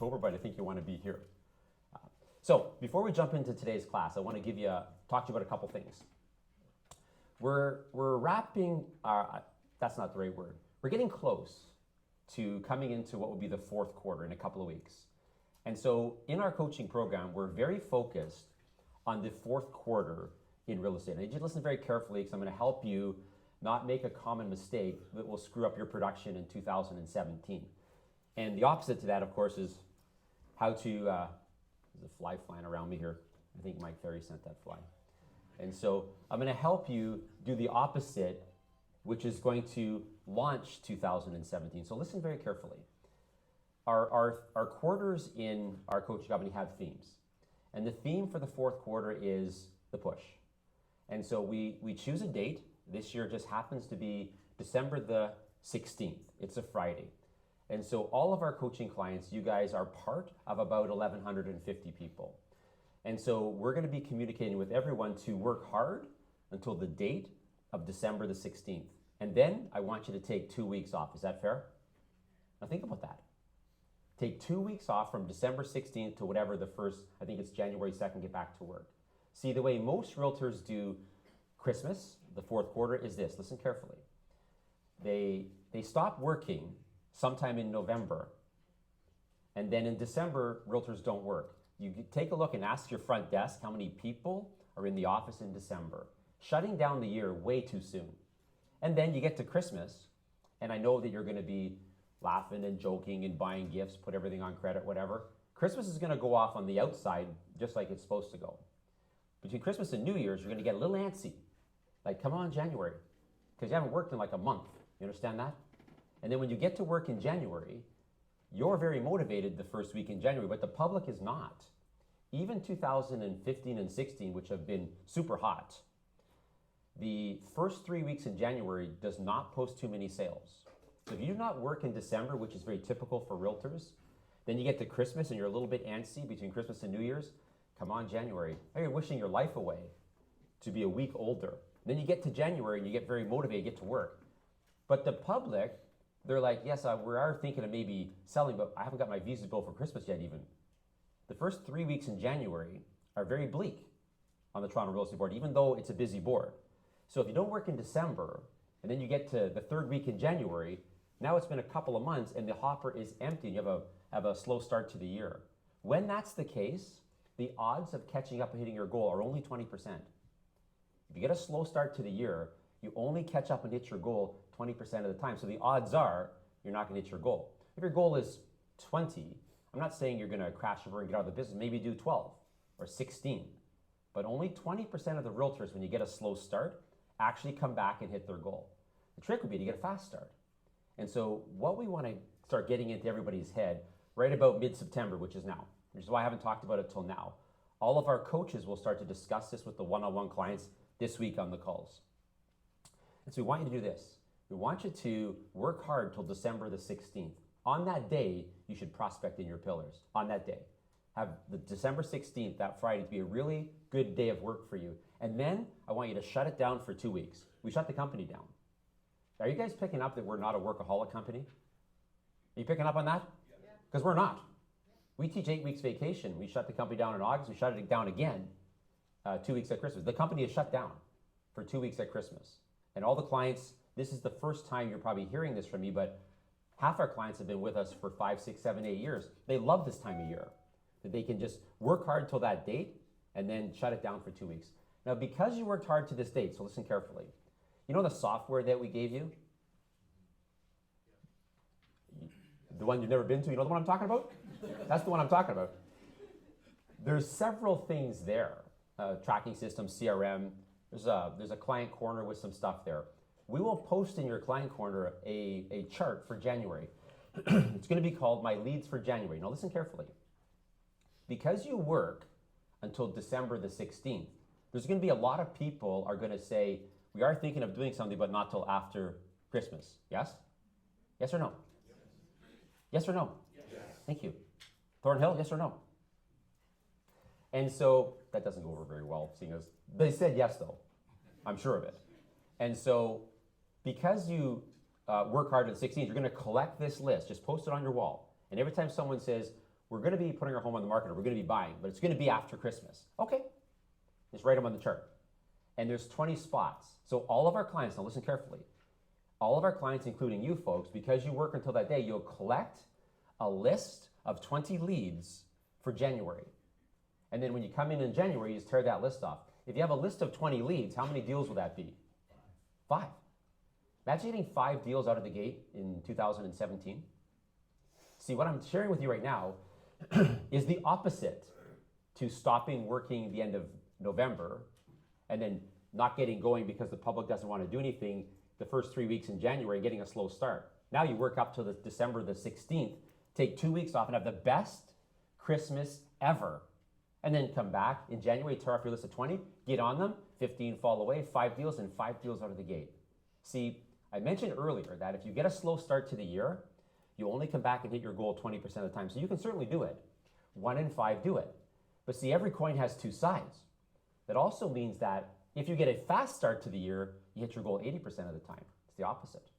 October, but I think you want to be here. So before we jump into today's class, I want to talk to you about a couple things. We're wrapping, that's not the right word. We're getting close to coming into what will be the fourth quarter in a couple of weeks. And so in our coaching program, we're very focused on the fourth quarter in real estate. I need you to listen very carefully because I'm going to help you not make a common mistake that will screw up your production in 2017. And the opposite to that, of course, is how to, there's a fly flying around me here. I think Mike Ferry sent that fly. And so I'm going to help you do the opposite, which is going to launch 2017. So listen very carefully. Our quarters in our coaching company have themes. And the theme for the fourth quarter is the push. And so we choose a date. This year just happens to be December the 16th. It's a Friday. And so all of our coaching clients, you guys are part of about 1,150 people. And so we're going to be communicating with everyone to work hard until the date of December the 16th. And then I want you to take 2 weeks off. Is that fair? Now think about that. Take 2 weeks off from December 16th to whatever the first, I think it's January 2nd, get back to work. See, the way most realtors do Christmas, the fourth quarter, is this. Listen carefully. They stop working sometime in November, and then in December, realtors don't work. You take a look and ask your front desk how many people are in the office in December, shutting down the year way too soon. And then you get to Christmas, and I know that you're going to be laughing and joking and buying gifts, put everything on credit, whatever. Christmas is going to go off on the outside just like it's supposed to go. Between Christmas and New Year's, you're going to get a little antsy. Like, come on, January, because you haven't worked in like a month. You understand that? And then when you get to work in January, you're very motivated the first week in January, but the public is not. Even 2015 and 16, which have been super hot, the first 3 weeks in January does not post too many sales. So if you do not work in December, which is very typical for realtors, then you get to Christmas and you're a little bit antsy between Christmas and New Year's. Come on, January. Now you're wishing your life away to be a week older. Then you get to January and you get very motivated, get to work. But the public, they're like, yes, we are thinking of maybe selling, but I haven't got my visa bill for Christmas yet even. The first 3 weeks in January are very bleak on the Toronto Real Estate Board, even though it's a busy board. So if you don't work in December, and then you get to the third week in January, now it's been a couple of months and the hopper is empty and you have a slow start to the year. When that's the case, the odds of catching up and hitting your goal are only 20%. If you get a slow start to the year, you only catch up and hit your goal 20% of the time. So the odds are you're not going to hit your goal. If your goal is 20, I'm not saying you're going to crash and burn and get out of the business. Maybe do 12 or 16. But only 20% of the realtors, when you get a slow start, actually come back and hit their goal. The trick would be to get a fast start. And so what we want to start getting into everybody's head right about mid-September, which is now, which is why I haven't talked about it till now. All of our coaches will start to discuss this with the one-on-one clients this week on the calls. And so we want you to do this. We want you to work hard till December the 16th. On that day, you should prospect in your pillars. On that day. Have the December 16th, that Friday, to be a really good day of work for you. And then I want you to shut it down for 2 weeks. We shut the company down. Are you guys picking up that we're not a workaholic company? Are you picking up on that? Because we're not. We teach 8 weeks vacation. We shut the company down in August. We shut it down again 2 weeks at Christmas. The company is shut down for 2 weeks at Christmas. And all the clients, this is the first time you're probably hearing this from me, but half our clients have been with us for 5, 6, 7, 8 years. They love this time of year, that they can just work hard till that date and then shut it down for 2 weeks. Now, because you worked hard to this date, so listen carefully. You know the software that we gave you? The one you've never been to, you know the one I'm talking about? That's the one I'm talking about. There's several things there. Tracking system, CRM. There's a client corner with some stuff there. We will post in your client corner a chart for January. It's going to be called My Leads for January. Now listen carefully. Because you work until December the 16th, there's going to be a lot of people are going to say, we are thinking of doing something, but not till after Christmas. Yes? Yes or no? Yes or no? Yes. Thank you. Thornhill, yes or no? And so that doesn't go over very well, seeing as they said yes, though. I'm sure of it. And so because you work hard at the 16th, you're going to collect this list. Just post it on your wall. And every time someone says, we're going to be putting our home on the market, or we're going to be buying, but it's going to be after Christmas. Okay, just write them on the chart. And there's 20 spots. So all of our clients, now listen carefully, all of our clients, including you folks, because you work until that day, you'll collect a list of 20 leads for January. And then when you come in January, you just tear that list off. If you have a list of 20 leads, how many deals will that be? 5. Imagine getting 5 deals out of the gate in 2017. See, what I'm sharing with you right now is the opposite to stopping working the end of November and then not getting going because the public doesn't want to do anything the first 3 weeks in January and getting a slow start. Now you work up to the December the 16th, take 2 weeks off and have the best Christmas ever. And then come back in January, tear off your list of 20, get on them, 15 fall away, 5 deals, and 5 deals out of the gate. See, I mentioned earlier that if you get a slow start to the year, you only come back and hit your goal 20% of the time. So you can certainly do it. 1 in 5 do it. But see, every coin has 2 sides. That also means that if you get a fast start to the year, you hit your goal 80% of the time. It's the opposite.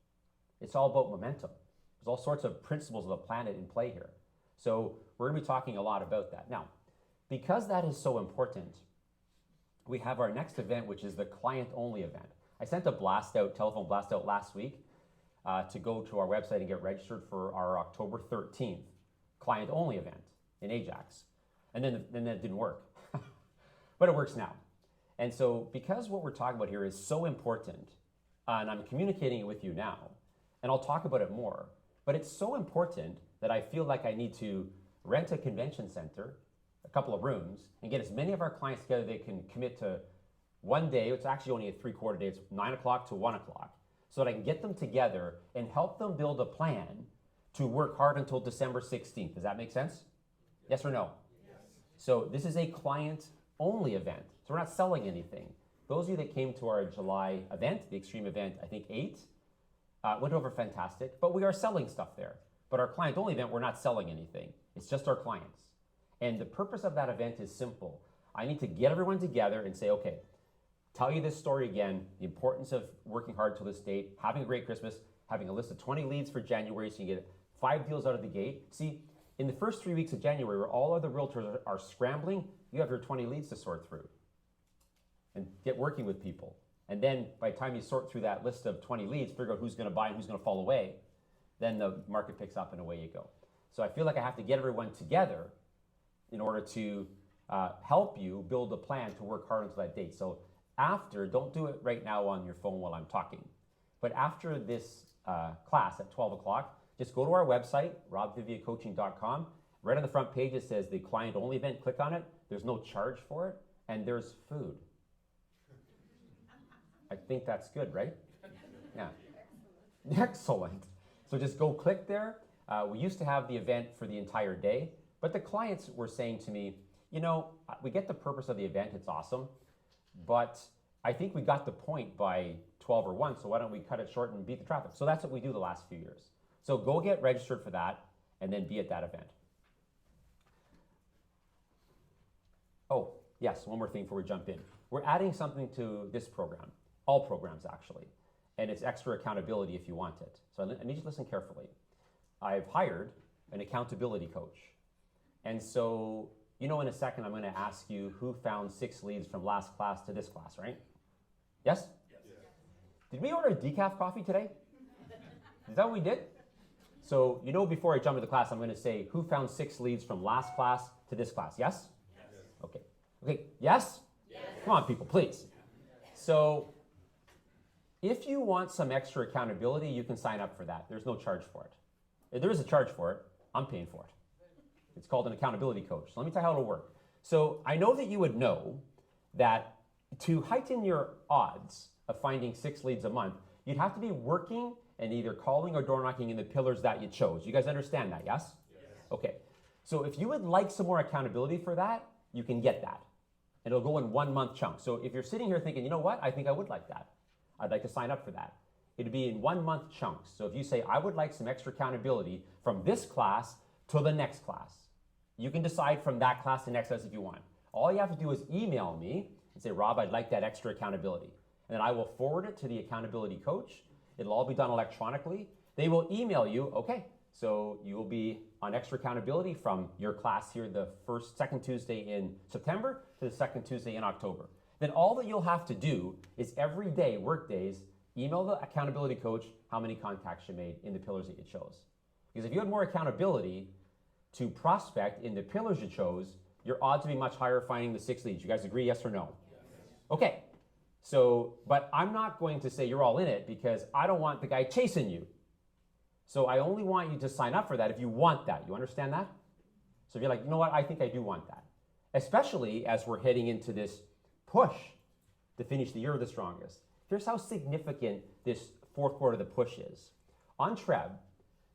It's all about momentum. There's all sorts of principles of the planet in play here. So we're going to be talking a lot about that. Now, because that is so important, we have our next event, which is the client-only event. I sent a telephone blast out last week to go to our website and get registered for our October 13th client-only event in Ajax. And then that didn't work. But it works now. And so because what we're talking about here is so important, and I'm communicating it with you now, and I'll talk about it more, but it's so important that I feel like I need to rent a convention center, a couple of rooms, and get as many of our clients together they can commit to one day. It's actually only a 3/4 day. It's 9 o'clock to 1 o'clock. So that I can get them together and help them build a plan to work hard until December 16th. Does that make sense? Yes or no? Yes. So this is a client-only event. So we're not selling anything. Those of you that came to our July event, the Extreme event, I think 8, went over fantastic, but we are selling stuff there. But our client-only event, we're not selling anything. It's just our clients. And the purpose of that event is simple. I need to get everyone together and say, okay, tell you this story again, the importance of working hard till this date, having a great Christmas, having a list of 20 leads for January so you can get 5 deals out of the gate. See, in the first 3 weeks of January, where all other realtors are scrambling, you have your 20 leads to sort through and get working with people. And then by the time you sort through that list of 20 leads, figure out who's going to buy and who's going to fall away, then the market picks up and away you go. So I feel like I have to get everyone together in order to help you build a plan to work hard until that date. So after, don't do it right now on your phone while I'm talking, but after this class at 12 o'clock, just go to our website, robviviancoaching.com. Right on the front page, it says the client-only event. Click on it. There's no charge for it, and there's food. I think that's good, right? Yeah. Excellent. So just go click there. We used to have the event for the entire day, but the clients were saying to me, you know, we get the purpose of the event. It's awesome. But I think we got the point by 12 or 1, so why don't we cut it short and beat the traffic? So that's what we do the last few years. So go get registered for that and then be at that event. Oh, yes, one more thing before we jump in. We're adding something to this program, all programs actually, and it's extra accountability if you want it. So I need you to listen carefully. I've hired an accountability coach. And so, you know, in a second, I'm going to ask you who found 6 leads from last class to this class, right? Yes? Yes. Did we order a decaf coffee today? Is that what we did? So, you know, before I jump into the class, I'm going to say who found 6 leads from last class to this class. Yes? Yes. Okay. Okay. Yes? Yes. Come on, people, please. So, if you want some extra accountability, you can sign up for that. There's no charge for it. If there is a charge for it, I'm paying for it. It's called an accountability coach. So let me tell you how it'll work. So I know that you would know that to heighten your odds of finding 6 leads a month, you'd have to be working and either calling or door knocking in the pillars that you chose. You guys understand that, yes? Yes. Okay. So if you would like some more accountability for that, you can get that. And it'll go in 1 month chunks. So if you're sitting here thinking, you know what, I think I would like that. I'd like to sign up for that. It'd be in 1 month chunks. So if you say, I would like some extra accountability from this class to the next class, you can decide from that class to the next class if you want. All you have to do is email me and say, Rob, I'd like that extra accountability. And then I will forward it to the accountability coach. It'll all be done electronically. They will email you, okay, So you will be on extra accountability from your class here the second Tuesday in September to the second Tuesday in October. Then all that you'll have to do is every day, work days, email the accountability coach how many contacts you made in the pillars that you chose. Because if you had more accountability to prospect in the pillars you chose, your odds would be much higher finding the 6 leads. You guys agree, yes or no? Yes. Okay. So, but I'm not going to say you're all in it because I don't want the guy chasing you. So I only want you to sign up for that if you want that. You understand that? So if you're like, you know what, I think I do want that. Especially as we're heading into this push to finish the year the strongest. Here's how significant this fourth quarter of the push is. On Treb,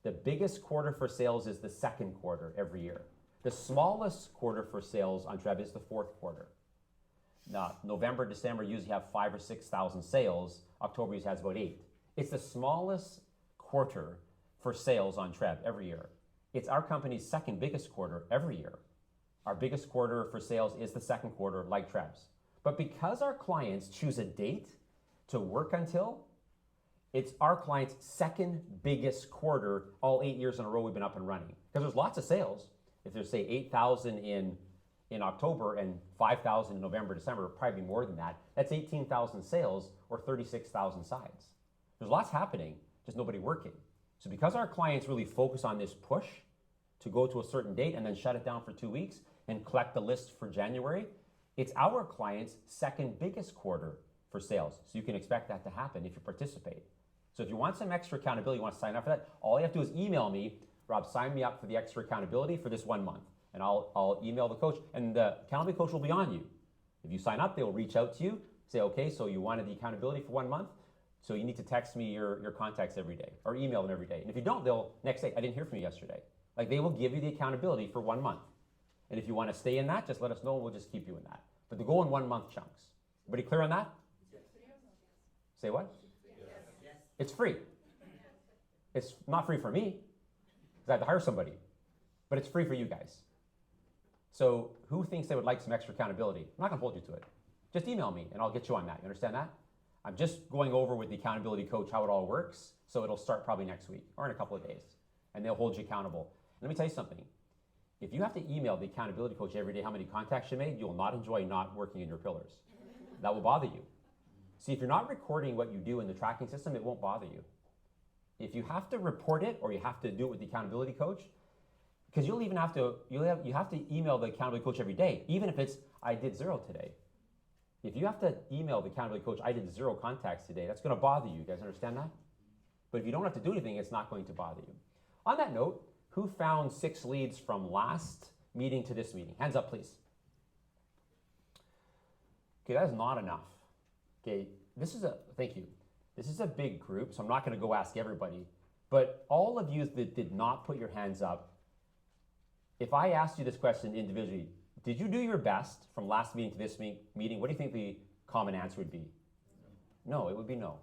the biggest quarter for sales is the second quarter every year. The smallest quarter for sales on Treb is the fourth quarter. Now, November, December usually have 5,000 or 6,000 sales. October usually has about 8. It's the smallest quarter for sales on Treb every year. It's our company's second biggest quarter every year. Our biggest quarter for sales is the second quarter, like Treb's. But because our clients choose a date to work until, it's our client's second biggest quarter all 8 years in a row we've been up and running. Because there's lots of sales. If there's, say, 8,000 in October and 5,000 in November, December, probably more than that. That's 18,000 sales or 36,000 sides. There's lots happening, just nobody working. So because our clients really focus on this push to go to a certain date and then shut it down for 2 weeks and collect the list for January, it's our client's second biggest quarter for sales. So you can expect that to happen if you participate. So if you want some extra accountability, you want to sign up for that, all you have to do is email me, Rob, sign me up for the extra accountability for this 1 month. And I'll email the coach, and the accountability coach will be on you. If you sign up, they will reach out to you, say, okay, so you wanted the accountability for 1 month, so you need to text me your contacts every day, or email them every day. And if you don't, they'll next day, I didn't hear from you yesterday. Like, they will give you the accountability for 1 month. And if you want to stay in that, just let us know, and we'll just keep you in that. But to go in 1 month chunks. Everybody clear on that? Yes. Say what? Yes. It's free. It's not free for me, because I have to hire somebody. But it's free for you guys. So who thinks they would like some extra accountability? I'm not going to hold you to it. Just email me, and I'll get you on that. You understand that? I'm just going over with the accountability coach how it all works, so it'll start probably next week or in a couple of days, and they'll hold you accountable. And let me tell you something. If you have to email the accountability coach every day how many contacts you made, you'll not enjoy not working in your pillars. That will bother you. See, if you're not recording what you do in the tracking system, it won't bother you. If you have to report it or you have to do it with the accountability coach, because you have to email the accountability coach every day, even if it's, I did 0 today. If you have to email the accountability coach, I did 0 contacts today, that's going to bother you. You guys understand that? But if you don't have to do anything, it's not going to bother you. On that note, who found 6 leads from last meeting to this meeting? Hands up, please. Okay, that is not enough. Okay, thank you. This is a big group, so I'm not going to go ask everybody. But all of you that did not put your hands up, if I asked you this question individually, did you do your best from last meeting to this meeting? What do you think the common answer would be? No, it would be no.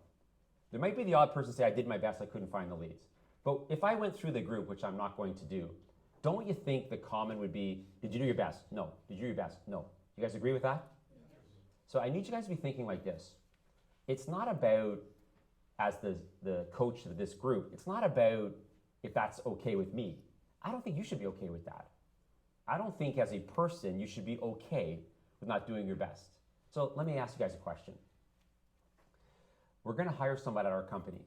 There might be the odd person say, I did my best, I couldn't find the leads. But if I went through the group, which I'm not going to do, don't you think the common would be, did you do your best? No. Did you do your best? No. You guys agree with that? Yes. So I need you guys to be thinking like this. It's not about, as the coach of this group, it's not about if that's okay with me. I don't think you should be okay with that. I don't think as a person you should be okay with not doing your best. So let me ask you guys a question. We're going to hire somebody at our company.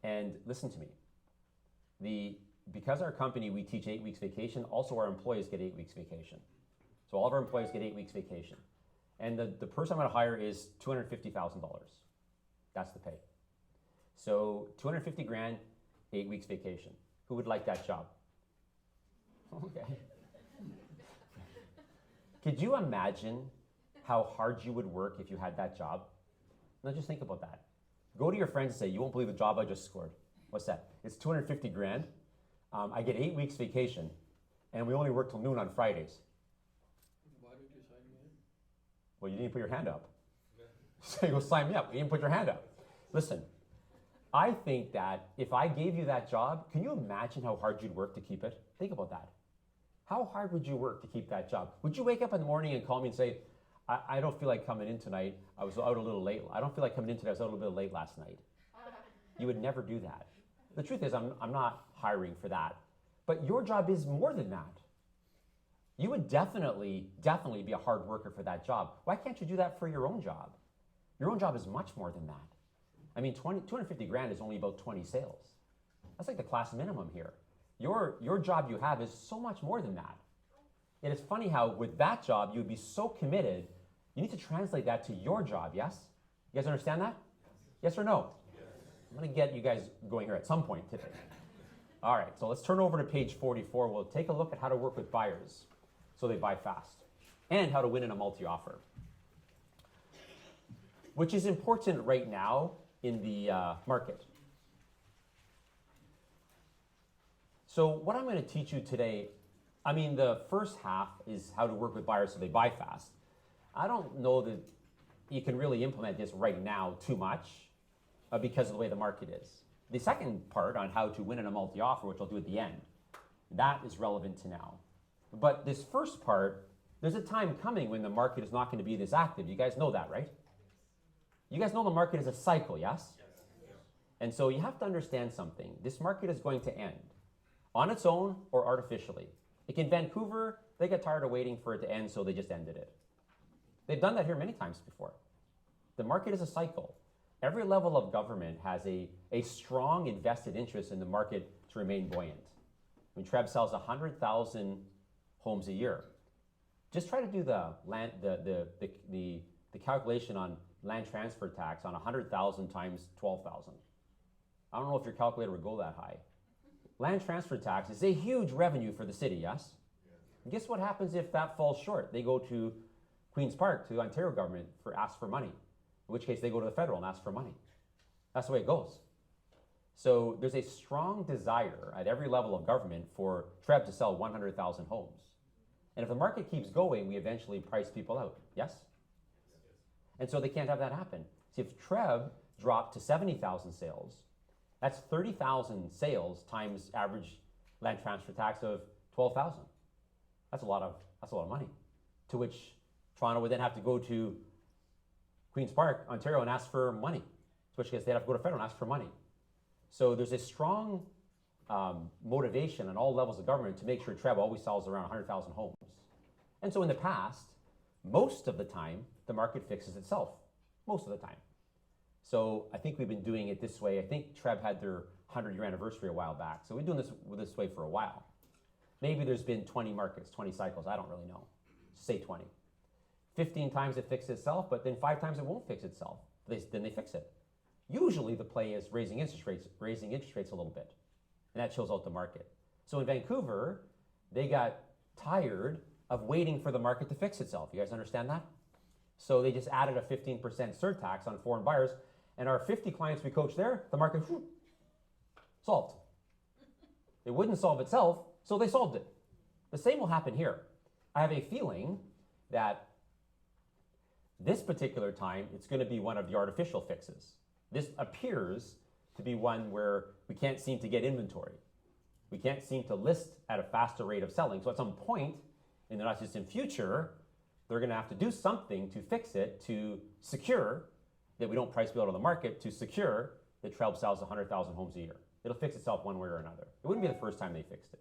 And listen to me. Because our company, we teach 8 weeks vacation, also our employees get 8 weeks vacation. So all of our employees get 8 weeks vacation. And the person I'm going to hire is $250,000. That's the pay. So $250,000, 8 weeks vacation. Who would like that job? Okay. Could you imagine how hard you would work if you had that job? Now just think about that. Go to your friends and say, you won't believe the job I just scored. What's that? It's $250,000. I get 8 weeks vacation, and we only work till noon on Fridays. Why did you sign me in? Well, you didn't put your hand up. So you go sign me up. You didn't put your hand up. Listen, I think that if I gave you that job, can you imagine how hard you'd work to keep it? Think about that. How hard would you work to keep that job? Would you wake up in the morning and call me and say, I don't feel like coming in tonight. I was out a little late. I don't feel like coming in today. I was out a little bit late last night. You would never do that. The truth is, I'm not hiring for that. But your job is more than that. You would definitely be a hard worker for that job. Why can't you do that for your own job? Your own job is much more than that. I mean, 250 grand is only about 20 sales. That's like the class minimum here. Your job you have is so much more than that. And it's funny how with that job, you would be so committed, you need to translate that to your job, yes? You guys understand that? Yes or no? Yes. I'm gonna get you guys going here at some point today. All right, so let's turn over to page 44. We'll take a look at how to work with buyers so they buy fast and how to win in a multi-offer, which is important right now in the market. So what I'm going to teach you today, I mean, the first half is how to work with buyers so they buy fast. I don't know that you can really implement this right now too much because of the way the market is. The second part on how to win in a multi-offer, which I'll do at the end, that is relevant to now. But this first part, there's a time coming when the market is not going to be this active. You guys know that, right? You guys know the market is a cycle, yes? And so you have to understand something. This market is going to end on its own or artificially. Like in Vancouver, they got tired of waiting for it to end, so they just ended it. They've done that here many times before. The market is a cycle. Every level of government has a strong invested interest in the market to remain buoyant. When Treb sells 100,000 homes a year, just try to do the calculation on land transfer tax on 100,000 times 12,000. I don't know if your calculator would go that high. Land transfer tax is a huge revenue for the city, yes? And guess what happens if that falls short? They go to Queen's Park, to the Ontario government, ask for money. In which case they go to the federal and ask for money. That's the way it goes. So there's a strong desire at every level of government for Treb to sell 100,000 homes. And if the market keeps going, we eventually price people out, yes? And so they can't have that happen. See, if Treb dropped to 70,000 sales, that's 30,000 sales times average land transfer tax of 12,000. That's a lot of money. To which Toronto would then have to go to Queen's Park, Ontario, and ask for money. To which case they'd have to go to federal and ask for money. So there's a strong motivation on all levels of government to make sure Treb always sells around 100,000 homes. And so in the past, most of the time, the market fixes itself. Most of the time. So I think we've been doing it this way. I think Treb had their 100-year anniversary a while back. So we've been doing this way for a while. Maybe there's been 20 markets, 20 cycles. I don't really know. Say 20. 15 times it fixed itself, but then 5 times it won't fix itself. Then they fix it. Usually the play is raising interest rates a little bit. And that chills out the market. So in Vancouver, they got tired of waiting for the market to fix itself. You guys understand that? So they just added a 15% surtax on foreign buyers. And our 50 clients we coached there, the market solved. It wouldn't solve itself, so they solved it. The same will happen here. I have a feeling that this particular time, it's going to be one of the artificial fixes. This appears to be one where we can't seem to get inventory. We can't seem to list at a faster rate of selling. So at some point in the not distant future, they're going to have to do something to fix it, to secure that we don't price people out of the market, to secure that Treb sells 100,000 homes a year. It'll fix itself one way or another. It wouldn't be the first time they fixed it.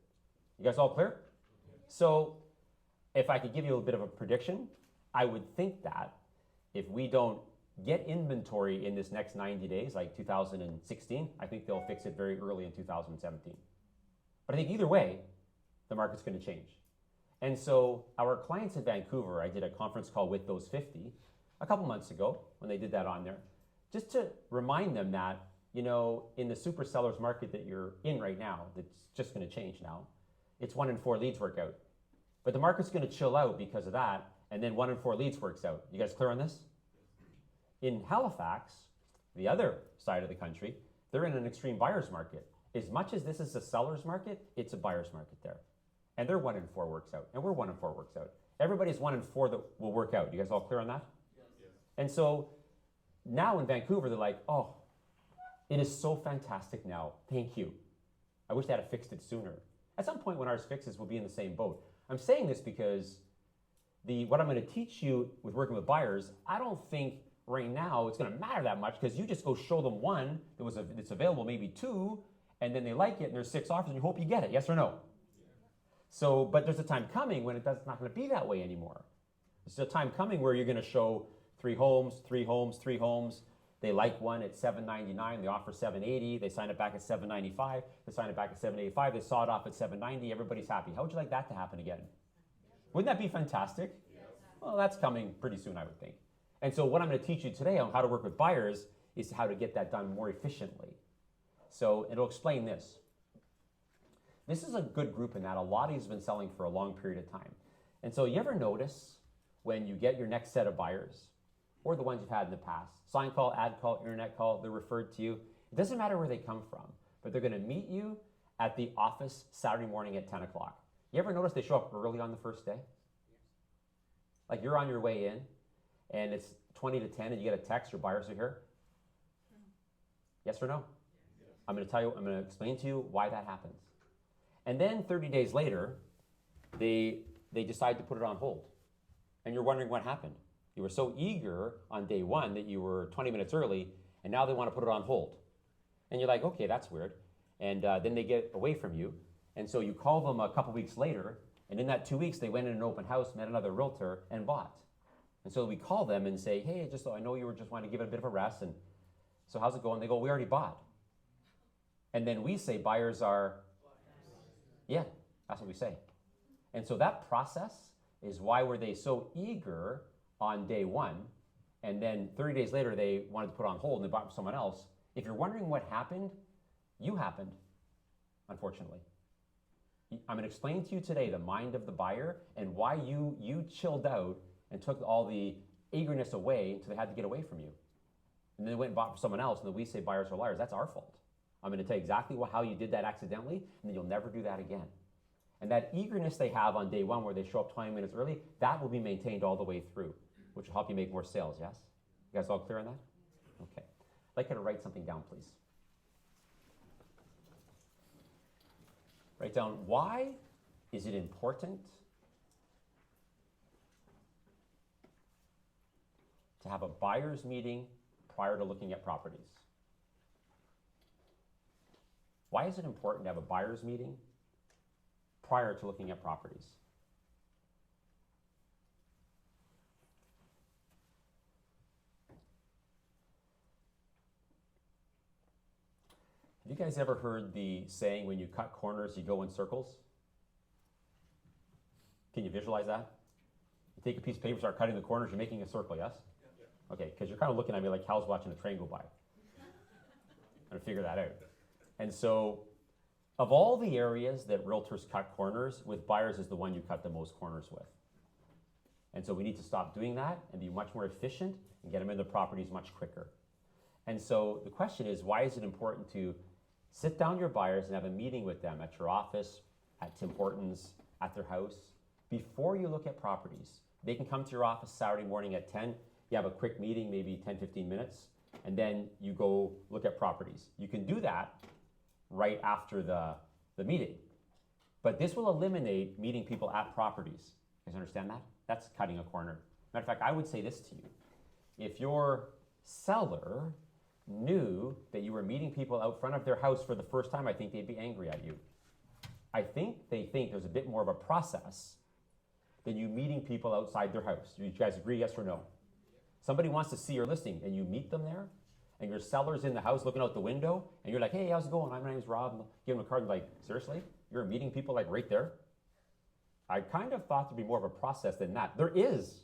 You guys all clear? So if I could give you a bit of a prediction, I would think that if we don't get inventory in this next 90 days, like 2016, I think they'll fix it very early in 2017. But I think either way, the market's going to change. And so our clients in Vancouver, I did a conference call with those 50 a couple months ago when they did that on there, just to remind them that, you know, in the super sellers market that you're in right now, that's just going to change now, it's 1 in 4 leads work out. But the market's going to chill out because of that, and then 1 in 4 leads works out. You guys clear on this? In Halifax, the other side of the country, they're in an extreme buyer's market. As much as this is a seller's market, it's a buyer's market there. And their 1 in 4 works out, and we're 1 in 4 works out. Everybody's 1 in 4 that will work out. You guys all clear on that? Yes. And so now in Vancouver, they're like, oh, it is so fantastic now. Thank you. I wish they had fixed it sooner. At some point when ours fixes, we'll be in the same boat. I'm saying this because what I'm going to teach you with working with buyers, I don't think right now it's going to matter that much because you just go show them 1 that's available, maybe 2, and then they like it, and there's 6 offers, and you hope you get it, yes or no? So, but there's a time coming when it's not going to be that way anymore. There's a time coming where you're going to show 3 homes, 3 homes, 3 homes. They like one at $799, they offer $780, they sign it back at $795, they sign it back at $785, they saw it off at $790, everybody's happy. How would you like that to happen again? Wouldn't that be fantastic? Well, that's coming pretty soon, I would think. And so what I'm going to teach you today on how to work with buyers is how to get that done more efficiently. So it'll explain this. This is a good group in that a lot of these have been selling for a long period of time. And so you ever notice when you get your next set of buyers, or the ones you've had in the past, sign call, ad call, internet call, they're referred to you. It doesn't matter where they come from, but they're going to meet you at the office Saturday morning at 10 o'clock. You ever notice they show up early on the first day? Like you're on your way in, and it's 20 to 10, and you get a text, your buyers are here? Yes or no? I'm going to explain to you why that happens. And then 30 days later, they decide to put it on hold. And you're wondering what happened. You were so eager on day one that you were 20 minutes early, and now they want to put it on hold. And you're like, okay, that's weird. And then they get away from you. And so you call them a couple weeks later, and in that 2 weeks, they went in an open house, met another realtor, and bought. And so we call them and say, hey, I know you were just wanting to give it a bit of a rest, and so how's it going? They go, we already bought. And then we say buyers are, yeah, that's what we say. And so that process is why were they so eager on day one, and then 30 days later they wanted to put on hold and they bought from someone else. If you're wondering what happened, you happened, unfortunately. I'm going to explain to you today the mind of the buyer and why you chilled out and took all the eagerness away until they had to get away from you. And then they went and bought from someone else, and then we say buyers are liars. That's our fault. I'm going to tell you exactly how you did that accidentally, and then you'll never do that again. And that eagerness they have on day one where they show up 20 minutes early, that will be maintained all the way through, which will help you make more sales, yes? You guys all clear on that? Okay. I'd like you to write something down, please. Write down, why is it important to have a buyer's meeting prior to looking at properties? Why is it important to have a buyer's meeting prior to looking at properties? Have you guys ever heard the saying, when you cut corners, you go in circles? Can you visualize that? You take a piece of paper, start cutting the corners, you're making a circle, yes? Okay, because you're kind of looking at me like cows watching a train go by. I'm going to figure that out. And so, of all the areas that realtors cut corners, with buyers is the one you cut the most corners with. And so we need to stop doing that and be much more efficient and get them into properties much quicker. And so the question is, why is it important to sit down your buyers and have a meeting with them at your office, at Tim Hortons, at their house, before you look at properties? They can come to your office Saturday morning at 10. You have a quick meeting, maybe 10, 15 minutes, and then you go look at properties. You can do that right after the meeting. But this will eliminate meeting people at properties. You guys understand that? That's cutting a corner. Matter of fact, I would say this to you. If your seller knew that you were meeting people out front of their house for the first time, I think they'd be angry at you. I think they think there's a bit more of a process than you meeting people outside their house. Do you guys agree, yes or no? Somebody wants to see your listing and you meet them there, and your seller's in the house looking out the window, and you're like, hey, how's it going? My name's Rob. And give him a card and like, seriously? You're meeting people like right there? I kind of thought there'd be more of a process than that. There is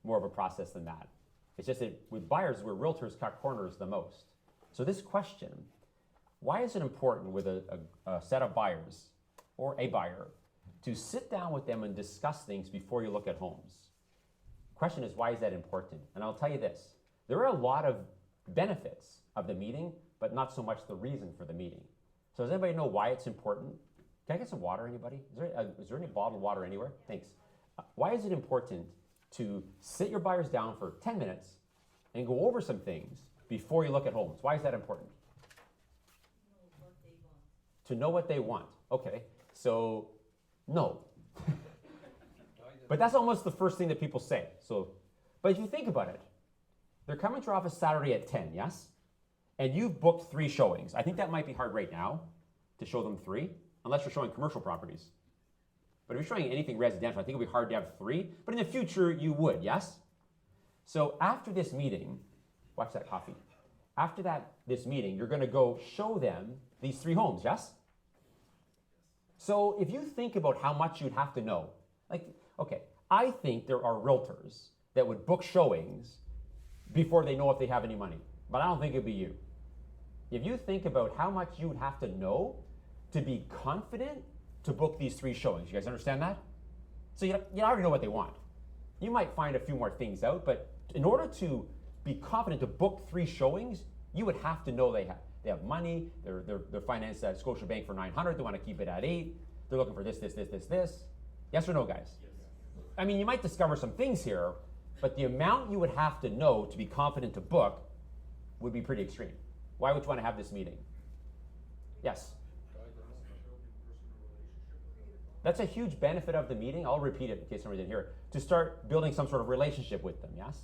more of a process than that. It's just that with buyers, where realtors cut corners the most. So this question, why is it important with a set of buyers or a buyer to sit down with them and discuss things before you look at homes? The question is, why is that important? And I'll tell you this, there are a lot of benefits of the meeting, but not so much the reason for the meeting. So does anybody know why it's important? Can I get some water, anybody? Is there any bottled water anywhere? Thanks. Why is it important to sit your buyers down for 10 minutes and go over some things before you look at homes? Why is that important? To know what they want. Okay, so no. But that's almost the first thing that people say. So, but if you think about it, they're coming to your office Saturday at 10, yes? And you've booked 3 showings. I think that might be hard right now, to show them 3, unless you're showing commercial properties. But if you're showing anything residential, I think it would be hard to have 3, but in the future you would, yes? So after this meeting, watch that coffee. After this meeting, you're gonna go show them these 3 homes, yes? So if you think about how much you'd have to know, like, okay, I think there are realtors that would book showings before they know if they have any money, but I don't think it'd be you. If you think about how much you would have to know to be confident to book these 3 showings, you guys understand that? So you already know what they want. You might find a few more things out, but in order to be confident to book 3 showings, you would have to know they have money, they're financed at Scotiabank for 900, they want to keep it at 8, they're looking for this. Yes or no, guys? Yes. I mean, you might discover some things here, but the amount you would have to know to be confident to book would be pretty extreme. Why would you want to have this meeting? Yes? That's a huge benefit of the meeting. I'll repeat it in case somebody didn't hear it. To start building some sort of relationship with them, yes?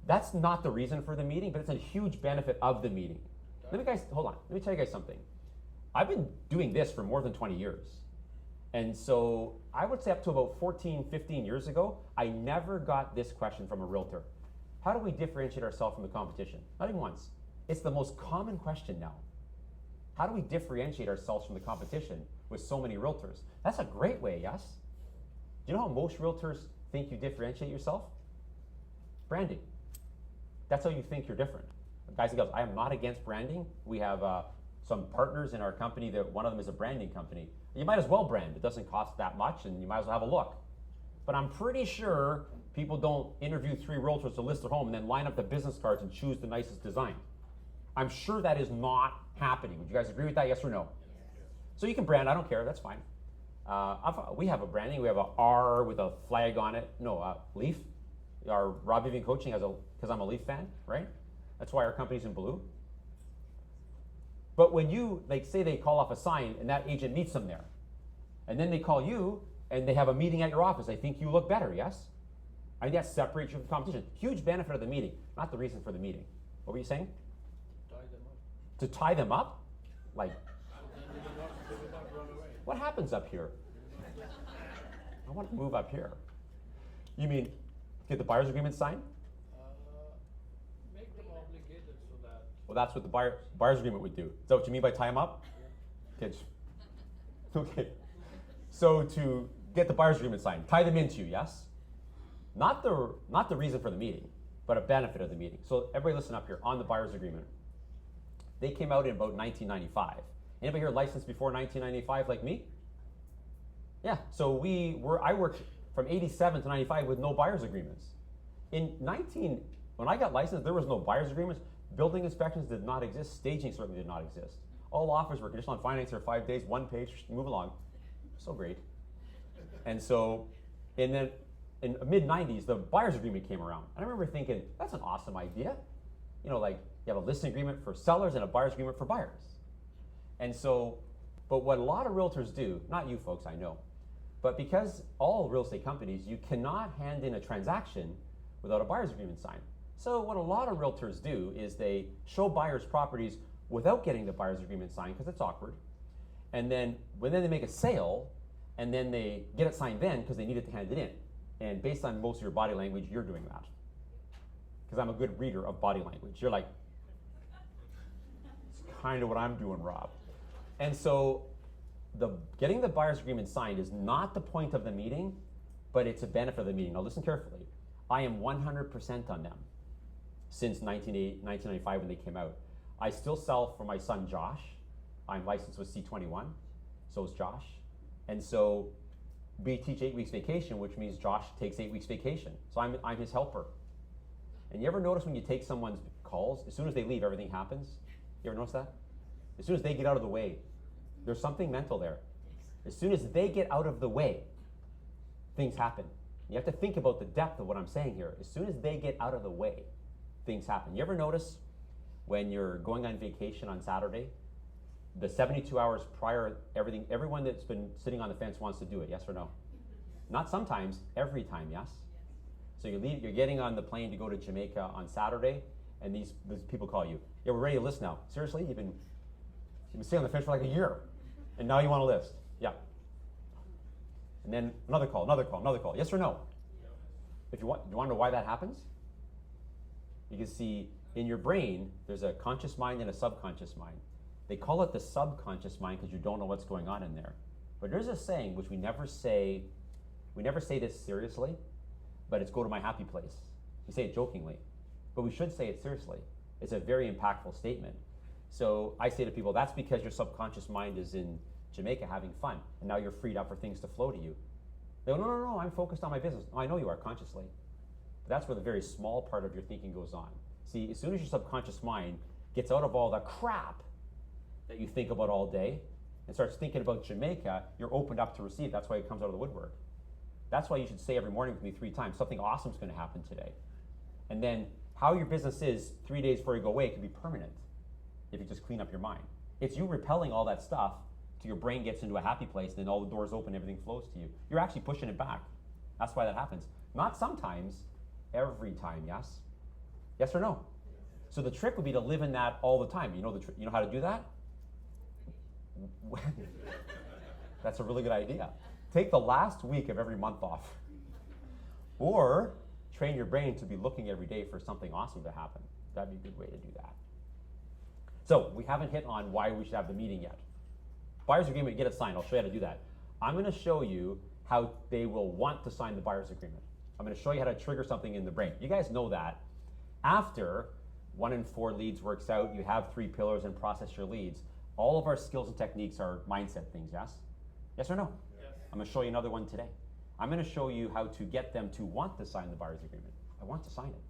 That's not the reason for the meeting, but it's a huge benefit of the meeting. Hold on, let me tell you guys something. I've been doing this for more than 20 years. And so I would say up to about 14, 15 years ago, I never got this question from a realtor. How do we differentiate ourselves from the competition? Not even once. It's the most common question now. How do we differentiate ourselves from the competition with so many realtors? That's a great way, yes? Do you know how most realtors think you differentiate yourself? Branding. That's how you think you're different. Guys and girls, I am not against branding. We have some partners in our company that one of them is a branding company. You might as well brand. It doesn't cost that much and you might as well have a look. But I'm pretty sure people don't interview 3 realtors to list their home and then line up the business cards and choose the nicest design. I'm sure that is not happening. Would you guys agree with that, yes or no? Yes. So you can brand, I don't care, that's fine. We have a branding, we have a R with a flag on it. No, Leaf. Our Rob Vivian Coaching has because I'm a Leaf fan, right? That's why our company's in blue. But when you, like, say they call off a sign and that agent meets them there, and then they call you and they have a meeting at your office, I think you look better, yes? I mean, that separates you from competition. Huge benefit of the meeting, not the reason for the meeting. What were you saying? Tie them up. To tie them up? Like, They will not run away. what happens up here? I want to move up here. You mean get the buyer's agreement signed? Make them obligated so that. Well, that's what the buyer's agreement would do. Is that what you mean by tie them up? Okay. Okay. So to get the buyer's agreement signed, tie them into you, yes? Not the reason for the meeting, but a benefit of the meeting. So everybody listen up here on the buyer's agreement. They came out in about 1995. Anybody here licensed before 1995 like me? Yeah, so I worked from 87 to 95 with no buyer's agreements. When I got licensed, there was no buyer's agreements. Building inspections did not exist. Staging certainly did not exist. All offers were conditional on finance for 5 days, 1 page, move along. So great. And then in the mid-90s, the buyer's agreement came around. And I remember thinking, that's an awesome idea. You know, like you have a listing agreement for sellers and a buyer's agreement for buyers. And so, but what a lot of realtors do, not you folks, I know, but because all real estate companies, you cannot hand in a transaction without a buyer's agreement signed. So what a lot of realtors do is they show buyers properties without getting the buyer's agreement signed because it's awkward. And then when they make a sale, and then they get it signed then because they needed to hand it in. And based on most of your body language, you're doing that. Because I'm a good reader of body language. You're like, it's kind of what I'm doing, Rob. And so getting the buyer's agreement signed is not the point of the meeting, but it's a benefit of the meeting. Now listen carefully. I am 100% on them since 1995 when they came out. I still sell for my son Josh. I'm licensed with C21, so is Josh. And so we teach 8 weeks vacation, which means Josh takes 8 weeks vacation. So I'm his helper. And you ever notice when you take someone's calls, as soon as they leave, everything happens? You ever notice that? As soon as they get out of the way, there's something mental there. As soon as they get out of the way, things happen. You have to think about the depth of what I'm saying here. As soon as they get out of the way, things happen. You ever notice when you're going on vacation on Saturday, the 72 hours prior, everyone that's been sitting on the fence wants to do it, yes or no? Not sometimes, every time, yes? So you're getting on the plane to go to Jamaica on Saturday, and these people call you. Yeah, we're ready to list now. Seriously, you've been sitting on the fence for like a year. And now you want a list. Yeah. And then another call, another call, another call. Yes or no? If you want, do you want to know why that happens? You can see in your brain, there's a conscious mind and a subconscious mind. They call it the subconscious mind because you don't know what's going on in there. But there's a saying which we never say this seriously, but it's go to my happy place. We say it jokingly, but we should say it seriously. It's a very impactful statement. So I say to people, that's because your subconscious mind is in Jamaica having fun, and now you're freed up for things to flow to you. They go, no, no, no, I'm focused on my business. Oh, I know you are consciously. But that's where the very small part of your thinking goes on. See, as soon as your subconscious mind gets out of all the crap that you think about all day and starts thinking about Jamaica, you're opened up to receive. That's why it comes out of the woodwork. That's why you should say every morning with me 3 times, something awesome is going to happen today. And then how your business is 3 days before you go away can be permanent if you just clean up your mind. It's you repelling all that stuff till your brain gets into a happy place, and then all the doors open, everything flows to you. You're actually pushing it back. That's why that happens. Not sometimes, every time, yes? Yes or no? So the trick would be to live in that all the time. You know how to do that? That's a really good idea. Take the last week of every month off. Or train your brain to be looking every day for something awesome to happen. That'd be a good way to do that. So we haven't hit on why we should have the meeting yet. Buyer's agreement, get it signed. I'll show you how to do that. I'm going to show you how they will want to sign the buyer's agreement. I'm going to show you how to trigger something in the brain. You guys know that after 1 in 4 leads works out, you have 3 pillars and process your leads. All of our skills and techniques are mindset things, yes? Yes or no? Yes. I'm going to show you another one today. I'm going to show you how to get them to want to sign the buyer's agreement. I want to sign it.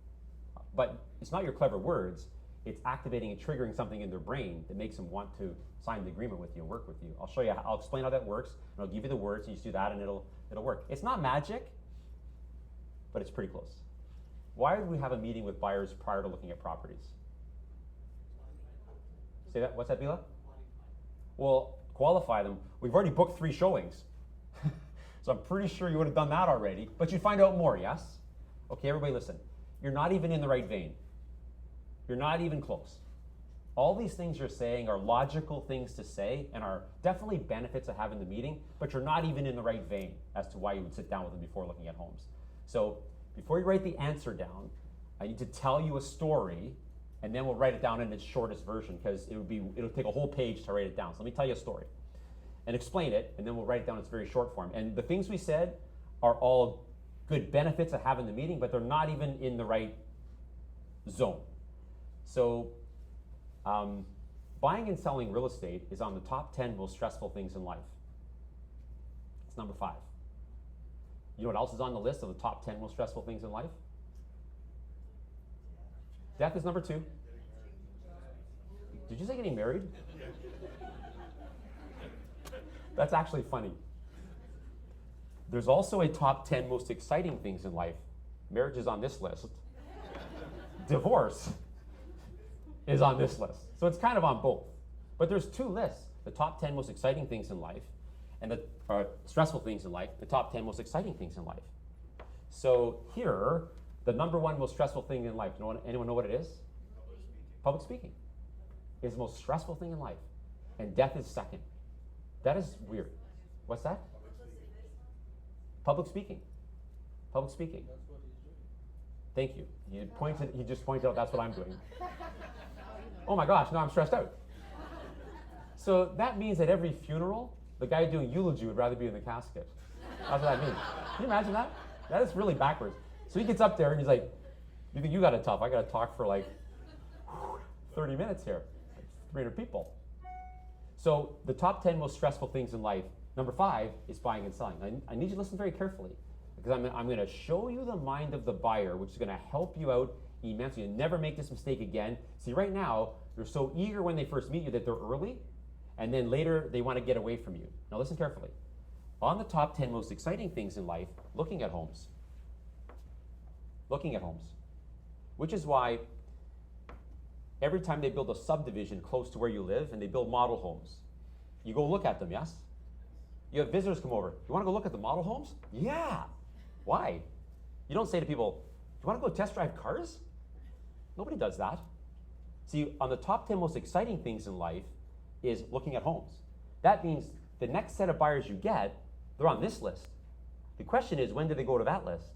But it's not your clever words. It's activating and triggering something in their brain that makes them want to sign the agreement with you and work with you. I'll show you, I'll explain how that works, and I'll give you the words, and you just do that, and it'll work. It's not magic, but it's pretty close. Why would we have a meeting with buyers prior to looking at properties? Say that, what's that, Bila? Well, qualify them. We've already booked 3 showings. So I'm pretty sure you would have done that already, but you'd find out more, yes? Okay, everybody listen. You're not even in the right vein. You're not even close. All these things you're saying are logical things to say and are definitely benefits of having the meeting, but you're not even in the right vein as to why you would sit down with them before looking at homes. So before you write the answer down, I need to tell you a story, and then we'll write it down in its shortest version because it'll take a whole page to write it down. So let me tell you a story and explain it, and then we'll write it down in its very short form. And the things we said are all good benefits of having the meeting, but they're not even in the right zone. So buying and selling real estate is on the top 10 most stressful things in life. It's number 5. You know what else is on the list of the top 10 most stressful things in life? Death is number 2. Did you say getting married? That's actually funny. There's also a top 10 most exciting things in life. Marriage is on this list. Divorce is on this list. So it's kind of on both. But there's 2 lists. The top 10 most exciting things in life and the stressful things in life, the top 10 most exciting things in life. So here, the number 1 most stressful thing in life, anyone know what it is? Public speaking is the most stressful thing in life. And death is second. That is weird. What's that? Public speaking. Public speaking. That's what he's doing. Thank you. He just pointed out that's what I'm doing. Oh my gosh, now I'm stressed out. So that means at every funeral, the guy doing eulogy would rather be in the casket. That's what that means. Can you imagine that? That is really backwards. So he gets up there and he's like, you think you got it tough? I got to talk for like 30 minutes here. Like 300 people. So the top 10 most stressful things in life, number 5 is buying and selling. I need you to listen very carefully because I'm going to show you the mind of the buyer, which is going to help you out immensely. You never make this mistake again. See, right now, they're so eager when they first meet you that they're early, and then later they want to get away from you. Now listen carefully. On the top 10 most exciting things in life, looking at homes. Looking at homes. Which is why every time they build a subdivision close to where you live and they build model homes, you go look at them, yes? You have visitors come over. You want to go look at the model homes? Yeah. Why? You don't say to people, you want to go test drive cars? Nobody does that. See, on the top 10 most exciting things in life is looking at homes. That means the next set of buyers you get, they're on this list. The question is, when do they go to that list?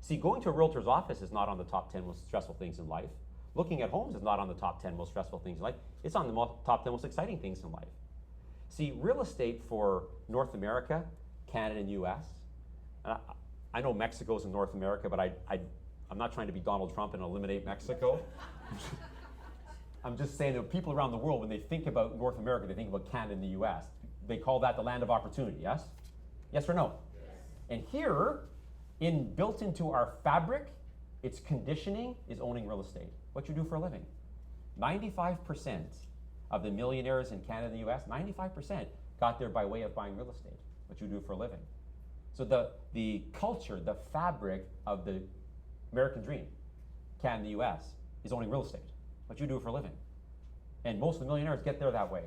See, going to a realtor's office is not on the top 10 most stressful things in life. Looking at homes is not on the top 10 most stressful things in life. It's on the top 10 most exciting things in life. See, real estate for North America, Canada, and US, and I know Mexico's in North America, but I'm not trying to be Donald Trump and eliminate Mexico. I'm just saying that people around the world, when they think about North America, they think about Canada and the US. They call that the land of opportunity, yes? Yes or no? Yes. And here, built into our fabric, its conditioning is owning real estate. What you do for a living. 95% of the millionaires in Canada and the US, 95% got there by way of buying real estate. What you do for a living. So the culture, the fabric of the American dream, Canada and the US, is owning real estate. What you do for a living. And most of the millionaires get there that way.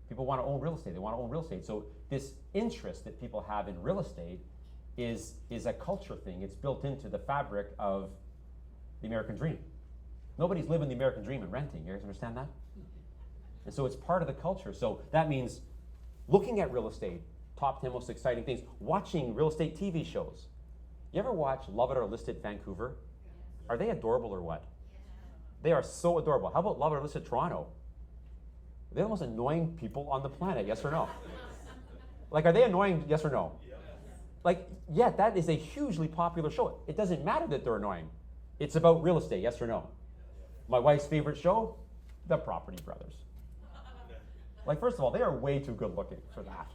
People want to own real estate. They want to own real estate. So this interest that people have in real estate is a culture thing. It's built into the fabric of the American dream. Nobody's living the American dream and renting. You guys understand that? And so it's part of the culture. So that means looking at real estate, top 10 most exciting things, watching real estate TV shows. You ever watch Love It or Listed Vancouver? Are they adorable or what? They are so adorable. How about Love It or Listed Toronto? They're the most annoying people on the planet, yes or no? Like, are they annoying, yes or no? Yes. Like, yeah, that is a hugely popular show. It doesn't matter that they're annoying. It's about real estate, yes or no? My wife's favorite show, The Property Brothers. Like, first of all, they are way too good looking for that.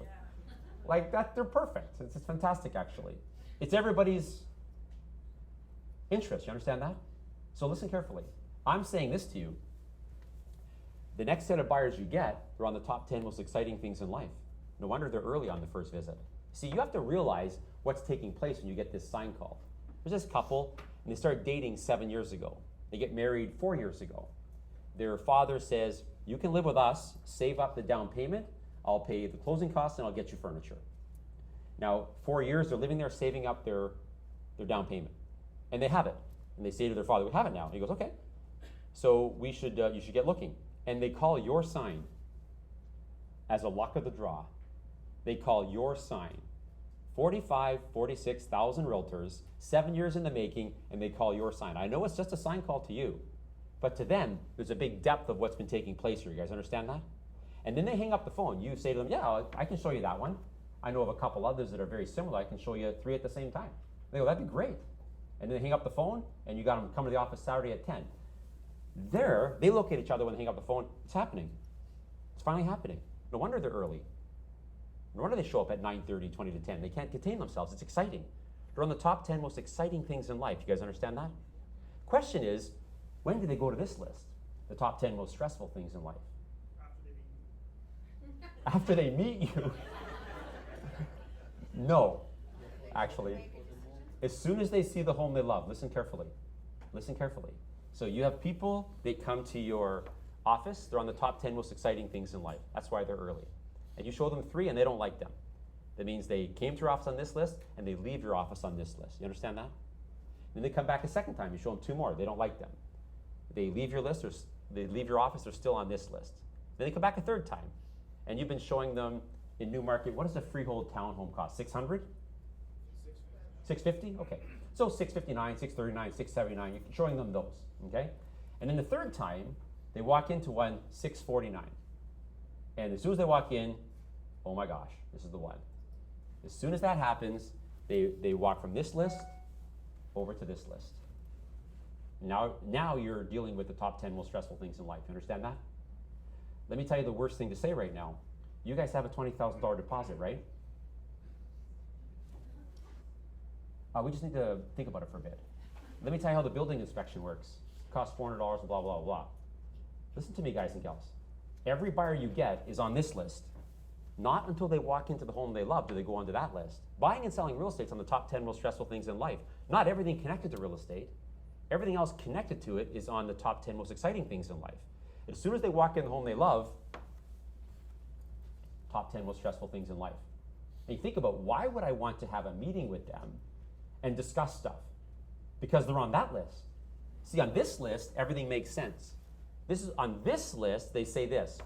Like, they're perfect. It's fantastic, actually. It's everybody's interest, you understand that? So listen carefully. I'm saying this to you. The next set of buyers you get, they're on the top 10 most exciting things in life. No wonder they're early on the first visit. See, you have to realize what's taking place when you get this sign call. There's this couple, and they start dating 7 years ago. They get married 4 years ago. Their father says, you can live with us, save up the down payment, I'll pay the closing costs, and I'll get you furniture. Now, 4 years, they're living there, saving up their down payment. And they have it. And they say to their father, we have it now. And he goes, okay. So you should get looking. And they call your sign as a luck of the draw. They call your sign. 46,000 realtors, 7 years in the making, and they call your sign. I know it's just a sign call to you, but to them, there's a big depth of what's been taking place here. You guys understand that? And then they hang up the phone. You say to them, yeah, I can show you that one. I know of a couple others that are very similar. I can show you 3 at the same time. They go, that'd be great. And then they hang up the phone, and you got them come to the office Saturday at 10. They look at each other when they hang up the phone. It's happening. It's finally happening. No wonder they're early. No wonder they show up at 9:30, 20 to 10. They can't contain themselves. It's exciting. They're on the top 10 most exciting things in life. You guys understand that? Question is, when do they go to this list? The top 10 most stressful things in life. After they meet you. No, actually. As soon as they see the home they love, listen carefully. Listen carefully. So you have people, they come to your office, they're on the top 10 most exciting things in life. That's why they're early. And you show them 3 and they don't like them. That means they came to your office on this list and they leave your office on this list. You understand that? Then they come back a second time, you show them 2 more, they don't like them. They leave your list, they leave your office, they're still on this list. Then they come back a 3rd time. And you've been showing them in Newmarket, what does a freehold townhome cost? 600? 650? Okay. So 659, 639, 679, you're showing them those, okay? And then the 3rd time, they walk into one, 649. And as soon as they walk in, oh my gosh, this is the one. As soon as that happens, they walk from this list over to this list. Now you're dealing with the top 10 most stressful things in life. You understand that? Let me tell you the worst thing to say right now. You guys have a $20,000 deposit, right? We just need to think about it for a bit. Let me tell you how the building inspection works. It costs $400 and blah, blah, blah. Listen to me, guys and gals. Every buyer you get is on this list. Not until they walk into the home they love do they go onto that list. Buying and selling real estate is on the top 10 most stressful things in life. Not everything connected to real estate. Everything else connected to it is on the top 10 most exciting things in life. As soon as they walk in the home they love, top 10 most stressful things in life. And you think about, why would I want to have a meeting with them and discuss stuff? Because they're on that list. See, on this list, everything makes sense. On this list, they say this.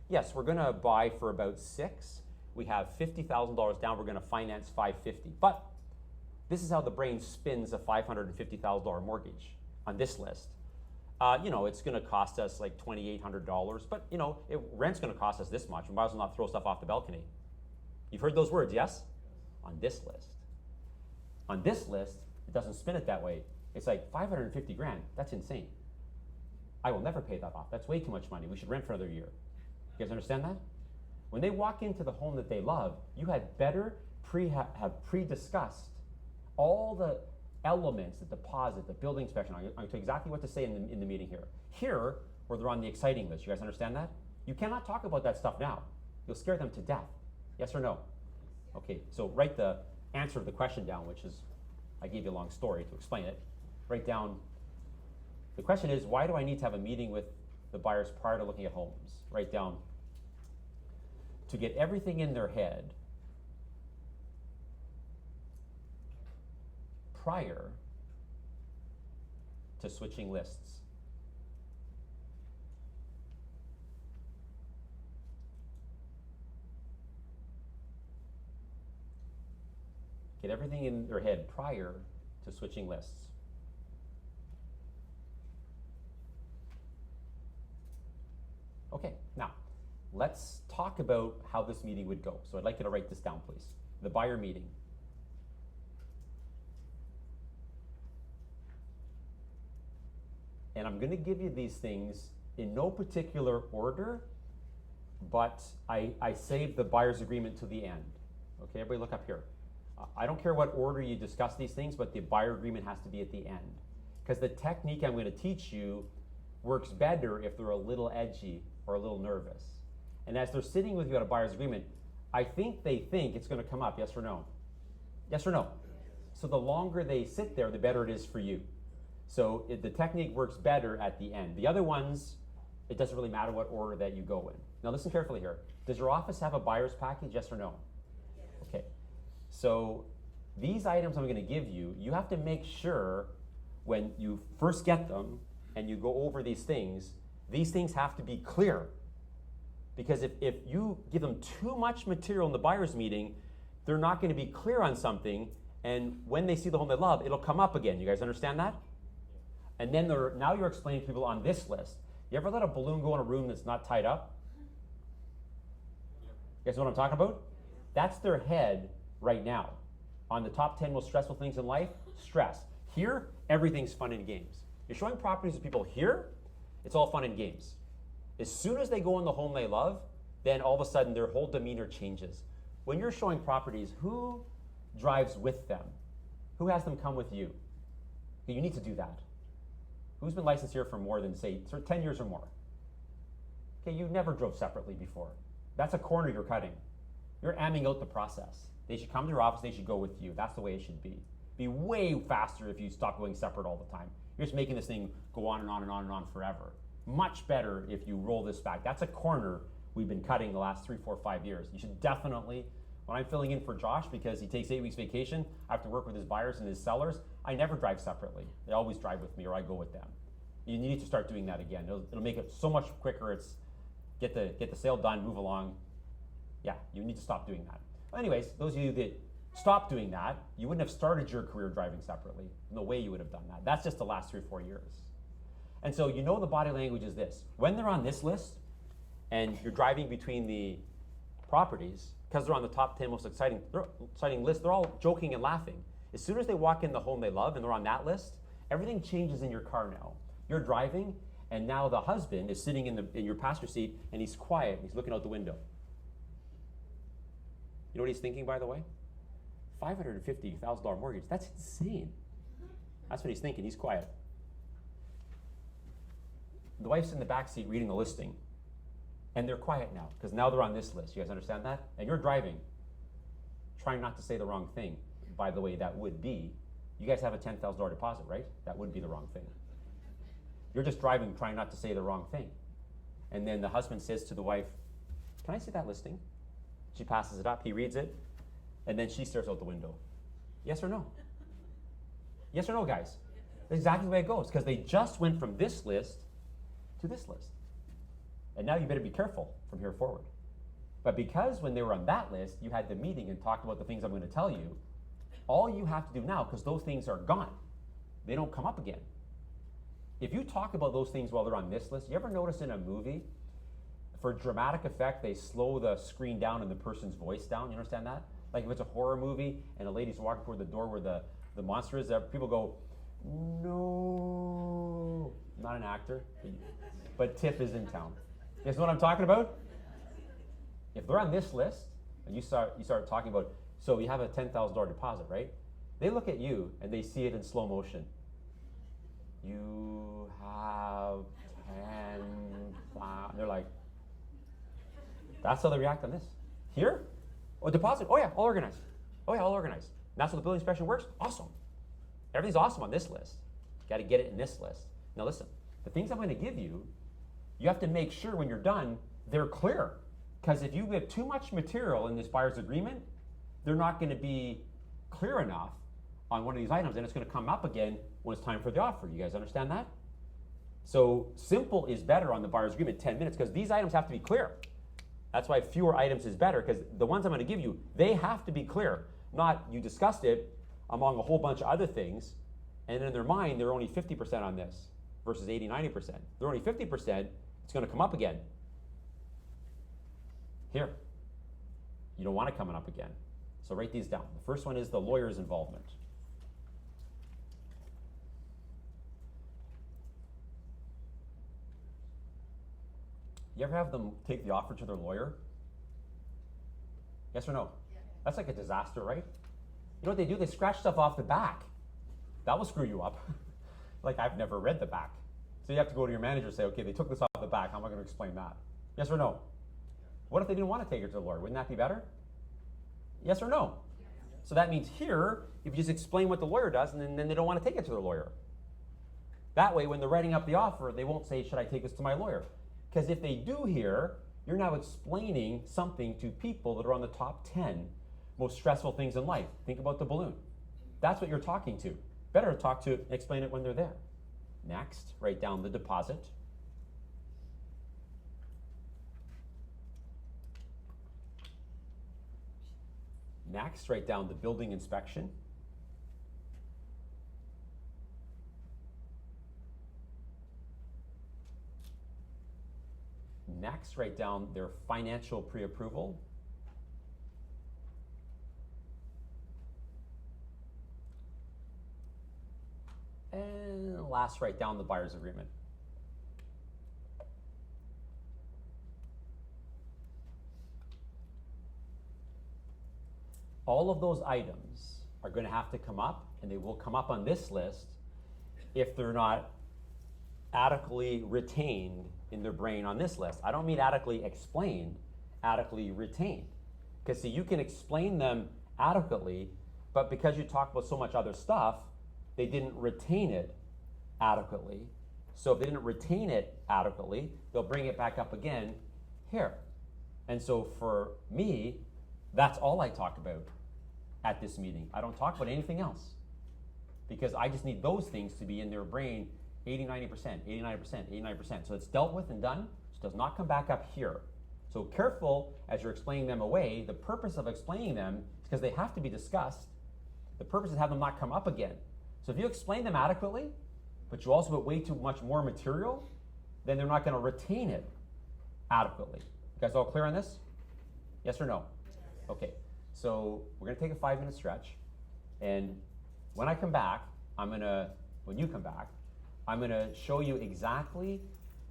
yes, we're gonna buy for about 6. We have $50,000 down, we're gonna finance 550. But this is how the brain spins a $550,000 mortgage on this list. It's gonna cost us like $2,800, but rent's gonna cost us this much. We might as well not throw stuff off the balcony. You've heard those words, yes? On this list. On this list, it doesn't spin it that way. It's like 550 grand, that's insane. I will never pay that off. That's way too much money. We should rent for another year. You guys understand that? When they walk into the home that they love, you had better have pre-discussed all the elements, the deposit, the building inspection. I'm going to tell you exactly what to say in the meeting here. Here, where they're on the exciting list. You guys understand that? You cannot talk about that stuff now. You'll scare them to death. Yes or no? Okay, so write the answer to the question down, which is, I gave you a long story to explain it. Write down, the question is, why do I need to have a meeting with the buyers prior to looking at homes? Write down, to get everything in their head prior to switching lists. Get everything in their head prior to switching lists. Okay, now let's talk about how this meeting would go. So I'd like you to write this down, please. The buyer meeting. And I'm going to give you these things in no particular order, but I saved the buyer's agreement to the end. Okay, everybody look up here. I don't care what order you discuss these things, but the buyer agreement has to be at the end. Because the technique I'm going to teach you works better if they're a little edgy or a little nervous. And as they're sitting with you at a buyer's agreement, I think they think it's going to come up, yes or no? Yes or no? So the longer they sit there, the better it is for you. So the technique works better at the end. The other ones, it doesn't really matter what order that you go in. Now listen carefully here. Does your office have a buyer's package, yes or no? Okay. So these items I'm going to give you, you have to make sure when you first get them and you go over these things have to be clear. Because if you give them too much material in the buyer's meeting, they're not going to be clear on something, and when they see the home they love, it'll come up again. You guys understand that? And then now you're explaining to people on this list. You ever let a balloon go in a room that's not tied up? You guys know what I'm talking about? That's their head right now. On the top 10 most stressful things in life, stress. Here, everything's fun and games. You're showing properties to people here, it's all fun and games. As soon as they go in the home they love, then all of a sudden their whole demeanor changes. When you're showing properties, who drives with them? Who has them come with you? You need to do that. Who's been licensed here for more than, say, 10 years or more? Okay, you never drove separately before. That's a corner you're cutting. You're amming out the process. They should come to your office, they should go with you. That's the way it should be. Be way faster if you stop going separate all the time. You're just making this thing go on and on and on and on forever. Much better if you roll this back. That's a corner we've been cutting the last 3, 4, 5 years. You should definitely, when I'm filling in for Josh because he takes 8 weeks vacation, I have to work with his buyers and his sellers, I never drive separately. They always drive with me or I go with them. You need to start doing that again. It'll make it so much quicker. It's get the sale done, move along. Yeah, you need to stop doing that. Well, anyways, those of you that stop doing that, you wouldn't have started your career driving separately. No way you would have done that. That's just the last 3 or 4 years. And so you know the body language is this. When they're on this list and you're driving between the properties, because they're on the top 10 most exciting list, they're all joking and laughing. As soon as they walk in the home they love and they're on that list, everything changes in your car now. You're driving, and now the husband is sitting in your passenger seat, and he's quiet, and he's looking out the window. You know what he's thinking, by the way? $550,000 mortgage. That's insane. That's what he's thinking. He's quiet. The wife's in the back seat reading the listing, and they're quiet now, because now they're on this list. You guys understand that? And you're driving, trying not to say the wrong thing. By the way, that would be, you guys have a $10,000 deposit, right? That would be the wrong thing. You're just driving, trying not to say the wrong thing. And then the husband says to the wife, "Can I see that listing?" She passes it up, he reads it, and then she stares out the window. Yes or no? Yes or no, guys? That's exactly the way it goes, because they just went from this list to this list. And now you better be careful from here forward. But because when they were on that list, you had the meeting and talked about the things I'm going to tell you, all you have to do now, because those things are gone, they don't come up again. If you talk about those things while they're on this list, you ever notice in a movie, for dramatic effect, they slow the screen down and the person's voice down? You understand that? Like if it's a horror movie and a lady's walking toward the door where the monster is, people go, no. Not an actor, but Tiff is in town. You guys know what I'm talking about? If they're on this list and you start talking about, so we have a $10,000 deposit, right? They look at you and they see it in slow motion. You have 10,000. They're like, that's how they react on this. Here? Oh, deposit? Oh yeah, all organized. Oh yeah, all organized. And that's how the building inspection works? Awesome. Everything's awesome on this list. Got to get it in this list. Now listen, the things I'm going to give you, you have to make sure when you're done, they're clear. Because if you have too much material in this buyer's agreement, they're not going to be clear enough on one of these items, and it's going to come up again when it's time for the offer. You guys understand that? So simple is better on the buyer's agreement, 10 minutes, because these items have to be clear. That's why fewer items is better, because the ones I'm going to give you, they have to be clear. Not you discussed it among a whole bunch of other things, and in their mind, they're only 50% on this versus 80, 90%. They're only 50%, it's going to come up again. Here. You don't want it coming up again. So write these down. The first one is the lawyer's involvement. You ever have them take the offer to their lawyer? Yes or no? Yeah. That's like a disaster, right? You know what they do? They scratch stuff off the back. That will screw you up. Like, I've never read the back. So you have to go to your manager and say, okay, they took this off the back. How am I going to explain that? Yes or no? What if they didn't want to take it to the lawyer? Wouldn't that be better? Yes or no? Yes. So that means here, if you just explain what the lawyer does, and then they don't want to take it to the lawyer. That way, when they're writing up the offer, they won't say, should I take this to my lawyer? Because if they do here, you're now explaining something to people that are on the top 10 most stressful things in life. Think about the balloon. That's what you're talking to. Better talk to, explain it when they're there. Next, write down the deposit. Next, write down the building inspection. Next, write down their financial pre-approval. And last, write down the buyer's agreement. All of those items are going to have to come up, and they will come up on this list if they're not adequately retained in their brain on this list. I don't mean adequately explained, adequately retained. Because see, you can explain them adequately, but because you talk about so much other stuff, they didn't retain it adequately. So if they didn't retain it adequately, they'll bring it back up again here. And so for me, that's all I talk about at this meeting. I don't talk about anything else because I just need those things to be in their brain 80, 90%, 89%, 89%. So it's dealt with and done. It does not come back up here. So careful as you're explaining them away. The purpose of explaining them is because they have to be discussed. The purpose is to have them not come up again. So if you explain them adequately, but you also put way too much more material, then they're not going to retain it adequately. You guys all clear on this? Yes or no? Yes. Okay. So we're going to take a 5-minute stretch. And when I come back, when you come back, I'm going to show you exactly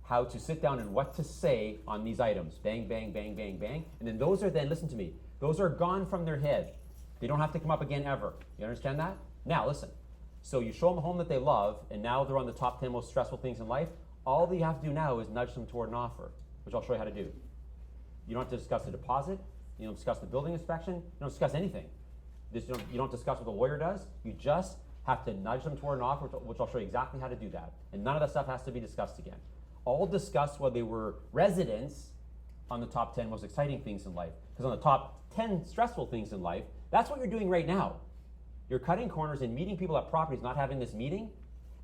how to sit down and what to say on these items. Bang, bang, bang, bang, bang. And then those are then, listen to me, those are gone from their head. They don't have to come up again ever. You understand that? Now, listen. So you show them a home that they love, and now they're on the top 10 most stressful things in life. All that you have to do now is nudge them toward an offer, which I'll show you how to do. You don't have to discuss the deposit. You don't discuss the building inspection. You don't discuss anything. You don't discuss what the lawyer does. You just have to nudge them toward an offer, which I'll show you exactly how to do that. And none of that stuff has to be discussed again. All discussed while they were residents on the top 10 most exciting things in life. Because on the top 10 stressful things in life, that's what you're doing right now. You're cutting corners and meeting people at properties, not having this meeting,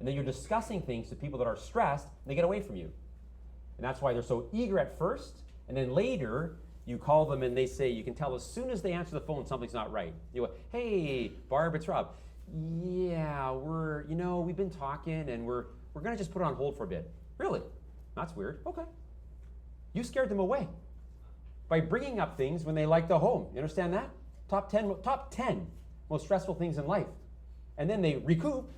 and then you're discussing things to people that are stressed, and they get away from you. And that's why they're so eager at first, and then later you call them and they say, you can tell as soon as they answer the phone something's not right. You go, hey, Barb, it's Rob. Yeah, we've been talking and we're gonna just put it on hold for a bit. Really? That's weird. Okay. You scared them away by bringing up things when they like the home. You understand that? Top 10 most stressful things in life. And then they recoup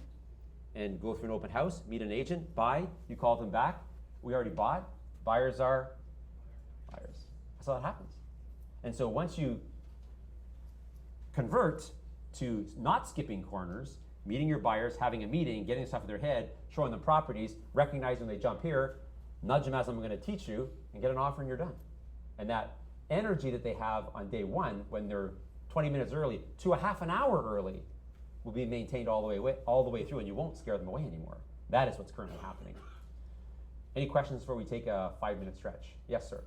and go through an open house, meet an agent, buy, you call them back. We already bought. Buyers are buyers. That's how that happens. And so once you convert to not skipping corners, meeting your buyers, having a meeting, getting stuff in their head, showing them properties, recognizing they jump here, nudge them as I'm going to teach you, and get an offer and you're done. And that energy that they have on day one when they're 20 minutes early to a half an hour early will be maintained all the way through, and you won't scare them away anymore. That is what's currently happening. Any questions before we take a 5-minute stretch? Yes, sir.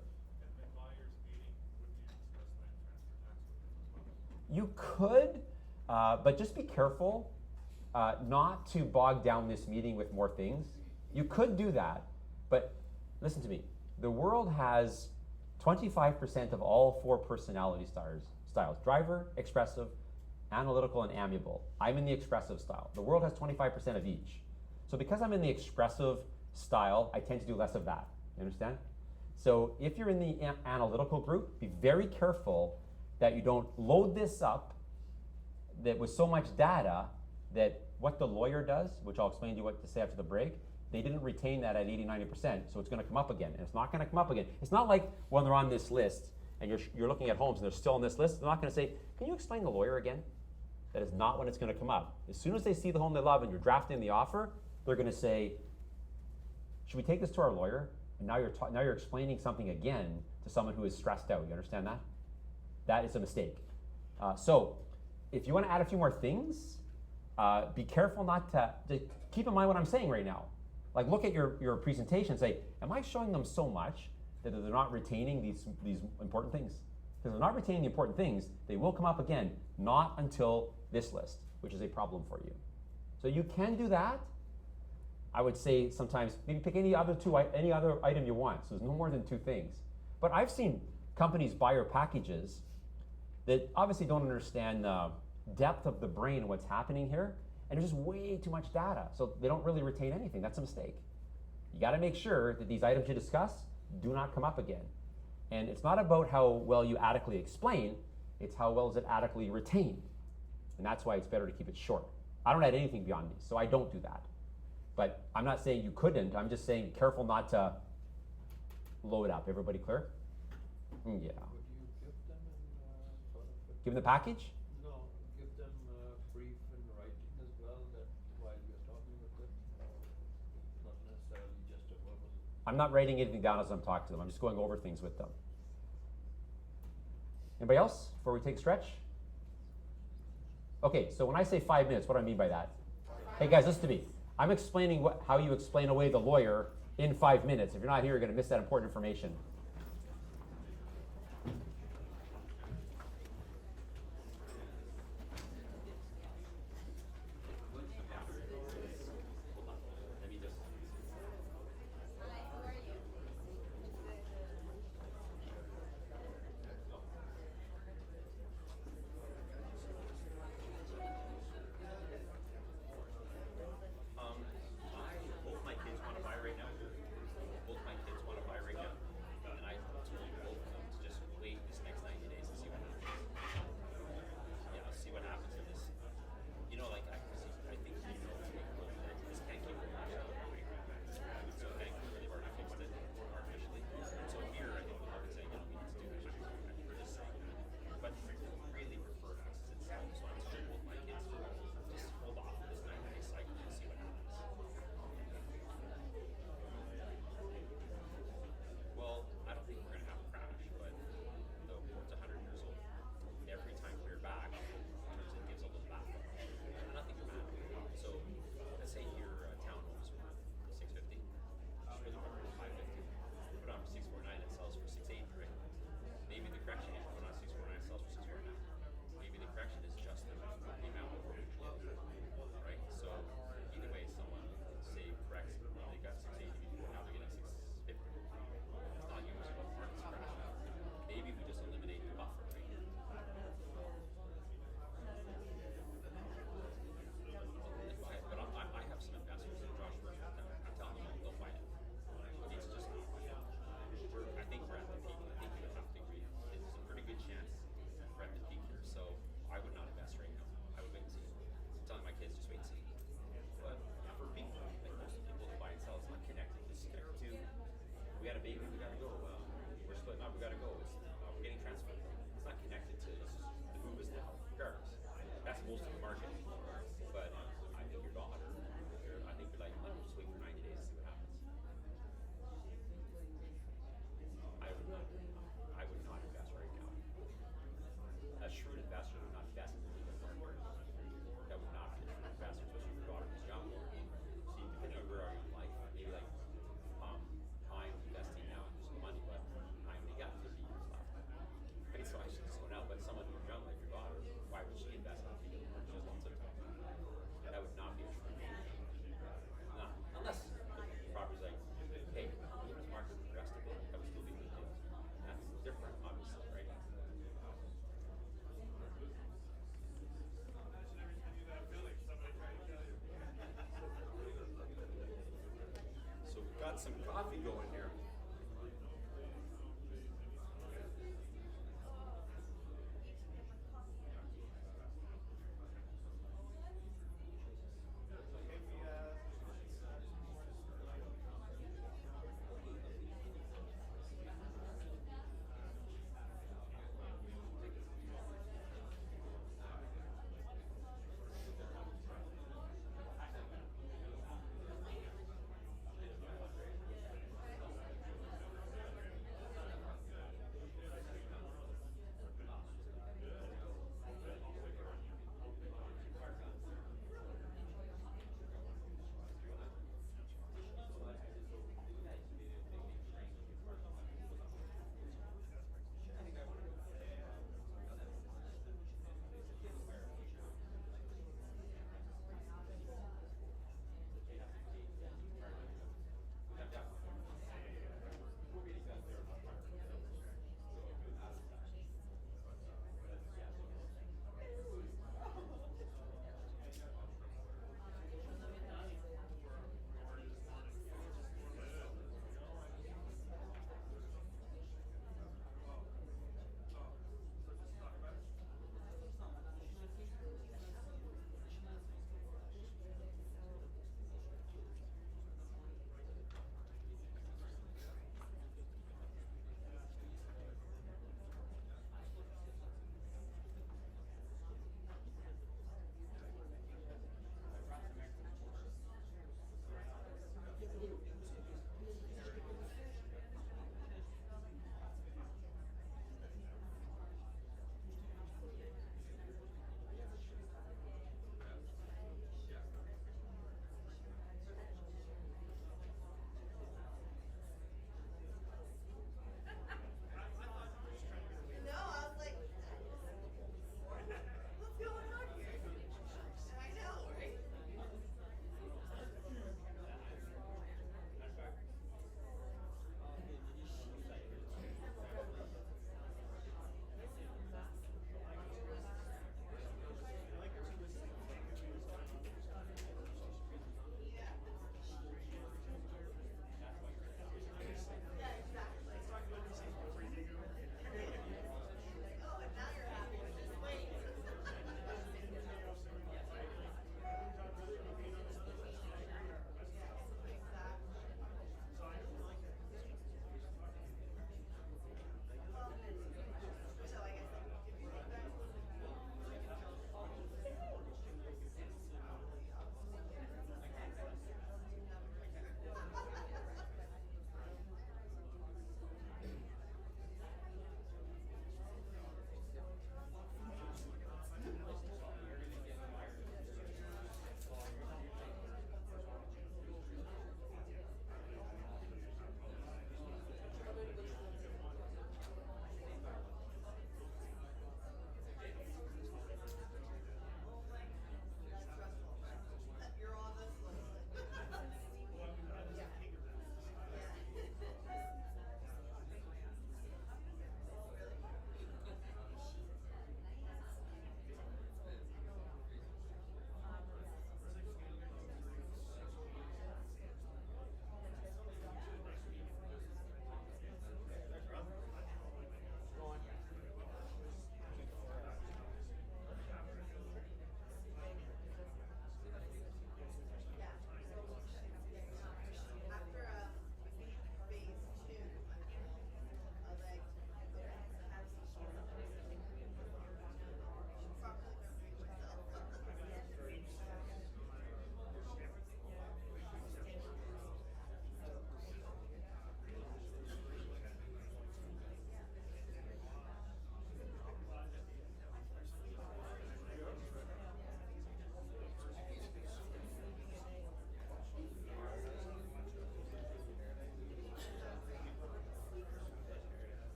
You could, but just be careful not to bog down this meeting with more things. You could do that, but listen to me. The world has 25% of all 4 personality styles: driver, expressive, analytical, and amiable. I'm in the expressive style. The world has 25% of each. So because I'm in the expressive style, I tend to do less of that. You understand? So if you're in the analytical group, be very careful that you don't load this up that with so much data that what the lawyer does, which I'll explain to you what to say after the break, they didn't retain that at 80-90%, so it's going to come up again, and it's not going to come up again. It's not like when they're on this list and you're looking at homes and they're still on this list, they're not going to say, can you explain the lawyer again? That is not when it's going to come up. As soon as they see the home they love and you're drafting the offer, they're going to say, should we take this to our lawyer? And now you're explaining something again to someone who is stressed out. You understand that? That is a mistake. So if you want to add a few more things, be careful not to keep in mind what I'm saying right now. Like, look at your presentation and say, am I showing them so much that they're not retaining these important things? Because they're not retaining the important things, they will come up again, not until this list, which is a problem for you. So you can do that. I would say sometimes maybe pick any other item you want. So there's no more than 2 things. But I've seen companies buy your packages that obviously don't understand the depth of the brain and what's happening here, and there's just way too much data, so they don't really retain anything. That's a mistake. You got to make sure that these items you discuss do not come up again. And it's not about how well you adequately explain, it's how well is it adequately retained. And that's why it's better to keep it short. I don't add anything beyond these, so I don't do that. But I'm not saying you couldn't, I'm just saying be careful not to load up. Everybody clear? Yeah. Would you give them sort of Give them the package? no, give them brief in writing as well, that while you're talking with them, not necessarily just a verbal. I'm not writing anything down as I'm talking to them. I'm just going over things with them. Anybody else before we take a stretch? Okay, so when I say 5 minutes, what do I mean by that? Hey guys, listen to me. I'm explaining how you explain away the lawyer in 5 minutes. If you're not here, you're going to miss that important information. got some coffee going here.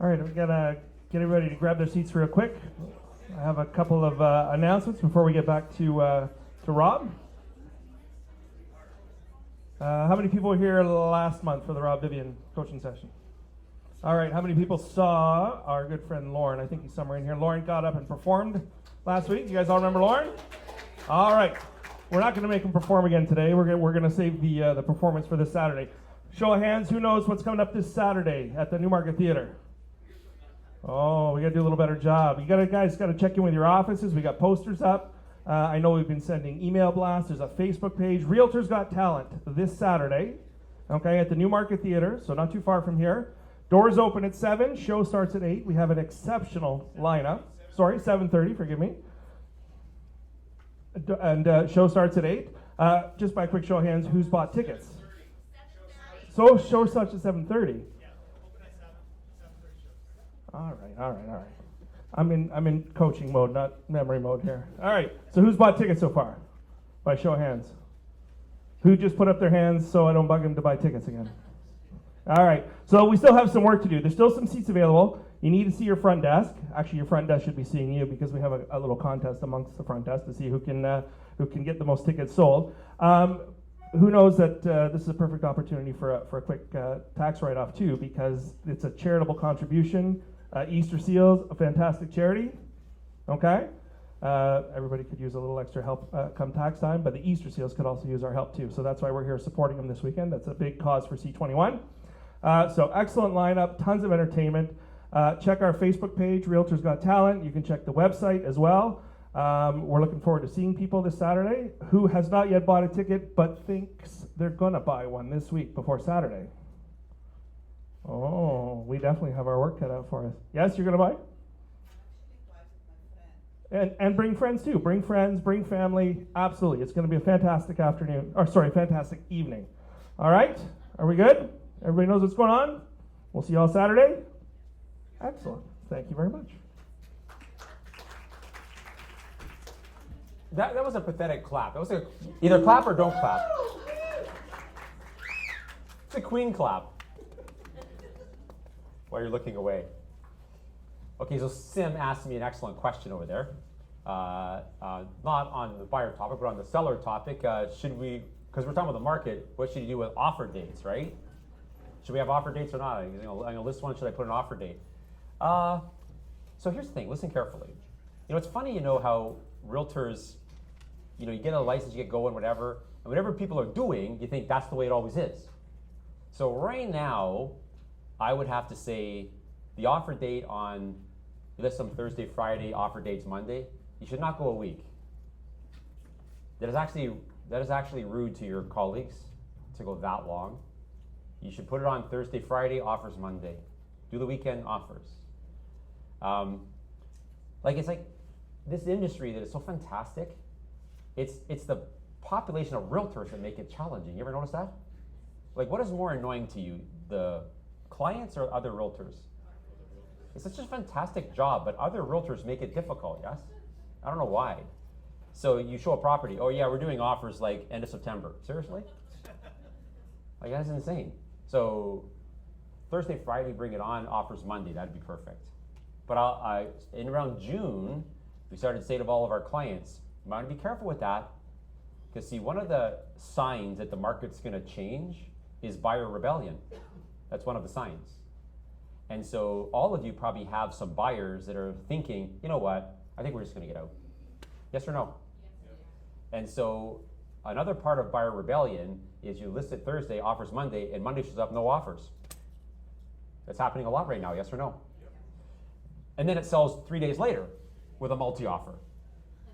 All right, we gotta get everybody to grab their seats real quick. I have a couple of announcements before we get back to Rob. How many people were here last month for the Rob Vivian coaching session? All right, how many people saw our good friend Lauren? I think he's somewhere in here. Lauren got up and performed last week. You guys all remember Lauren? All right, we're not going to make him perform again today. We're going to save the performance for this Saturday. Show of hands, who knows what's coming up this Saturday at the Newmarket Theatre? Oh, we got to do a little better job. You guys got to check in with your offices. We got posters up. I know we've been sending email blasts. There's a Facebook page. Realtors Got Talent this Saturday, okay, at the Newmarket Theatre, so not too far from here. Doors open at 7. Show starts at 8. We have an exceptional lineup. Sorry, 7:30. Forgive me. And show starts at 8. Just by a quick show of hands, who's bought tickets? 7:30. So show starts at 7:30. All right. I'm in coaching mode, not memory mode here. All right. So who's bought tickets so far? By show of hands. Who just put up their hands so I don't bug them to buy tickets again? All right. So we still have some work to do. There's still some seats available. You need to see your front desk. Actually, your front desk should be seeing you because we have a little contest amongst the front desk to see who can get the most tickets sold. Who knows that this is a perfect opportunity for a quick tax write-off too, because it's a charitable contribution. Easter Seals, a fantastic charity. Okay, everybody could use a little extra help come tax time, but the Easter Seals could also use our help too. So that's why we're here supporting them this weekend. That's a big cause for C21. So excellent lineup, tons of entertainment. Check our Facebook page, Realtors Got Talent. You can check the website as well. We're looking forward to seeing people this Saturday. Who has not yet bought a ticket but thinks they're gonna buy one this week before Saturday? Oh, we definitely have our work cut out for us. Yes, you're gonna buy? And bring friends too. Bring friends, bring family. Absolutely, it's gonna be a fantastic afternoon. Fantastic evening. All right, are we good? Everybody knows what's going on? We'll see you all Saturday. Excellent. Thank you very much. That was a pathetic clap. That was either clap or don't clap. It's a queen clap. While you're looking away. Okay, so Sim asked me an excellent question over there. Not on the buyer topic, but on the seller topic. Should we, because we're talking about the market, what should you do with offer dates, right? Should we have offer dates or not? I'm going to list one. Should I put an offer date? So here's the thing. Listen carefully. It's funny, how realtors, you get a license, you get going, whatever. And whatever people are doing, you think that's the way it always is. So right now, I would have to say the offer date on, you list them Thursday, Friday, offer dates Monday. You should not go a week. That is actually rude to your colleagues to go that long. You should put it on Thursday, Friday, offers Monday. Do the weekend offers. It's like this industry that is so fantastic. It's the population of realtors that make it challenging. You ever notice that? Like, what is more annoying to you, the clients or other realtors? It's such a fantastic job, but other realtors make it difficult, yes? I don't know why. So you show a property, oh yeah, we're doing offers like end of September. Seriously? Like, that's insane. So Thursday, Friday, bring it on, offers Monday, that'd be perfect. But in around June, we started to say to all of our clients, you might be careful with that, because see, one of the signs that the market's gonna change is buyer rebellion. That's one of the signs. And so all of you probably have some buyers that are thinking, you know what, I think we're just gonna get out. Yes or no? Yes. And so another part of buyer rebellion is you list it Thursday, offers Monday, and Monday shows up, no offers. That's happening a lot right now, yes or no? Yep. And then it sells 3 days later with a multi-offer.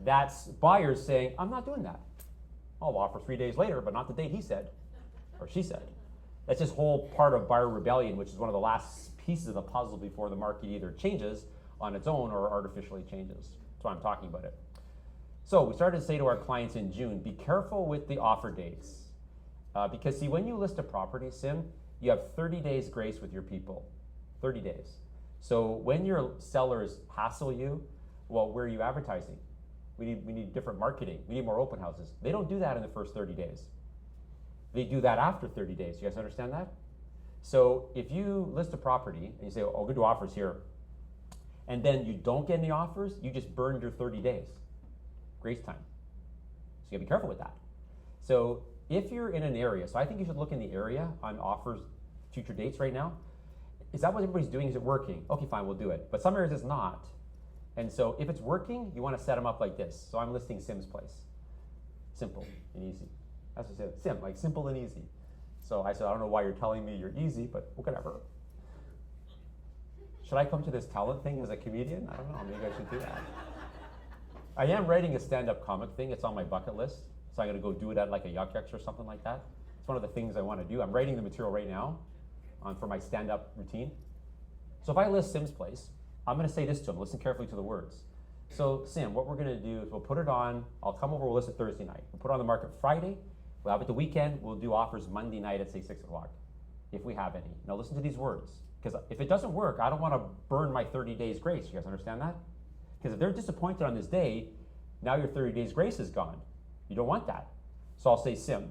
That's buyers saying, I'm not doing that. I'll offer 3 days later, but not the date he said, or she said. That's this whole part of buyer rebellion, which is one of the last pieces of the puzzle before the market either changes on its own or artificially changes. That's why I'm talking about it. So we started to say to our clients in June, be careful with the offer dates. Because see, when you list a property, Sim, you have 30 days grace with your people, 30 days. So when your sellers hassle you, well, where are you advertising? We need different marketing. We need more open houses. They don't do that in the first 30 days. They do that after 30 days. You guys understand that? So if you list a property and you say, oh, we're gonna do offers here, and then you don't get any offers, you just burned your 30 days, grace time. So you gotta be careful with that. So if you're in an area, so I think you should look in the area on offers, future dates right now. Is that what everybody's doing? Is it working? Okay, fine, we'll do it. But some areas it's not. And so if it's working, you wanna set them up like this. So I'm listing Sim's place. Simple and easy. That's what I said, Sim, like simple and easy. So I said, I don't know why you're telling me you're easy, but whatever. Should I come to this talent thing as a comedian? I don't know, maybe I should do that. I am writing a stand-up comic thing. It's on my bucket list. So I'm gonna go do it at like a Yuck Yucks or something like that. It's one of the things I wanna do. I'm writing the material right now for my stand-up routine. So if I list Sim's place, I'm gonna say this to him. Listen carefully to the words. So Sim, what we're gonna do is we'll put it on, I'll come over, we'll list it Thursday night. We'll put it on the market Friday. We'll have it the weekend. We'll do offers Monday night at say 6 o'clock, if we have any. Now listen to these words, because if it doesn't work, I don't wanna burn my 30 days grace. You guys understand that? Because if they're disappointed on this day, now your 30 days grace is gone. You don't want that. So I'll say, Sim,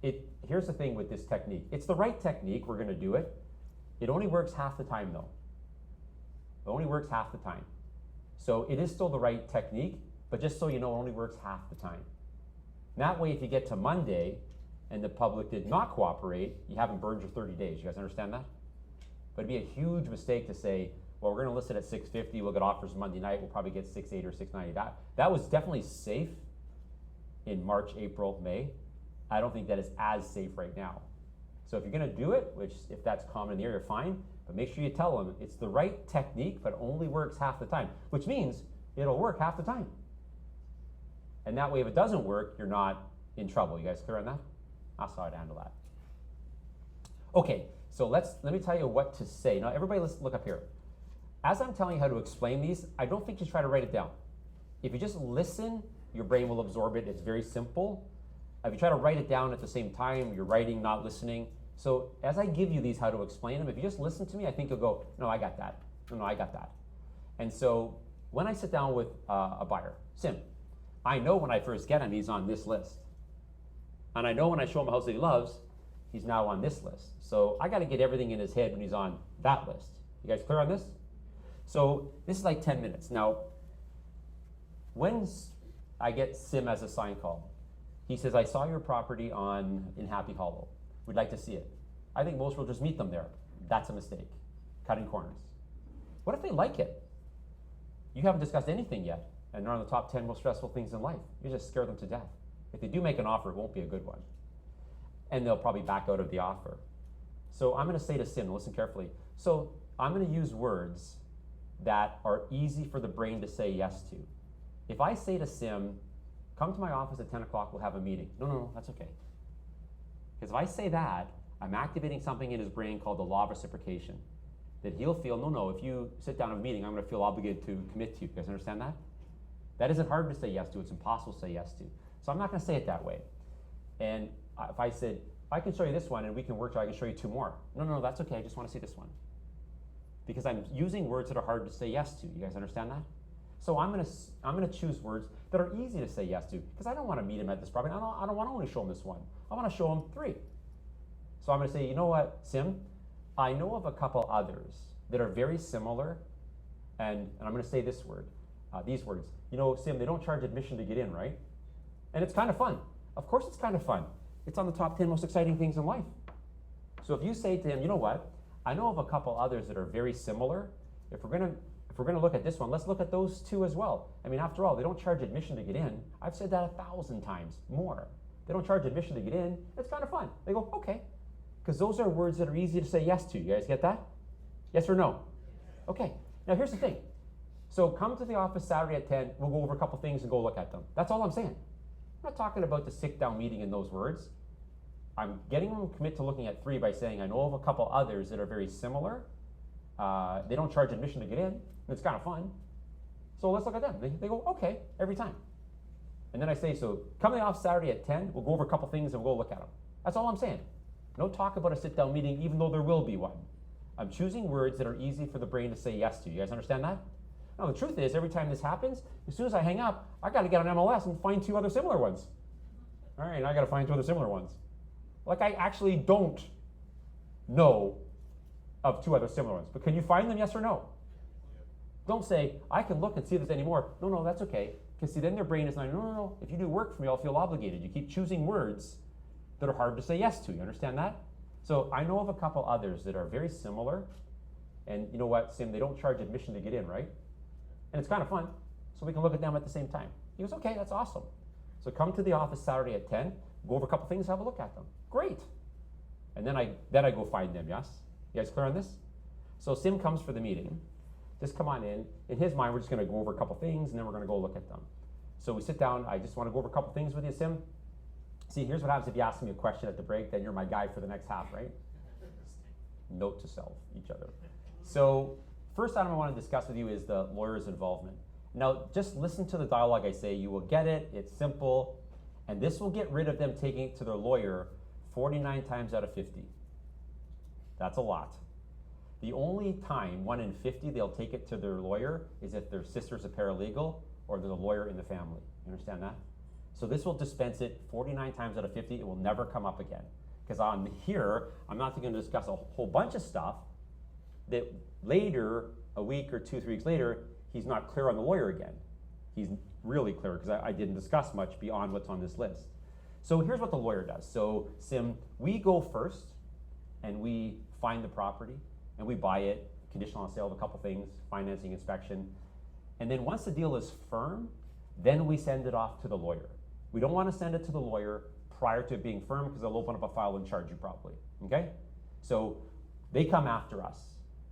here's the thing with this technique. It's the right technique, we're gonna do it. It only works half the time though. It only works half the time. So it is still the right technique, but just so you know, it only works half the time. And that way, if you get to Monday and the public did not cooperate, you haven't burned your 30 days. You guys understand that? But it'd be a huge mistake to say, well, we're gonna list it at 650, we'll get offers Monday night, we'll probably get 680 or 690. That was definitely safe in March, April, May. I don't think that is as safe right now. So if you're gonna do it, which if that's common in the area, fine, but make sure you tell them it's the right technique, but only works half the time, which means it'll work half the time. And that way, if it doesn't work, you're not in trouble. You guys clear on that? That's how I'd handle that. Okay, so let me tell you what to say. Now, everybody, let's look up here. As I'm telling you how to explain these, I don't think you try to write it down. If you just listen, your brain will absorb it. It's very simple. If you try to write it down at the same time, you're writing, not listening. So as I give you these how to explain them, if you just listen to me, I think you'll go, no, I got that. No, I got that. And so when I sit down with a buyer, Sim, I know when I first get him, he's on this list. And I know when I show him a house that he loves, he's now on this list. So I gotta get everything in his head when he's on that list. You guys clear on this? So this is like 10 minutes. Now, when I get Sim as a sign call, he says, I saw your property in Happy Hollow. We'd like to see it. I think most will just meet them there. That's a mistake. Cutting corners. What if they like it? You haven't discussed anything yet, and they're on the top 10 most stressful things in life. You just scare them to death. If they do make an offer, it won't be a good one. And they'll probably back out of the offer. So I'm gonna say to Sim, listen carefully. So I'm gonna use words that are easy for the brain to say yes to. If I say to Sim, come to my office at 10 o'clock, we'll have a meeting. No, that's okay. Because if I say that, I'm activating something in his brain called the law of reciprocation. That he'll feel, no, if you sit down at a meeting, I'm gonna feel obligated to commit to you. You guys understand that? That isn't hard to say yes to, it's impossible to say yes to. So I'm not gonna say it that way. And if I said, I can show you this one and we can work, I can show you two more. No, that's okay, I just wanna see this one. Because I'm using words that are hard to say yes to. You guys understand that? So I'm gonna choose words that are easy to say yes to, because I don't wanna meet him at this property. I don't wanna only show him this one. I wanna show him 3. So I'm gonna say, you know what, Sim? I know of a couple others that are very similar, and I'm gonna say this word, these words. You know, Sim, they don't charge admission to get in, right? And it's kind of fun. Of course it's kind of fun. It's on the top 10 most exciting things in life. So if you say to him, you know what, I know of a couple others that are very similar. If we're gonna look at this one, let's look at those 2 as well. I mean, after all, they don't charge admission to get in. I've said that 1,000 times more. They don't charge admission to get in. It's kind of fun. They go, okay. Because those are words that are easy to say yes to. You guys get that? Yes or no? Okay. Now here's the thing. So come to the office Saturday at 10. We'll go over a couple things and go look at them. That's all I'm saying. I'm not talking about the sit-down meeting in those words. I'm getting them to commit to looking at 3 by saying I know of a couple others that are very similar. They don't charge admission to get in. And it's kind of fun. So let's look at them. They go, okay, every time. And then I say, so come to the office Saturday at 10. We'll go over a couple things and we'll go look at them. That's all I'm saying. No talk about a sit-down meeting, even though there will be one. I'm choosing words that are easy for the brain to say yes to. You guys understand that? Now, the truth is, every time this happens, as soon as I hang up, I got to get on MLS and find 2 other similar ones. All right, I got to find 2 other similar ones. Like I actually don't know of 2 other similar ones. But can you find them, yes or no? Don't say, I can look and see if there's any more. No, that's okay. Because see, then their brain is like, no. If you do work for me, I'll feel obligated. You keep choosing words that are hard to say yes to. You understand that? So I know of a couple others that are very similar. And you know what, Sim, they don't charge admission to get in, right? And it's kind of fun. So we can look at them at the same time. He goes, okay, that's awesome. So come to the office Saturday at 10, go over a couple things, have a look at them. Great. And then I go find them, yes? You guys clear on this? So Sim comes for the meeting. Just come on in. In his mind, we're just going to go over a couple things, and then we're going to go look at them. So we sit down. I just want to go over a couple things with you, Sim. See, here's what happens if you ask me a question at the break, then you're my guide for the next half, right? Note to self, each other. So first item I want to discuss with you is the lawyer's involvement. Now, just listen to the dialogue I say. You will get it. It's simple. And this will get rid of them taking it to their lawyer 49 times out of 50. That's a lot. The only time, 1 in 50, they'll take it to their lawyer is if their sister's a paralegal or there's a lawyer in the family. You understand that? So this will dispense it 49 times out of 50. It will never come up again. Because on here, I'm not going to discuss a whole bunch of stuff that later, a week or 2, 3 weeks later, he's not clear on the lawyer again. He's really clear because I didn't discuss much beyond what's on this list. So here's what the lawyer does. So Sim, we go first and we find the property and we buy it, conditional on sale of a couple things, financing, inspection. And then once the deal is firm, then we send it off to the lawyer. We don't want to send it to the lawyer prior to it being firm because they'll open up a file and charge you probably, okay? So they come after us.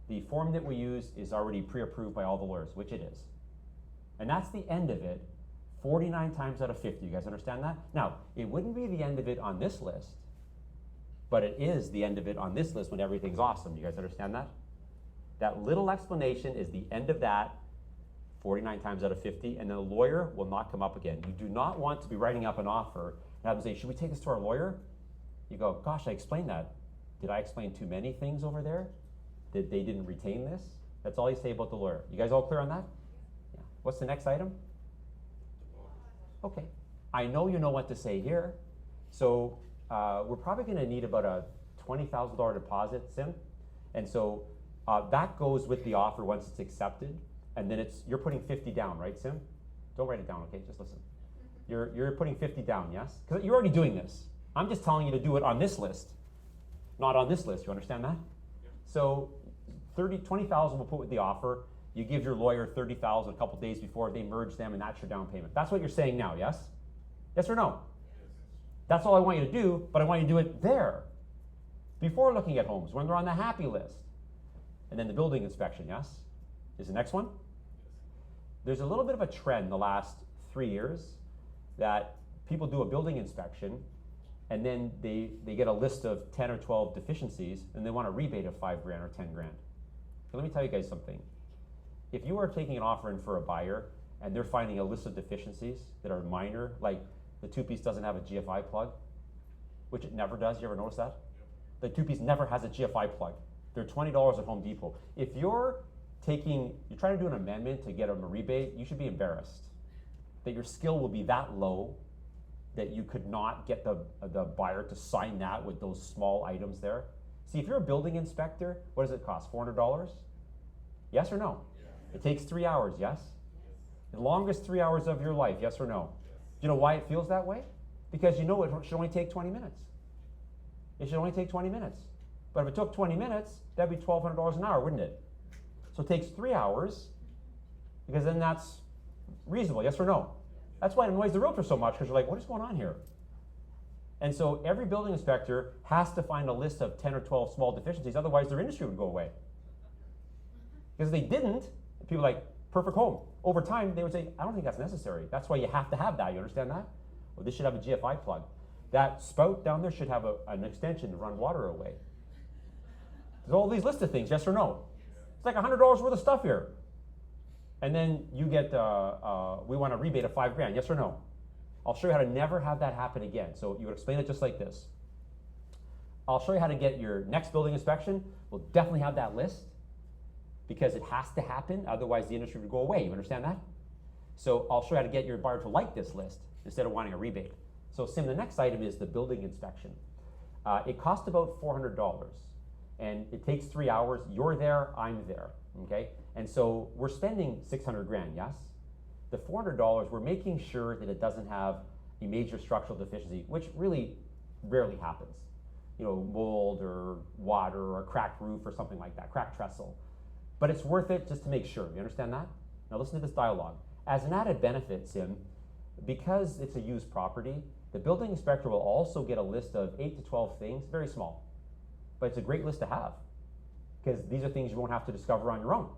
The form that we use is already pre-approved by all the lawyers, which it is. And that's the end of it, 49 times out of 50. You guys understand that? Now, it wouldn't be the end of it on this list, but it is the end of it on this list when everything's awesome. You guys understand that? That little explanation is the end of that, 49 times out of 50, and then the lawyer will not come up again. You do not want to be writing up an offer and have them say, should we take this to our lawyer? You go, gosh, I explained that. Did I explain too many things over there? That they didn't retain this? That's all you say about the lawyer. You guys all clear on that? Yeah. What's the next item? Okay. I know you know what to say here. So we're probably going to need about a $20,000 deposit, Sim. And so that goes with the offer once it's accepted. And then you're putting 50 down, right, Sim? Don't write it down, okay? Just listen. You're putting 50 down, yes? Because you're already doing this. I'm just telling you to do it on this list, not on this list. You understand that? Yep. So 20,000 we'll put with the offer. You give your lawyer 30,000 a couple days before, they merge them, and that's your down payment. That's what you're saying now, yes? Yes or no? Yes. That's all I want you to do, but I want you to do it there, before looking at homes, when they're on the happy list. And then the building inspection, yes? Is the next one? Yes. There's a little bit of a trend the last 3 years that people do a building inspection and then they get a list of 10 or 12 deficiencies and they want a rebate of $5,000 or $10,000. So let me tell you guys something. If you are taking an offer in for a buyer and they're finding a list of deficiencies that are minor, like the 2-piece doesn't have a GFI plug, which it never does, you ever notice that? Yep. The 2-piece never has a GFI plug. They're $20 at Home Depot. If you're trying to do an amendment to get them a rebate, you should be embarrassed that your skill will be that low that you could not get the buyer to sign that with those small items there. See, if you're a building inspector, what does it cost, $400? Yes or no? Yeah. It takes 3 hours, yes? The longest 3 hours of your life, yes or no? Yes. Do you know why it feels that way? Because you know it should only take 20 minutes. It should only take 20 minutes. But if it took 20 minutes, that'd be $1,200 an hour, wouldn't it? So it takes 3 hours, because then that's reasonable, yes or no? That's why it annoys the realtor so much, because you're like, what is going on here? And so every building inspector has to find a list of 10 or 12 small deficiencies, otherwise their industry would go away. Because if they didn't, people are like, perfect home. Over time, they would say, I don't think that's necessary. That's why you have to have that, you understand that? Well, this should have a GFI plug. That spout down there should have an extension to run water away. There's all these lists of things, yes or no? It's like $100 worth of stuff here. And then you get, we want a rebate of $5,000, yes or no? I'll show you how to never have that happen again. So you would explain it just like this. I'll show you how to get your next building inspection. We'll definitely have that list because it has to happen, otherwise the industry would go away, you understand that? So I'll show you how to get your buyer to like this list instead of wanting a rebate. So Sim, the next item is the building inspection. It costs about $400. and it takes 3 hours. You're there, I'm there, okay? And so we're spending 600 grand, yes? The $400, we're making sure that it doesn't have a major structural deficiency, which really rarely happens. You know, mold or water or a cracked roof or something like that, cracked trestle. But it's worth it just to make sure. You understand that? Now listen to this dialogue. As an added benefit, Sim, because it's a used property, the building inspector will also get a list of 8 to 12 things, very small. But it's a great list to have, because these are things you won't have to discover on your own.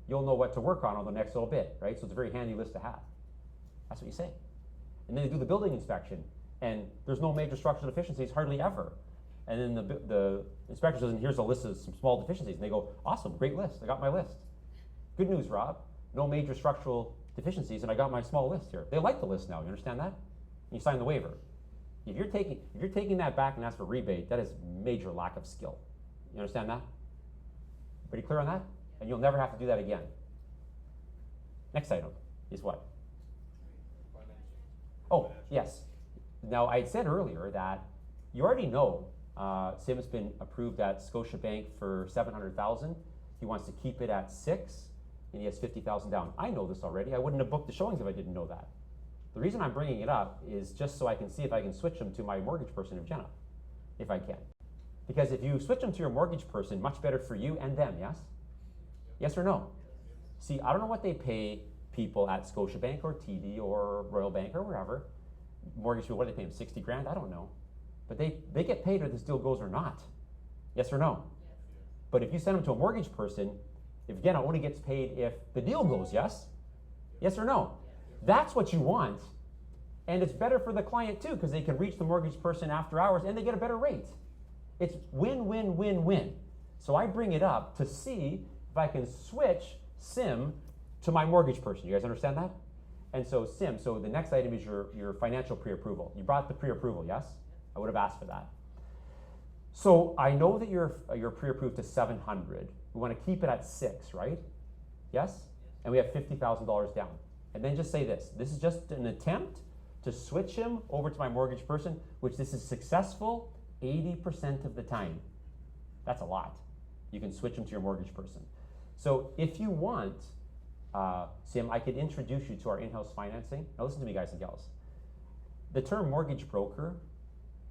You'll know what to work on the next little bit, right? So it's a very handy list to have. That's what you say. And then they do the building inspection, and there's no major structural deficiencies, hardly ever. And then the inspector says, and here's a list of some small deficiencies. And they go, awesome, great list, I got my list. Good news, Rob, no major structural deficiencies, and I got my small list here. They like the list now, you understand that? And you sign the waiver. If you're taking that back and ask for rebate, that is major lack of skill. You understand that? Pretty clear on that? And you'll never have to do that again. Next item is what? Oh, yes. Now, I had said earlier that you already know Sim's been approved at Scotiabank for $700,000. He wants to keep it at 6, and he has $50,000 down. I know this already. I wouldn't have booked the showings if I didn't know that. The reason I'm bringing it up is just so I can see if I can switch him to my mortgage person, Jenna, if I can. Because if you switch them to your mortgage person, much better for you and them, yes? Yes or no? See, I don't know what they pay people at Scotiabank or TD or Royal Bank or wherever. Mortgage people, what do they pay them, 60 grand? I don't know. But they get paid whether this deal goes or not. Yes or no? Yes. But if you send them to a mortgage person, if again, it only gets paid if the deal goes, yes? Yes or no? Yes. That's what you want. And it's better for the client too, because they can reach the mortgage person after hours and they get a better rate. It's win, win, win, win. So I bring it up to see if I can switch Sim to my mortgage person. You guys understand that? And so Sim, so the next item is your financial pre-approval. You brought the pre-approval, yes? I would have asked for that. So I know that you're pre-approved to 700. We want to keep it at 6, right? Yes? And we have $50,000 down. And then just say this. This is just an attempt to switch him over to my mortgage person, which this is successful 80% of the time. That's a lot. You can switch him to your mortgage person. So if you want, Sim, I could introduce you to our in-house financing. Now listen to me, guys and gals. The term mortgage broker,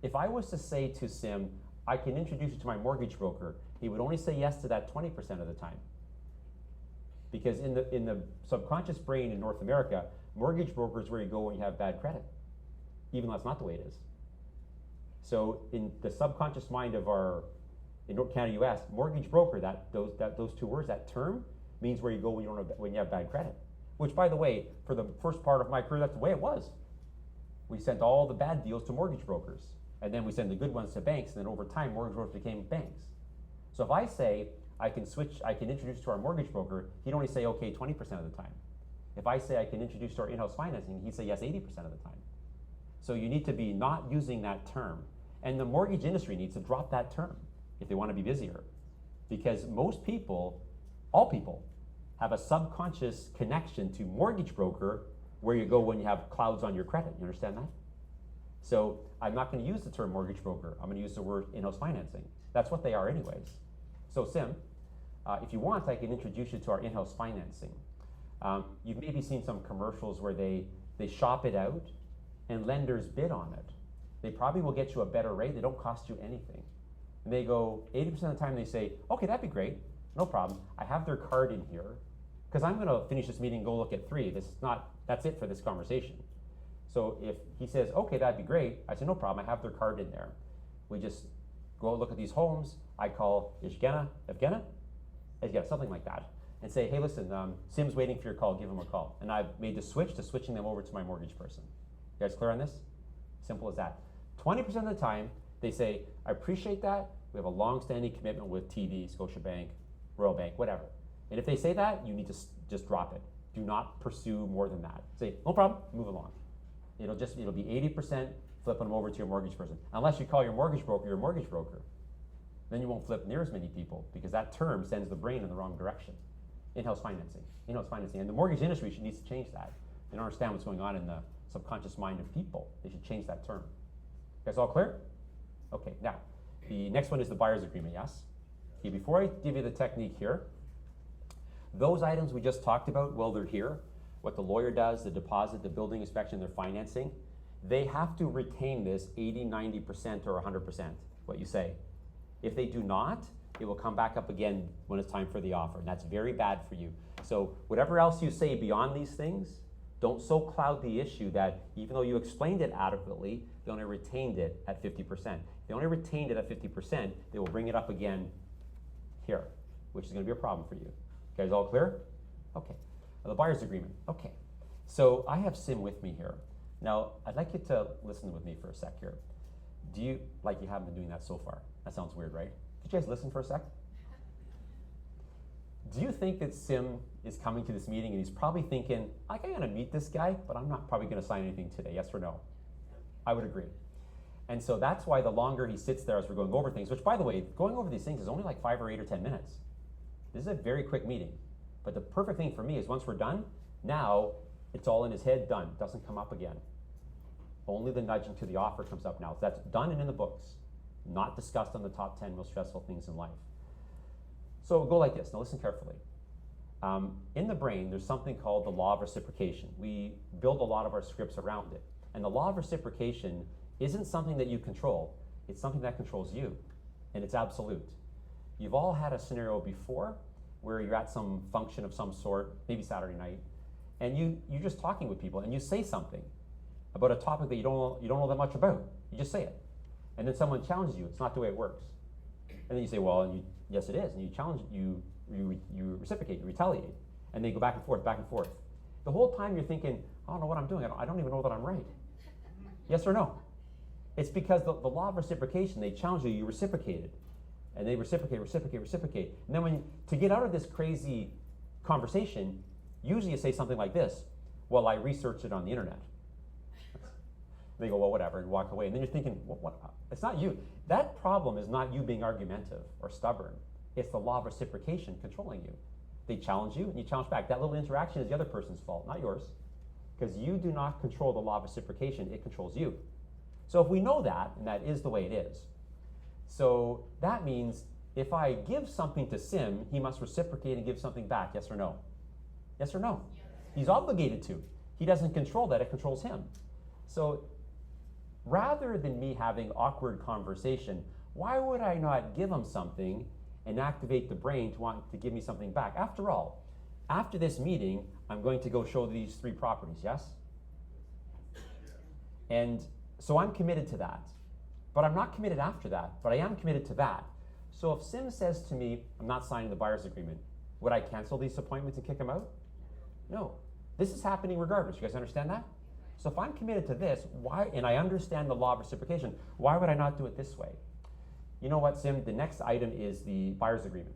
if I was to say to Sim, I can introduce you to my mortgage broker, he would only say yes to that 20% of the time. Because in the subconscious brain in North America, mortgage broker is where you go when you have bad credit, even though that's not the way it is. So in the subconscious mind of in Canada, US, mortgage broker, those two words, that term, means where you go when you have bad credit. Which, by the way, for the first part of my career, that's the way it was. We sent all the bad deals to mortgage brokers, and then we send the good ones to banks, and then over time, mortgage brokers became banks. So if I say I can introduce to our mortgage broker, he'd only say okay 20% of the time. If I say I can introduce to our in-house financing, he'd say yes 80% of the time. So you need to be not using that term. And the mortgage industry needs to drop that term if they want to be busier. Because most people, all people, have a subconscious connection to mortgage broker where you go when you have clouds on your credit. You understand that? So I'm not going to use the term mortgage broker. I'm going to use the word in-house financing. That's what they are anyways. So Sim, if you want, I can introduce you to our in-house financing. You've maybe seen some commercials where they shop it out and lenders bid on it. They probably will get you a better rate. They don't cost you anything. And they go, 80% of the time they say, okay, that'd be great. No problem. I have their card in here because I'm going to finish this meeting and go look at 3. That's it for this conversation. So if he says, okay, that'd be great, I say, no problem. I have their card in there. We just go look at these homes. I call Evgena, something like that, and say, hey, listen, Sim's waiting for your call. Give him a call. And I've made the switch to switching them over to my mortgage person. You guys clear on this? Simple as that. 20% of the time, they say, I appreciate that. We have a long-standing commitment with TD, Scotiabank, Royal Bank, whatever. And if they say that, you need to just drop it. Do not pursue more than that. Say, no problem, move along. It'll be 80% flipping them over to your mortgage person. Unless you call your mortgage broker your mortgage broker. Then you won't flip near as many people because that term sends the brain in the wrong direction. In-house financing. And the mortgage industry needs to change that. They don't understand what's going on in the subconscious mind of people. They should change that term. You guys all clear? Okay, now, the next one is the buyer's agreement, yes? Okay, before I give you the technique here, those items we just talked about, well, they're here. What the lawyer does, the deposit, the building inspection, their financing, they have to retain this 80, 90% or 100%, what you say. If they do not, it will come back up again when it's time for the offer, and that's very bad for you. So whatever else you say beyond these things, don't so cloud the issue that even though you explained it adequately, they only retained it at 50%. If they only retained it at 50%, they will bring it up again here, which is going to be a problem for you. You guys all clear? Okay. The buyer's agreement. Okay. So I have Sim with me here. Now, I'd like you to listen with me for a sec here. Do you, like you haven't been doing that so far? That sounds weird, right? Could you guys listen for a sec? Do you think that Sim is coming to this meeting and he's probably thinking, like, I'm gonna meet this guy, but I'm not probably gonna sign anything today, yes or no? I would agree. And so that's why the longer he sits there as we're going over things, which by the way, going over these things is only like 5 or 8 or 10 minutes. This is a very quick meeting. But the perfect thing for me is once we're done, now it's all in his head, done, doesn't come up again. Only the nudging to the offer comes up now. So that's done and in the books, not discussed on the top 10 most stressful things in life. So go like this, now listen carefully. In the brain, there's something called the law of reciprocation. We build a lot of our scripts around it. And the law of reciprocation isn't something that you control, it's something that controls you, and it's absolute. You've all had a scenario before where you're at some function of some sort, maybe Saturday night, and you're just talking with people and you say something about a topic that you don't know that much about. You just say it. And then someone challenges you, it's not the way it works. And then you say, well, and yes it is, and you challenge, you reciprocate, you retaliate, and they go back and forth, back and forth. The whole time you're thinking, I don't know what I'm doing, I don't even know that I'm right. Yes or no? It's because the law of reciprocation, they challenge you, you reciprocated. And they reciprocate. And then to get out of this crazy conversation, usually you say something like this, well, I researched it on the internet. They go, well, whatever, and walk away. And then you're thinking, what? It's not you. That problem is not you being argumentative or stubborn. It's the law of reciprocation controlling you. They challenge you, and you challenge back. That little interaction is the other person's fault, not yours. Because you do not control the law of reciprocation, it controls you. So if we know that, and that is the way it is, so that means if I give something to Sim, he must reciprocate and give something back, yes or no? Yes or no? Yes. He's obligated to. He doesn't control that, it controls him. So rather than me having awkward conversation, why would I not give him something and activate the brain to want to give me something back? After all, after this meeting, I'm going to go show these 3 properties, yes? And so I'm committed to that. But I'm not committed after that, but I am committed to that. So if Sim says to me, I'm not signing the buyer's agreement, would I cancel these appointments and kick him out? No. This is happening regardless. You guys understand that? So if I'm committed to this, why, and I understand the law of reciprocation, why would I not do it this way? You know what, Sim? The next item is the buyer's agreement.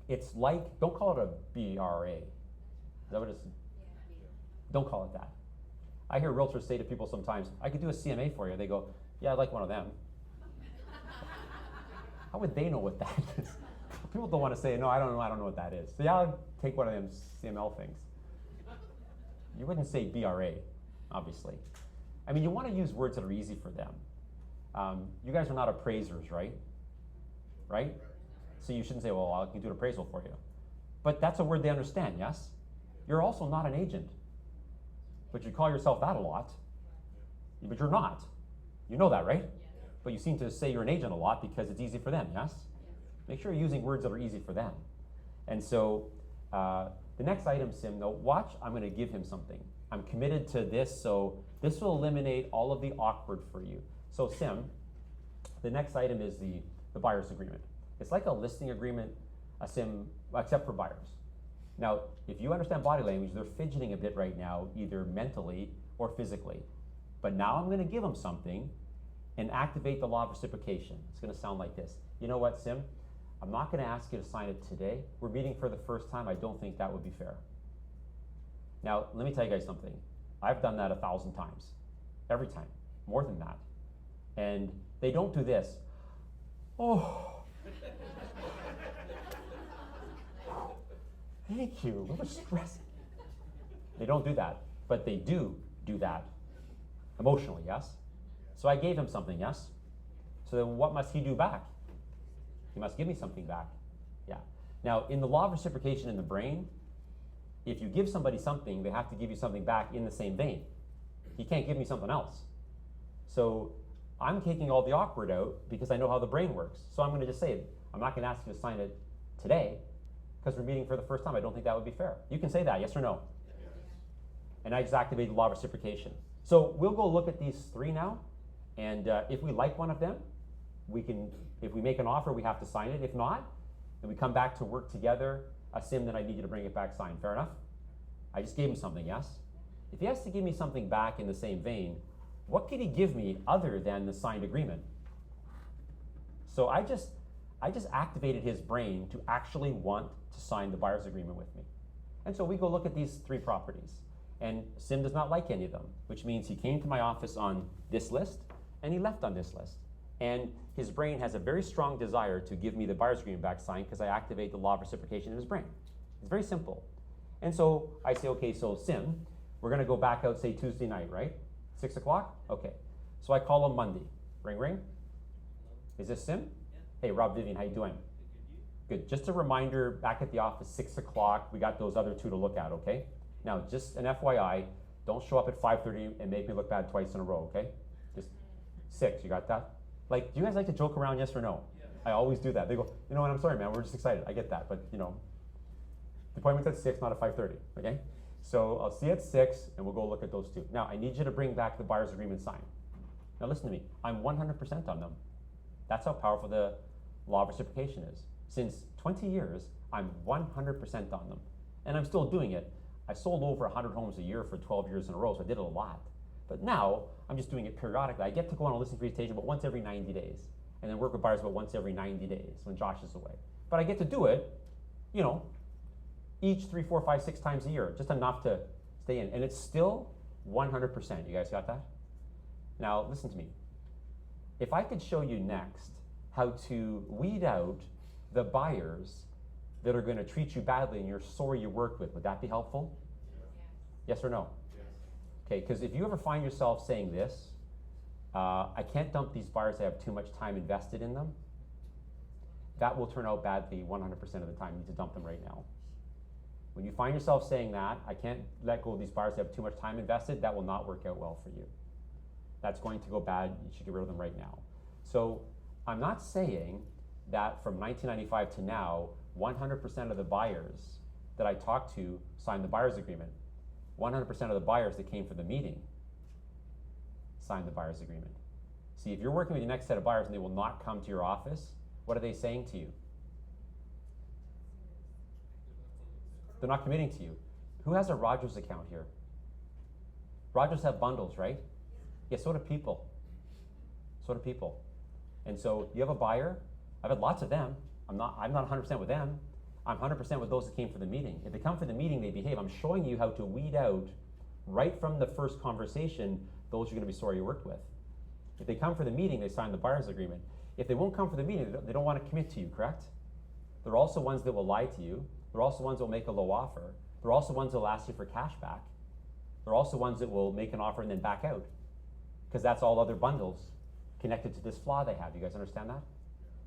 It's like, don't call it a BRA. Is that what it is? Don't call it that. I hear realtors say to people sometimes, I could do a CMA for you. They go, yeah, I'd like one of them. How would they know what that is? People don't want to say, no, I don't know what that is. So yeah, I'll take one of them CML things. You wouldn't say BRA, obviously. I mean, you want to use words that are easy for them. You guys are not appraisers, right? Right? So you shouldn't say, well, I can do an appraisal for you. But that's a word they understand, yes? You're also not an agent. But you call yourself that a lot. But you're not. You know that, right? But you seem to say you're an agent a lot because it's easy for them, yes? Make sure you're using words that are easy for them. And so the next item, Sim, though, watch, I'm going to give him something. I'm committed to this, so this will eliminate all of the awkward for you. So Sim, the next item is the buyer's agreement. It's like a listing agreement, a Sim, except for buyers. Now, if you understand body language, they're fidgeting a bit right now, either mentally or physically. But now I'm going to give them something and activate the law of reciprocation. It's going to sound like this. You know what, Sim? I'm not going to ask you to sign it today. We're meeting for the first time. I don't think that would be fair. Now, let me tell you guys something. I've done that 1,000 times. Every time. More than that. And they don't do this. Oh. Thank you. A little stress. They don't do that. But they do that. Emotionally, yes? So I gave him something, yes? So then what must he do back? He must give me something back. Yeah. Now, in the law of reciprocation in the brain, if you give somebody something, they have to give you something back in the same vein. He can't give me something else. So I'm taking all the awkward out because I know how the brain works. So I'm going to just say, I'm not going to ask you to sign it today because we're meeting for the first time. I don't think that would be fair. You can say that, yes or no? Yes. And I just activated the law of reciprocation. So we'll go look at these three now. And if we like one of them, we can, if we make an offer, we have to sign it. If not, then we come back to work together. A sim, then I need you to bring it back signed. Fair enough? I just gave him something, yes? If he has to give me something back in the same vein, what could he give me other than the signed agreement? So I just activated his brain to actually want to sign the buyer's agreement with me. And so we go look at these three properties. And Sim does not like any of them, which means he came to my office on this list and he left on this list. And his brain has a very strong desire to give me the buyer's agreement back signed because I activate the law of reciprocation in his brain. It's very simple. And so I say, okay, so Sim, we're going to go back out, say, Tuesday night, right? 6 o'clock? Okay. So I call him Monday. Ring, ring. Is this Sim? Yeah. Hey, Rob, Vivian, how you doing? Good. Just a reminder, back at the office, 6 o'clock. We got those other two to look at, okay? Now, just an FYI, don't show up at 5:30 and make me look bad twice in a row, okay? Just 6, you got that? Like, do you guys like to joke around, yes or no? Yeah. I always do that. They go, you know what, I'm sorry, man, we're just excited. I get that, but, you know, the appointment's at 6, not at 5:30, okay? So I'll see you at 6, and we'll go look at those two. Now, I need you to bring back the buyer's agreement signed. Now, listen to me. I'm 100% on them. That's how powerful the law of reciprocation is. Since 20 years, I'm 100% on them. And I'm still doing it. I sold over 100 homes a year for 12 years in a row, so I did it a lot. But now, I'm just doing it periodically. I get to go on a listing presentation about once every 90 days, and then work with buyers about once every 90 days when Josh is away. But I get to do it, you know, each 3, 4, 5, 6 times a year, just enough to stay in. And it's still 100%. You guys got that? Now, listen to me. If I could show you next how to weed out the buyers that are going to treat you badly and you're sorry you worked with, would that be helpful? Yes or no? Yes. Okay, because if you ever find yourself saying this, I can't dump these buyers, I have too much time invested in them, that will turn out badly 100% of the time. You need to dump them right now. When you find yourself saying that, I can't let go of these buyers, I have too much time invested, that will not work out well for you. That's going to go bad, you should get rid of them right now. So I'm not saying that from 1995 to now, 100% of the buyers that I talked to signed the buyer's agreement. 100% of the buyers that came for the meeting signed the buyer's agreement. See, if you're working with the next set of buyers and they will not come to your office, what are they saying to you? They're not committing to you. Who has a Rogers account here? Rogers have bundles, right? Yeah, so do people. So do people. And so you have a buyer. I've had lots of them. I'm not 100% with them. I'm 100% with those that came for the meeting. If they come for the meeting, they behave. I'm showing you how to weed out, right from the first conversation, those you're going to be sorry you worked with. If they come for the meeting, they sign the buyer's agreement. If they won't come for the meeting, they don't want to commit to you, correct? They're also ones that will lie to you. They're also ones that will make a low offer. They're also ones that will ask you for cash back. They're also ones that will make an offer and then back out, because that's all other bundles connected to this flaw they have. You guys understand that?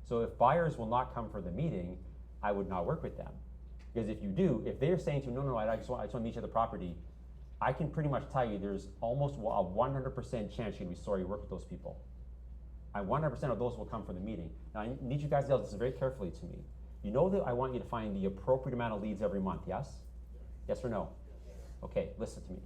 So if buyers will not come for the meeting, I would not work with them. Because if you do, if they're saying to you, no, I just want to meet you at the property, I can pretty much tell you there's almost a 100% chance you're going to be sorry you work with those people. And 100% of those will come for the meeting. Now, I need you guys to listen very carefully to me. You know that I want you to find the appropriate amount of leads every month, yes? Yes or no? Okay, listen to me.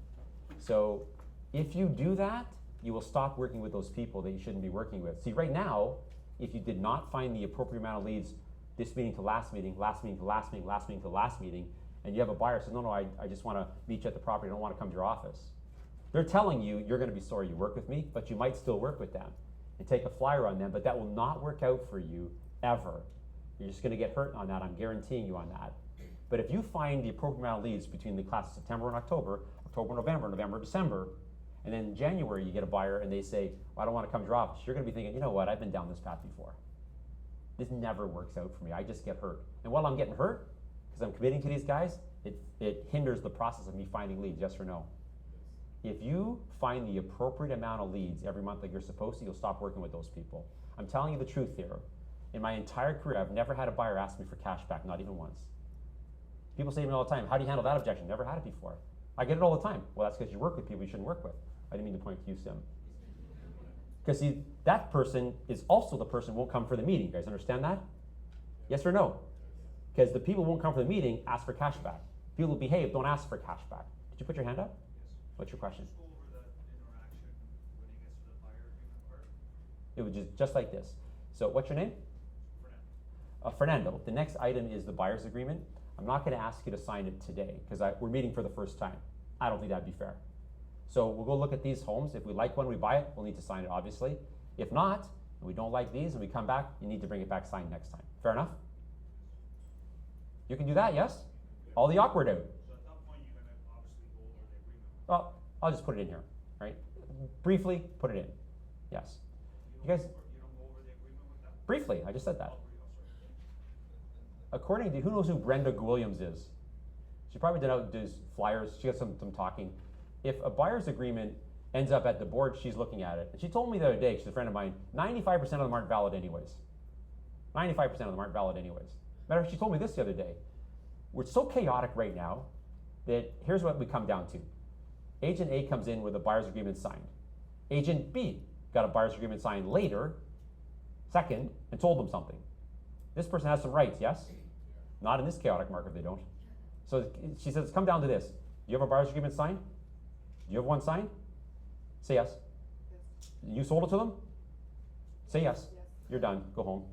So if you do that, you will stop working with those people that you shouldn't be working with. See, right now, if you did not find the appropriate amount of leads this meeting to last meeting, last meeting to last meeting, last meeting to last meeting, and you have a buyer who says, no, I just want to meet you at the property, I don't want to come to your office. They're telling you you're going to be sorry you work with me, but you might still work with them and take a flyer on them, but that will not work out for you ever. You're just going to get hurt on that, I'm guaranteeing you on that. But if you find the appropriate amount of leads between the class of September and October, October, November, November, December, and then in January you get a buyer and they say, well, I don't want to come to your office, you're going to be thinking, you know what, I've been down this path before. This never works out for me, I just get hurt. And while I'm getting hurt, because I'm committing to these guys, it hinders the process of me finding leads, yes or no? If you find the appropriate amount of leads every month like you're supposed to, you'll stop working with those people. I'm telling you the truth here. In my entire career, I've never had a buyer ask me for cash back, not even once. People say to me all the time, how do you handle that objection? Never had it before. I get it all the time. Well, that's because you work with people you shouldn't work with. I didn't mean to point to you, Sim. Because see, that person is also the person who won't come for the meeting. You guys understand that? Yes or no? Because the people who won't come for the meeting ask for cash back. People who behave don't ask for cash back. Did you put your hand up? Yes. What's your question? Just go over that interaction when he gets to the buyer agreement part. It would just like this. So what's your name? Fernando. The next item is the buyer's agreement. I'm not going to ask you to sign it today because we're meeting for the first time. I don't think that'd be fair. So we'll go look at these homes. If we like one, we buy it. We'll need to sign it, obviously. If not, and we don't like these, and we come back, you need to bring it back signed next time. Fair enough? You can do that, yes? All the awkward out. So at that point, you're gonna obviously go over the agreement. Well, I'll just put it in here, right? Briefly, put it in. Yes. You guys, You don't go over the agreement with that? briefly, I just said that. Oh, sorry. According to, who knows who Brenda Williams is? She probably did out does flyers. She got some talking. If a buyer's agreement ends up at the board, she's looking at it. And she told me the other day, she's a friend of mine, 95% of them aren't valid anyways. 95% of them aren't valid anyways. Matter of fact, she told me this the other day. We're so chaotic right now that here's what we come down to. Agent A comes in with a buyer's agreement signed. Agent B got a buyer's agreement signed later, second, and told them something. This person has some rights, yes? Not in this chaotic market, they don't. So she says, come down to this. Do you have a buyer's agreement signed? Do you have one signed? Say yes. You sold it to them? Say yes. You're done. Go home.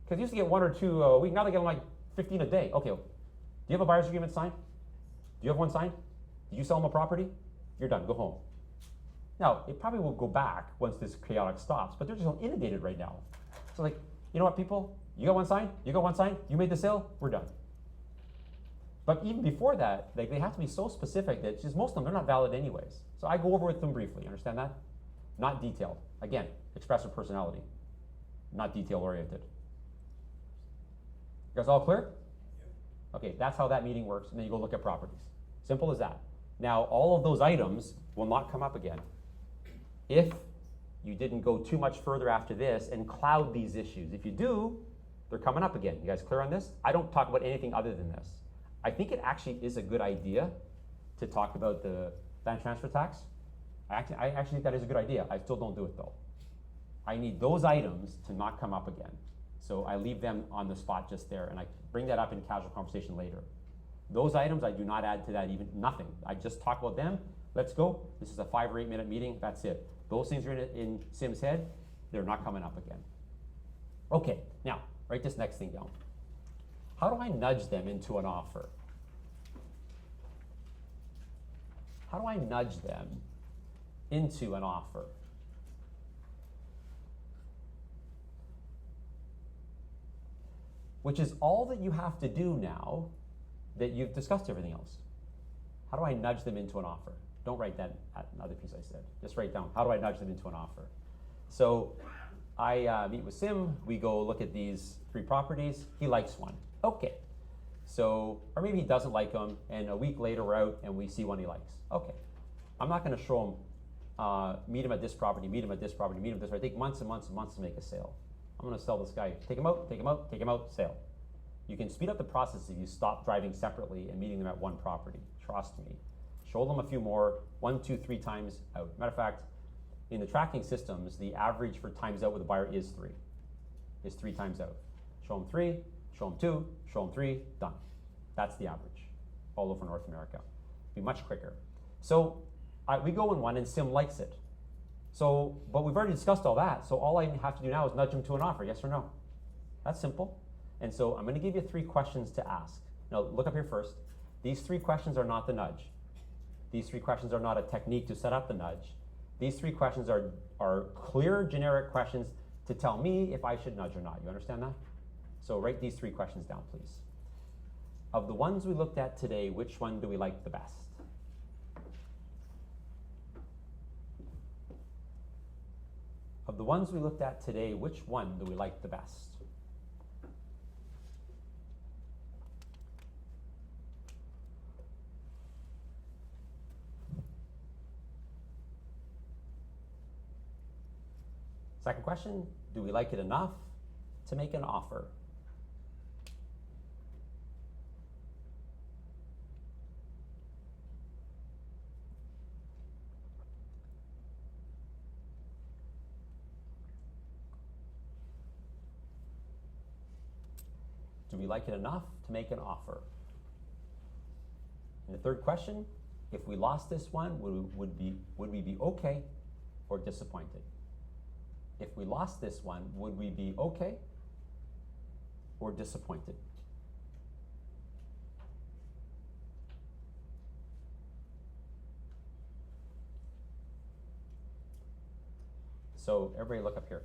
Because you used to get 1 or 2 a week. Now they get like 15 a day. Okay. Do you have a buyer's agreement signed? Do you have one signed? Did you sell them a property? You're done. Go home. Now, it probably will go back once this chaotic stops, but they're just inundated right now. So like, you know what, people? You got one signed? You got one signed? You made the sale? We're done. But even before that, like, they have to be so specific that just most of them, they're not valid anyways. So I go over with them briefly, understand that? Not detailed. Again, expressive personality, not detail-oriented. You guys all clear? Okay, that's how that meeting works, and then you go look at properties. Simple as that. Now, all of those items will not come up again if you didn't go too much further after this and cloud these issues. If you do, they're coming up again. You guys clear on this? I don't talk about anything other than this. I think it actually is a good idea to talk about the land transfer tax. I actually think that is a good idea. I still don't do it though. I need those items to not come up again. So I leave them on the spot just there, and I bring that up in casual conversation later. Those items, I do not add to that even nothing. I just talk about them. Let's go. This is a 5 or 8 minute meeting. That's it. Those things are in Sim's head. They're not coming up again. Okay, now write this next thing down. How do I nudge them into an offer? How do I nudge them into an offer? Which is all that you have to do now that you've discussed everything else. How do I nudge them into an offer? Don't write that another piece I said. Just write down, how do I nudge them into an offer? So I meet with Sim, we go look at these 3 properties. He likes one. Okay. So, or maybe he doesn't like them, and a week later we're out and we see one he likes. Okay. I'm not gonna show him, meet him at this property, meet him at this property, meet him at this property. Take months and months and months to make a sale. I'm gonna sell this guy. Take him out, take him out, take him out, sale. You can speed up the process if you stop driving separately and meeting them at one property. Trust me. Show them a few more, 1, 2, 3 times out. Matter of fact, in the tracking systems, the average for times out with a buyer is 3. Is 3 times out. Show them 3, show them 2, show them 3, done. That's the average all over North America. Be much quicker. So we go in one and Sim likes it. So, but we've already discussed all that. So all I have to do now is nudge him to an offer, yes or no? That's simple. And so I'm gonna give you 3 questions to ask. Now look up here first. These 3 questions are not the nudge. These 3 questions are not a technique to set up the nudge. These 3 questions are clear, generic questions to tell me if I should nudge or not. You understand that? So write these 3 questions down, please. Of the ones we looked at today, which one do we like the best? Of the ones we looked at today, which one do we like the best? Second question, do we like it enough? to make an offer? Do we like it enough to make an offer? And the third question, if we lost this one, would we be okay or disappointed? If we lost this one, would we be okay or disappointed? So everybody look up here.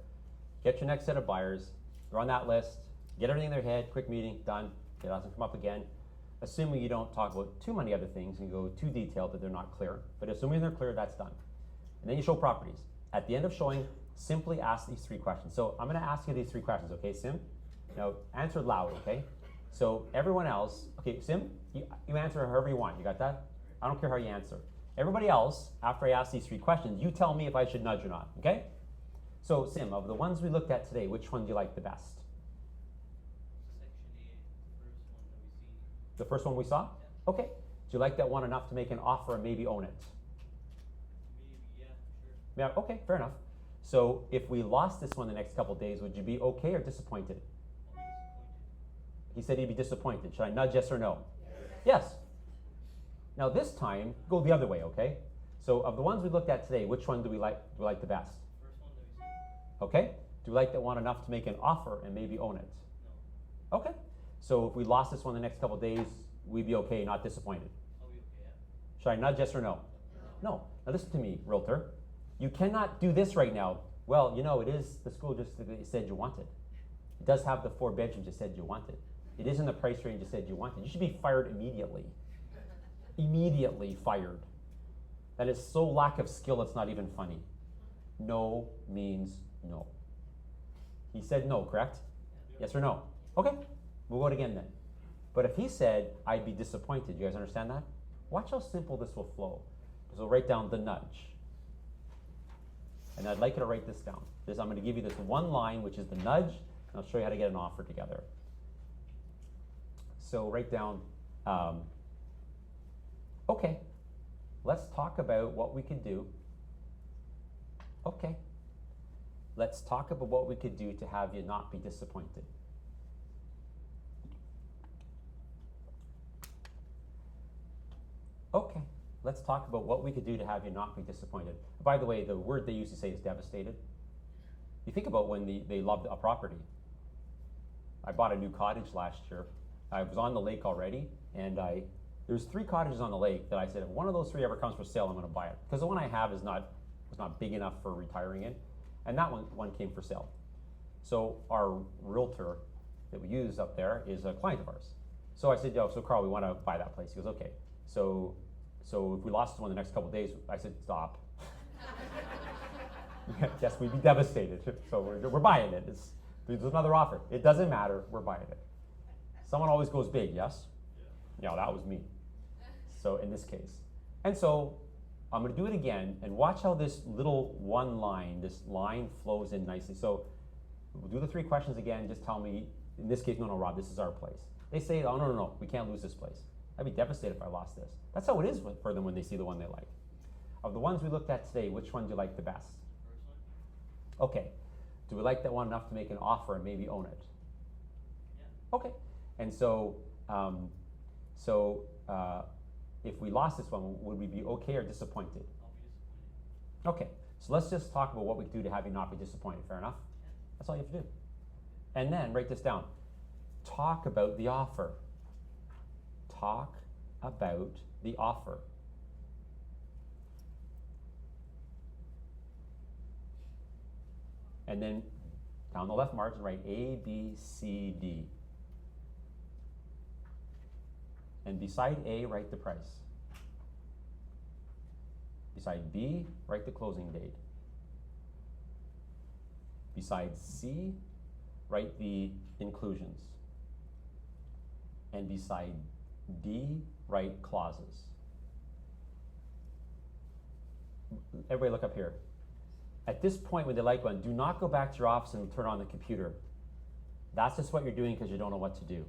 Get your next set of buyers. They're on that list. Get everything in their head. Quick meeting, done. It doesn't come up again. Assuming you don't talk about too many other things and go too detailed that they're not clear. But assuming they're clear, that's done. And then you show properties. At the end of showing, simply ask these 3 questions. So I'm going to ask you these 3 questions, okay, Sim? Now, answer loud, okay? So everyone else, okay, Sim, you answer however you want. You got that? I don't care how you answer. Everybody else, after I ask these 3 questions, you tell me if I should nudge or not, okay? So, Sim, of the ones we looked at today, which one do you like the best? Section A, The first one we saw? Yeah. Okay. Do you like that one enough to make an offer and maybe own it? maybe, yeah, sure. Yeah, okay, fair enough. So if we lost this one the next couple days, would you be okay or disappointed? I'll be disappointed. He said he'd be disappointed. Should I nudge yes or no? Yes. Now this time, go the other way, okay? So of the ones we looked at today, which one do we like the best? First one that we see. Okay? Do we like that one enough to make an offer and maybe own it? No. Okay. So if we lost this one the next couple days, we'd be okay, not disappointed. I'll be okay, yeah. Should I nudge yes or no? No. Now listen to me, realtor. You cannot do this right now. Well, you know, it is the school just said you wanted. It does have the 4 bedrooms you said you wanted. It is in the price range you said you wanted. You should be fired immediately. Immediately fired. That is so lack of skill, it's not even funny. No means no. He said no, correct? Yes or no? Okay, we'll vote again then. But if he said, I'd be disappointed, you guys understand that? Watch how simple this will flow. So write down the nudge. And I'd like you to write this down. I'm going to give you this one line, which is the nudge, and I'll show you how to get an offer together. So write down, okay, let's talk about what we could do. Okay, let's talk about what we could do to have you not be disappointed. Okay, let's talk about what we could do to have you not be disappointed. By the way, the word they used to say is devastated. You think about when they loved a property. I bought a new cottage last year. I was on the lake already, and there's 3 cottages on the lake that I said, if one of those 3 ever comes for sale, I'm going to buy it. Because the one I have was not big enough for retiring in, and that one came for sale. So our realtor that we use up there is a client of ours. So I said, yo, so Carl, we want to buy that place. He goes, okay. So if we lost one the next couple of days, I said, stop. Yes, we'd be devastated. So we're buying it. There's another offer. It doesn't matter. We're buying it. Someone always goes big, yes? Yeah, that was me. So in this case. And so I'm going to do it again, and watch how this little this line flows in nicely. So we'll do the 3 questions again. Just tell me, in this case, no, Rob, this is our place. They say, oh, no, we can't lose this place. I'd be devastated if I lost this. That's how it is for them when they see the one they like. Of the ones we looked at today, which one do you like the best? First one? Okay. Do we like that one enough to make an offer and maybe own it? Yeah. Okay. And so, if we lost this one, would we be okay or disappointed? I'll be disappointed. Okay. So let's just talk about what we could do to have you not be disappointed. Fair enough? Yeah. That's all you have to do. And then write this down. Talk about the offer. Talk about the offer. And then down the left margin, write A, B, C, D. And beside A, write the price. Beside B, write the closing date. Beside C, write the inclusions. And beside D, write clauses. Everybody look up here. At this point when they like one, do not go back to your office and turn on the computer. That's just what you're doing because you don't know what to do.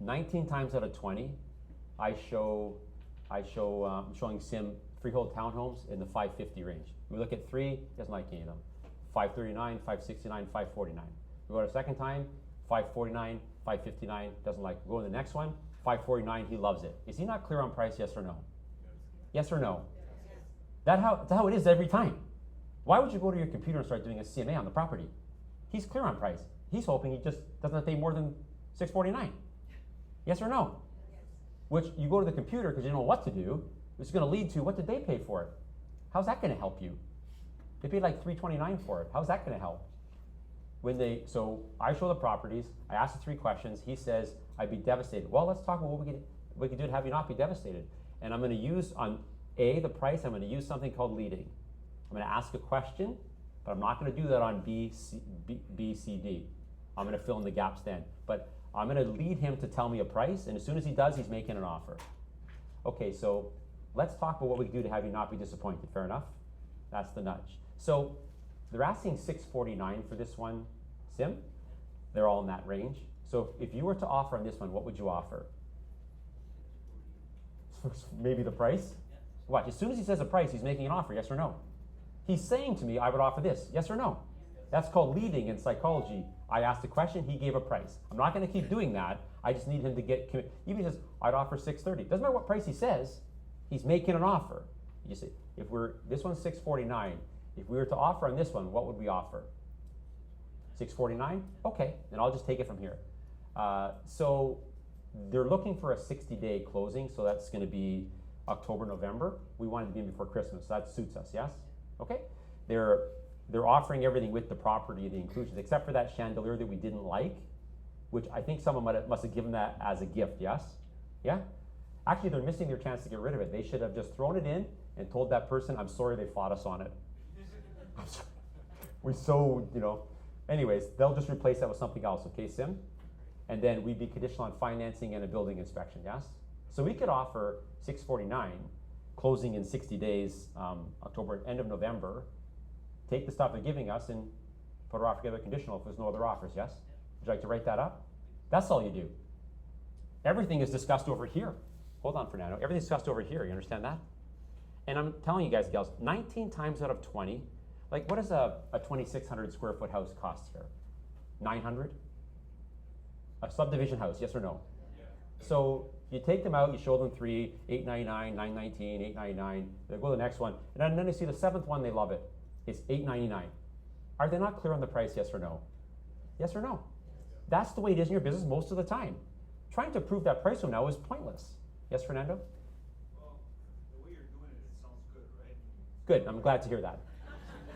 19 times out of 20, I'm showing Sim freehold townhomes in the 550 range. We look at 3, he doesn't like any of them. 539, 569, 549. We go to a second time, 549, 559, doesn't like it. We go to the next one, 549, he loves it. Is he not clear on price, yes or no? Yes or no? That's how it is every time. Why would you go to your computer and start doing a CMA on the property? He's clear on price. He's hoping he just doesn't have to pay more than $649. Yes or no? Which you go to the computer because you don't know what to do, which is going to lead to what did they pay for it? How's that going to help you? They paid like $329 for it. How's that going to help? So I show the properties, I ask the 3 questions, he says, I'd be devastated. Well, let's talk about what we can do to have you not be devastated. And I'm going to use on A, the price, I'm going to use something called leading. I'm going to ask a question, but I'm not going to do that on B, C, D. I'm going to fill in the gaps then. But I'm going to lead him to tell me a price, and as soon as he does, he's making an offer. Okay, so let's talk about what we can do to have you not be disappointed. Fair enough? That's the nudge. So they're asking $649 for this one, Sim. They're all in that range. So if you were to offer on this one, what would you offer? Maybe the price? Watch, as soon as he says a price, he's making an offer, yes or no? He's saying to me, I would offer this, yes or no? That's called leading in psychology. I asked a question, he gave a price. I'm not going to keep doing that. I just need him to get committed. Even if he says, I'd offer $630. Doesn't matter what price he says, he's making an offer. You see, this one's $649. If we were to offer on this one, what would we offer? $649? Okay, then I'll just take it from here. So they're looking for a 60-day closing, so that's going to be October, November. We wanted to be in before Christmas, so that suits us, yes? Okay. They're offering everything with the property, the inclusions, except for that chandelier that we didn't like, which I think someone must have given that as a gift, yes? Yeah? Actually, they're missing their chance to get rid of it. They should have just thrown it in and told that person, I'm sorry they fought us on it. Anyways, they'll just replace that with something else, okay, Sim? And then we'd be conditional on financing and a building inspection, yes? So we could offer $649, closing in 60 days, October, end of November, take the stuff they're giving us and put our offer together conditional if there's no other offers, yes? Would you like to write that up? That's all you do. Everything is discussed over here. Hold on, Fernando. Everything's discussed over here, you understand that? And I'm telling you guys, gals, 19 times out of 20, like what does a 2,600 square foot house cost here? 900? A subdivision house, yes or no? Yeah. So you take them out, you show them 3, 899, 919, 899, they go to the next one, and then they see the 7th one, they love it. It's $899. Are they not clear on the price, yes or no? Yes or no? That's the way it is in your business most of the time. Trying to prove that price from now is pointless. Yes, Fernando? Well, the way you're doing it, it sounds good, right? Good, I'm glad to hear that.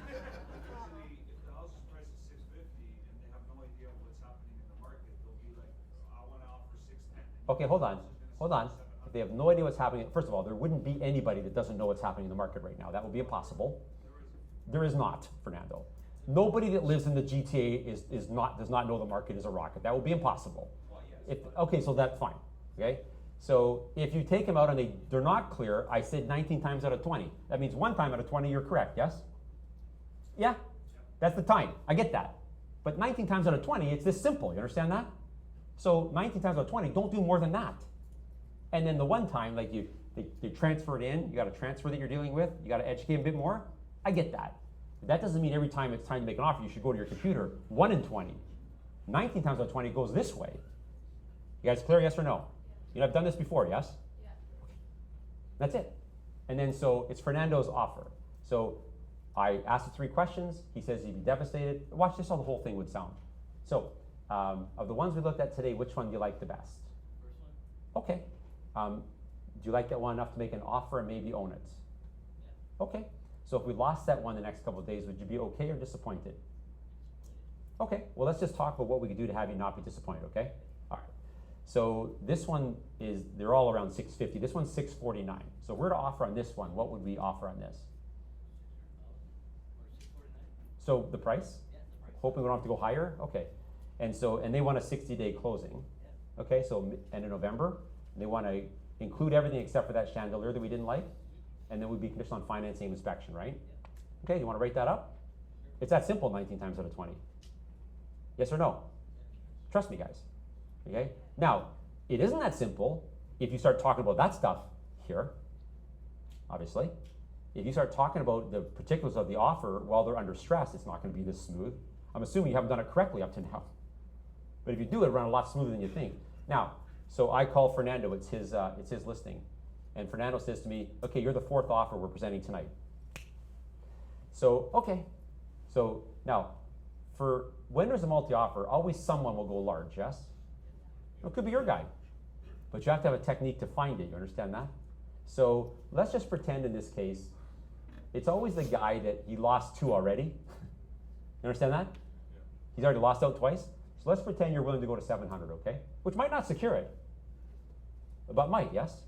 Usually, if the house's price is $650 and they have no idea what's happening in the market, they'll be like, I want to offer $610. Okay, hold on. If they have no idea what's happening, first of all, there wouldn't be anybody that doesn't know what's happening in the market right now. That would be impossible. There is not, Fernando. Nobody that lives in the GTA does not know the market is a rocket. That would be impossible. Okay, so that's fine. Okay, so if you take them out and they're not clear, I said 19 times out of 20. That means 1 time out of 20 you're correct. Yes? Yeah, that's the time. I get that. But 19 times out of 20, it's this simple. You understand that? So 19 times out of 20, don't do more than that. And then the 1 time, like they transfer it in. You got a transfer that you're dealing with. You got to educate a bit more. I get that. That doesn't mean every time it's time to make an offer, you should go to your computer. 1 in 20. 19 times out of 20 goes this way. You guys clear, yes or no? You know, I've done this before, yes? Yeah. That's it. And then so it's Fernando's offer. So I asked the 3 questions. He says he'd be devastated. Watch this how the whole thing would sound. So of the ones we looked at today, which one do you like the best? First one? Okay. Do you like that one enough to make an offer and maybe own it? Yeah. Okay. So if we lost that one the next couple of days, would you be okay or disappointed? Okay, well let's just talk about what we could do to have you not be disappointed, okay? All right. So this one they're all around 650. This one's 649. So if we're to offer on this one, what would we offer on this? So the price? Yeah, the price. Hoping we don't have to go higher? Okay. And they want a 60-day closing. Yeah. Okay, so end of November. They want to include everything except for that chandelier that we didn't like. And then we'd be conditional on financing and inspection, right? Yeah. Okay, you want to rate that up? It's that simple, 19 times out of 20. Yes or no? Trust me, guys. Okay? Now, it isn't that simple if you start talking about that stuff here, obviously. If you start talking about the particulars of the offer while they're under stress, it's not going to be this smooth. I'm assuming you haven't done it correctly up to now. But if you do it, it'll run a lot smoother than you think. Now, so I call Fernando, it's his listing. And Fernando says to me, okay, you're the fourth offer we're presenting tonight. So, okay. So now, for when there's a multi-offer, always someone will go large, yes? It could be your guy. But you have to have a technique to find it, you understand that? So let's just pretend in this case, it's always the guy that he lost to already. You understand that? He's already lost out twice. So let's pretend you're willing to go to 700, okay? Which might not secure it, but might, yes?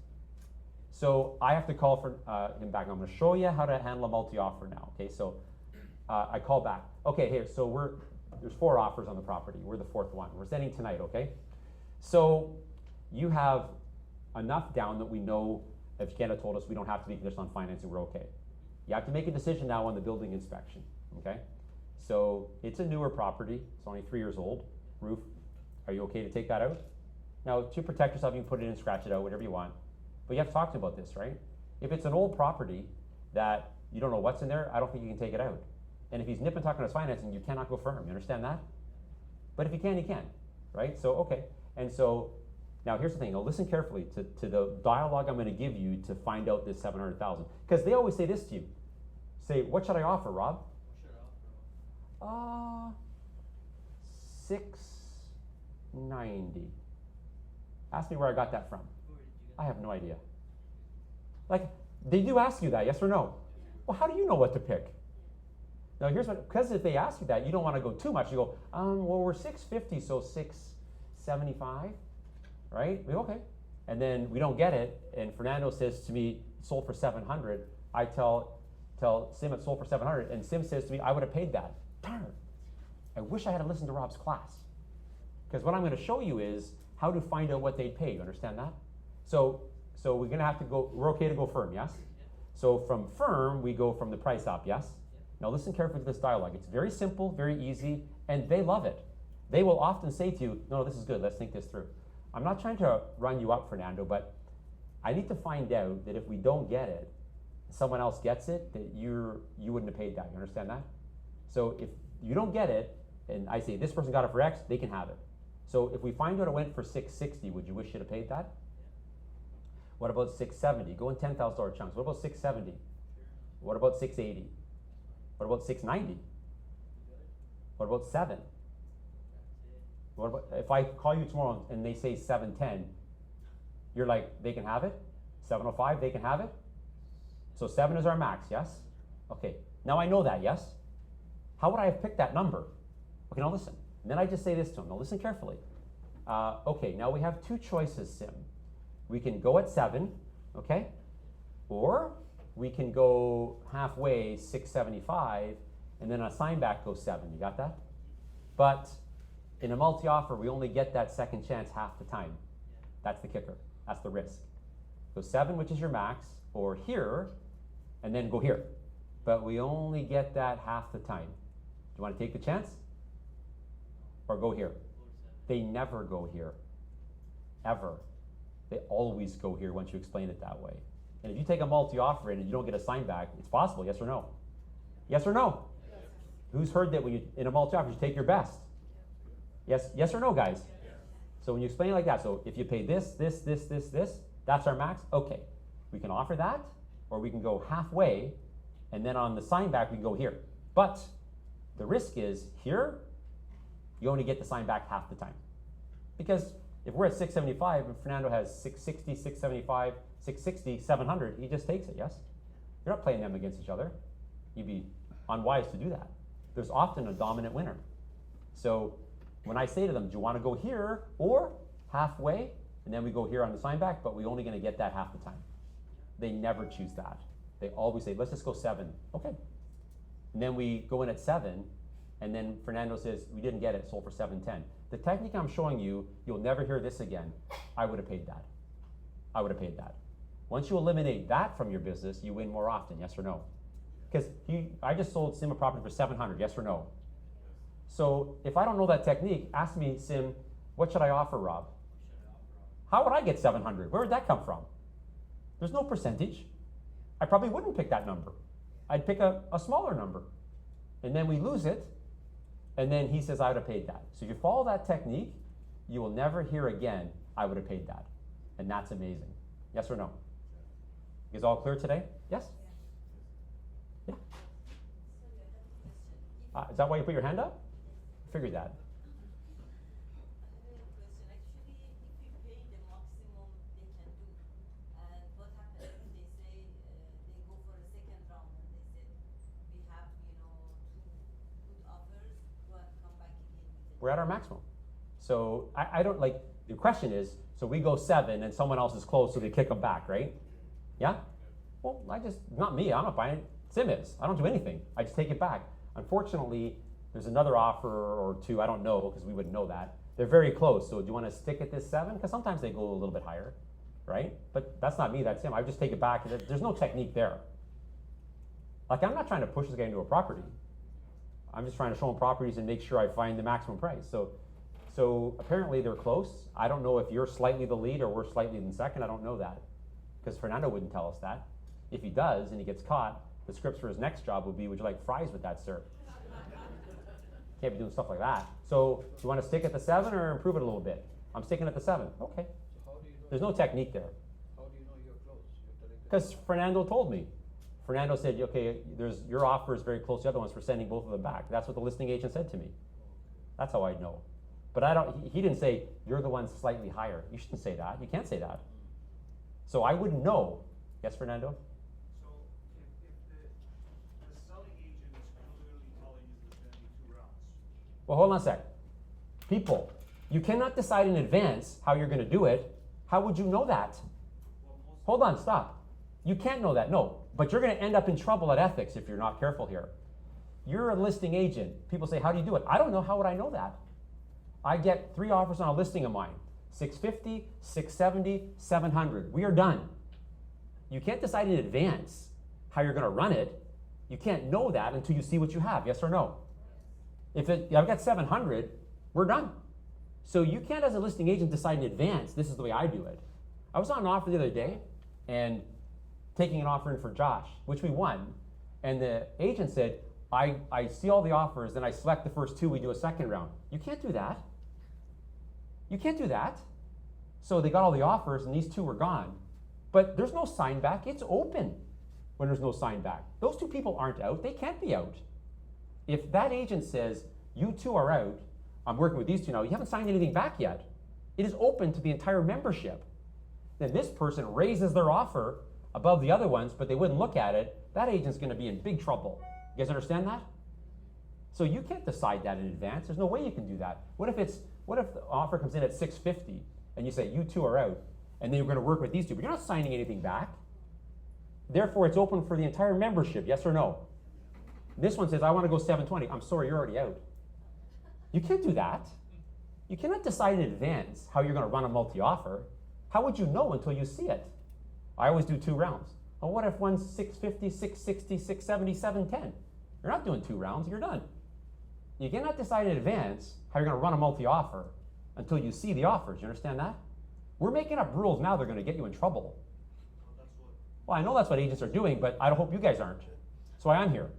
So I have to call for him back. I'm going to show you how to handle a multi-offer now, okay? So I call back. Okay, here, so there's 4 offers on the property. We're the 4th one. We're sending tonight, okay? So you have enough down that we know if Canada told us we don't have to be conditional on financing, we're okay. You have to make a decision now on the building inspection, okay? So it's a newer property. It's only 3 years old. Roof, are you okay to take that out? Now, to protect yourself, you can put it in, scratch it out, whatever you want. But you have to talk to him about this, right? If it's an old property that you don't know what's in there, I don't think you can take it out. And if he's nip and tuck on his financing, you cannot go firm. You understand that? But if you can, you can, right? So, okay. And so, now here's the thing. Now listen carefully to the dialogue I'm going to give you to find out this 700,000. Because they always say this to you. Say, what should I offer, Rob? What should I offer? 690. Ask me where I got that from. Where did you get I have no idea. Like, they do ask you that, yes or no? Well, how do you know what to pick? Now here's what, because if they ask you that, you don't want to go too much. You go, well, we're 650, so 675, right? We go, okay. And then we don't get it, and Fernando says to me, sold for 700. I tell Sim it sold for 700, and Sim says to me, I would have paid that. Darn, I wish I had listened to Rob's class. Because what I'm going to show you is how to find out what they'd pay. You understand that? So we're going to have to go, we're okay to go firm, yes? So from firm, we go from the price up, yes? Now listen carefully to this dialogue. It's very simple, very easy, and they love it. They will often say to you, no, this is good, let's think this through. I'm not trying to run you up, Fernando, but I need to find out that if we don't get it, someone else gets it, that you wouldn't have paid that. You understand that? So if you don't get it, and I say this person got it for X, they can have it. So if we find out it went for 660, would you wish you'd have paid that? What about 670? Go in $10,000 chunks. What about 670? What about 680? What about 690? What about 7? What about, if I call you tomorrow and they say 710, you're like, they can have it? 705, they can have it? So 7 is our max, yes? Okay, now I know that, yes? How would I have picked that number? Okay, now listen. And then I just say this to him. Now listen carefully. Okay, now we have 2 choices, Sim. We can go at 7, okay? Or we can go halfway, 675, and then a sign back goes 7. You got that? But in a multi-offer, we only get that second chance half the time. That's the kicker. That's the risk. Go 7, which is your max, or here, and then go here. But we only get that half the time. Do you want to take the chance? Or go here? They never go here. Ever. They always go here once you explain it that way. And if you take a multi-offer in and you don't get a sign back, it's possible, yes or no? Yes or no? Yes. Who's heard that when you, in a multi-offer, you take your best? Yes or no, guys? Yes. So when you explain it like that, so if you pay this, that's our max, okay. We can offer that, or we can go halfway, and then on the sign back, we can go here. But the risk is here, you only get the sign back half the time. Because if we're at 675 and Fernando has 660, 675, 660, 700, he just takes it, yes? You're not playing them against each other. You'd be unwise to do that. There's often a dominant winner. So when I say to them, do you want to go here or halfway? And then we go here on the sign back, but we're only going to get that half the time. They never choose that. They always say, let's just go 7. Okay. And then we go in at 7, and then Fernando says, we didn't get it, sold for 710. The technique I'm showing you, you'll never hear this again. I would have paid that. I would have paid that. Once you eliminate that from your business, you win more often, yes or no? Because I just sold Sim a property for 700, yes or no? So if I don't know that technique, ask me, Sim, what should I offer, Rob? How would I get 700? Where would that come from? There's no percentage. I probably wouldn't pick that number. I'd pick a smaller number. And then we lose it, and then he says, I would have paid that. So if you follow that technique, you will never hear again, I would have paid that. And that's amazing. Yes or no? Is all clear today? Yes? Yeah. Is that why you put your hand up? I figured that. We're at our maximum. So I don't like, the question is, so we go 7 and someone else is close, so they kick them back, right? Yeah? Well, not me, I'm not buying it. Sim is. I don't do anything. I just take it back. Unfortunately, there's another offer or two, I don't know, because we wouldn't know that. They're very close, so do you want to stick at this 7? Because sometimes they go a little bit higher, right? But that's not me, that's him. I just take it back. There's no technique there. Like, I'm not trying to push this guy into a property. I'm just trying to show him properties and make sure I find the maximum price. So apparently they're close. I don't know if you're slightly the lead or we're slightly in second. I don't know that, because Fernando wouldn't tell us that. If he does and he gets caught, the scripts for his next job would be, would you like fries with that, sir? Can't be doing stuff like that. So do you want to stick at the 7 or improve it a little bit? I'm sticking at the 7. Okay. So how do you know? There's no technique there. How do you know you're close? You're telling the Because Fernando told me. Fernando said, okay, your offer is very close to the other ones for sending both of them back. That's what the listing agent said to me. That's how I'd know. But he didn't say, you're the one slightly higher. You shouldn't say that. You can't say that. So I wouldn't know. Yes, Fernando? So if the selling agent is clearly telling you there's gonna be 2 rounds, Well, hold on a sec. People, you cannot decide in advance how you're going to do it. How would you know that? well, most Hold on, stop. You can't know that, no. But you're going to end up in trouble at ethics if you're not careful here. You're a listing agent. People say, how do you do it? I don't know. How would I know that? I get 3 offers on a listing of mine. 650, 670, 700. We are done. You can't decide in advance how you're going to run it. You can't know that until you see what you have, yes or no? If I've got 700, we're done. So you can't, as a listing agent, decide in advance, this is the way I do it. I was on an offer the other day, and taking an offer in for Josh, which we won, and the agent said, I see all the offers, then I select the first 2, we do a second round. You can't do that. You can't do that. So they got all the offers, and these 2 were gone. But there's no sign back. It's open when there's no sign back. Those 2 people aren't out. They can't be out. If that agent says, you 2 are out, I'm working with these 2 now, you haven't signed anything back yet. It is open to the entire membership. Then this person raises their offer above the other ones, but they wouldn't look at it. That agent's going to be in big trouble. You guys understand that? So you can't decide that in advance. There's no way you can do that. What if the offer comes in at 650 and you say, you 2 are out, and then you're going to work with these 2, but you're not signing anything back. Therefore, it's open for the entire membership, yes or no? This one says, I want to go 720. I'm sorry, you're already out. You can't do that. You cannot decide in advance how you're going to run a multi-offer. How would you know until you see it? I always do 2 rounds. Well, what if one's 650, 660, 670, 710? You're not doing 2 rounds, you're done. You cannot decide in advance how you're going to run a multi-offer until you see the offers. You understand that? We're making up rules now that are going to get you in trouble. Well, I know that's what agents are doing, but I hope you guys aren't. That's why I'm here.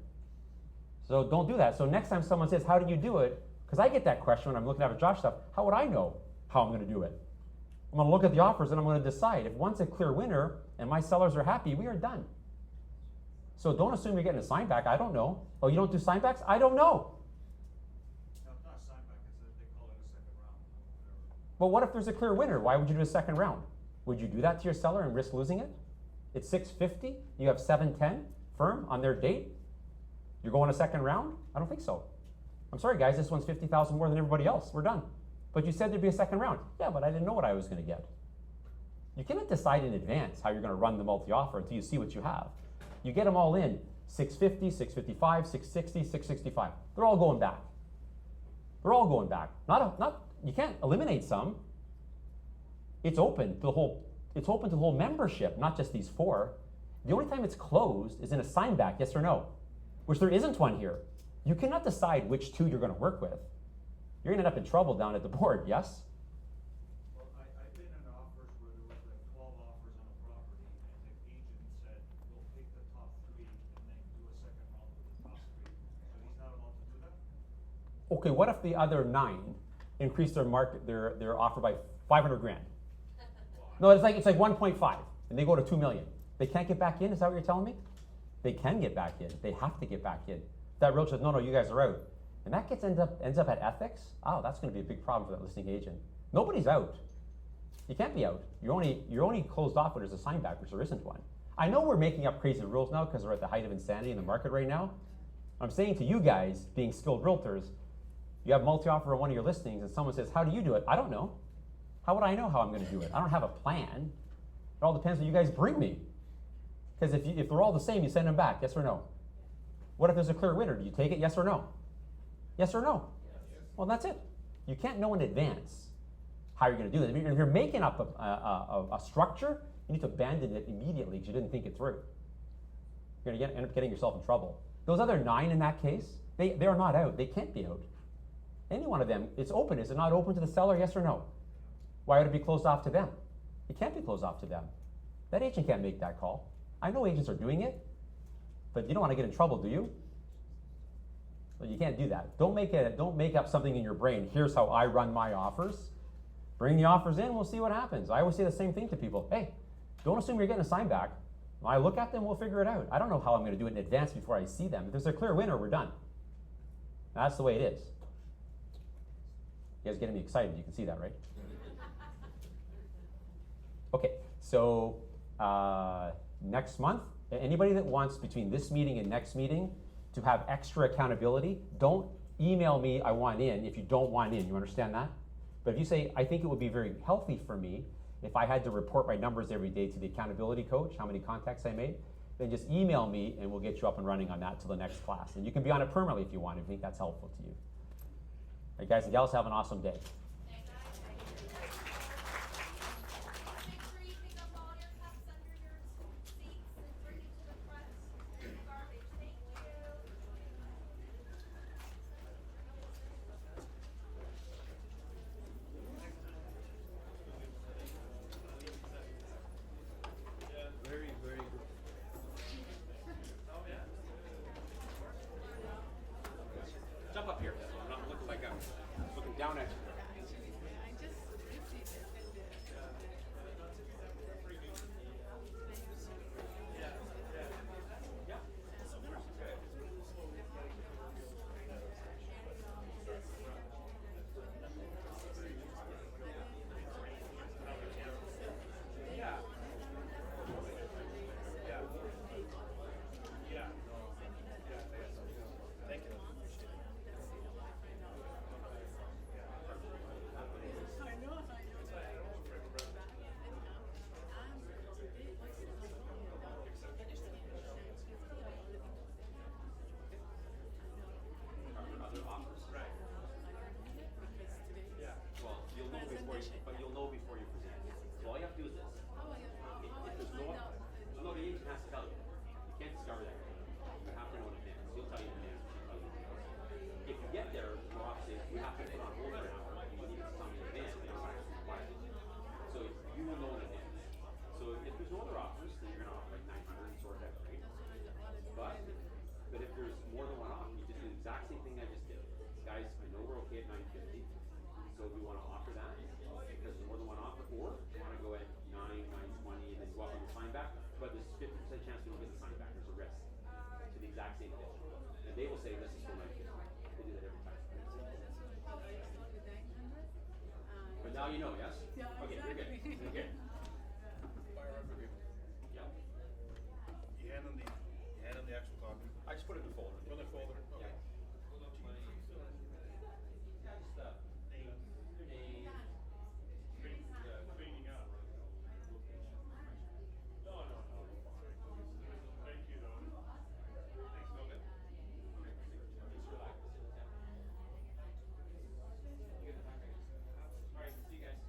So don't do that. So next time someone says, how did you do it? Because I get that question when I'm looking at Josh stuff. How would I know how I'm going to do it? I'm going to look at the offers and I'm going to decide. If one's a clear winner and my sellers are happy, we are done. So don't assume you're getting a sign back. I don't know. Oh, you don't do sign backs? I don't know. no, it's not a sign back, they call it a second round, whatever. But what if there's a clear winner? Why would you do a second round? Would you do that to your seller and risk losing it? It's 650, you have 710 firm on their date. You're going a second round? I don't think so. I'm sorry guys, this one's 50,000 more than everybody else. We're done. But you said there'd be a second round. Yeah, but I didn't know what I was going to get. You cannot decide in advance how you're going to run the multi-offer until you see what you have. You get them all in, 650, 655, 660, 665. They're all going back. They're all going back. You can't eliminate some. It's open to the whole membership, not just these 4. The only time it's closed is in a sign back, yes or no? Which there isn't one here. You cannot decide which two you're going to work with. You're going to end up in trouble down at the board, yes? Well, I've been in offers where there was like 12 offers on a property, and the agent said, we'll pick the top 3 and then do a second round with the top 3. So he's not allowed to do that? Okay, what if the other 9 increase their their offer by 500 grand? No, it's like 1.5, and they go to 2 million. They can't get back in. Is that what you're telling me? They can get back in. They have to get back in. That realtor says, no, you guys are out, and that ends up at ethics. Oh, that's going to be a big problem for that listing agent. Nobody's out. You can't be out. You're only closed off when there's a sign back, which there isn't one. I know we're making up crazy rules now because we're at the height of insanity in the market right now. I'm saying to you guys, being skilled realtors, you have multi-offer on one of your listings, and someone says, how do you do it? I don't know. How would I know how I'm going to do it? I don't have a plan. It all depends what you guys bring me. Because if they're all the same, you send them back, yes or no? What if there's a clear winner? Do you take it, yes or no? Yes or no? Yes. Well, that's it. You can't know in advance how you're going to do it. If you're making up a structure, you need to abandon it immediately because you didn't think it through. You're going to end up getting yourself in trouble. Those other 9 in that case, they are not out. They can't be out. Any one of them, it's open. Is it not open to the seller, yes or no? Why would it be closed off to them? It can't be closed off to them. That agent can't make that call. I know agents are doing it, but you don't want to get in trouble, do you? Well, you can't do that. Don't make up something in your brain. Here's how I run my offers. Bring the offers in, we'll see what happens. I always say the same thing to people. Hey, don't assume you're getting a sign back. When I look at them, we'll figure it out. I don't know how I'm going to do it in advance before I see them. If there's a clear winner, we're done. That's the way it is. You guys are getting me excited. You can see that, right? Okay, so next month, anybody that wants between this meeting and next meeting to have extra accountability, don't email me, I want in, if you don't want in. You understand that? But if you say, I think it would be very healthy for me if I had to report my numbers every day to the accountability coach, how many contacts I made, then just email me and we'll get you up and running on that till the next class. And you can be on it permanently if you want, if you think that's helpful to you. All right, guys and gals, have an awesome day. Make sure you pick up all your cups under your seats and bring it to the front. There's garbage. Thank you. Yeah, very, very good. Jump up here, so I'm not looking like I'm looking down at you. You'll know before you present. So all you have to do is this. If there's no, the agent has to tell you. You can't discover that. You have to know in advance. He'll tell you in advance. She'll tell you in advance. If you get there, we're obviously, we have to put on hold for an hour. You need to tell me in advance. They don't actually require it. So you will know in advance. So if there's no other offers, then you're going to offer like 900 and sort that rate. But if there's more than one offer, you just do the exact same thing I just did. Guys, I know we're okay at 950. So do we want to offer that? Because there's more than one offer, or do you want to go at 9, 920, and then go up on the sign back? But there's 50% chance we don't get the sign back. There's a risk to the exact same pitch. And they will say, let's just go 950. They do that every time. But now you know, yes? Okay, you're good. You're good. Yeah. You hand them the actual copy. I just put it in the folder. In the folder? Okay. Cleaning up. No. Thank you, though. Thanks, Logan. Alright, see you guys.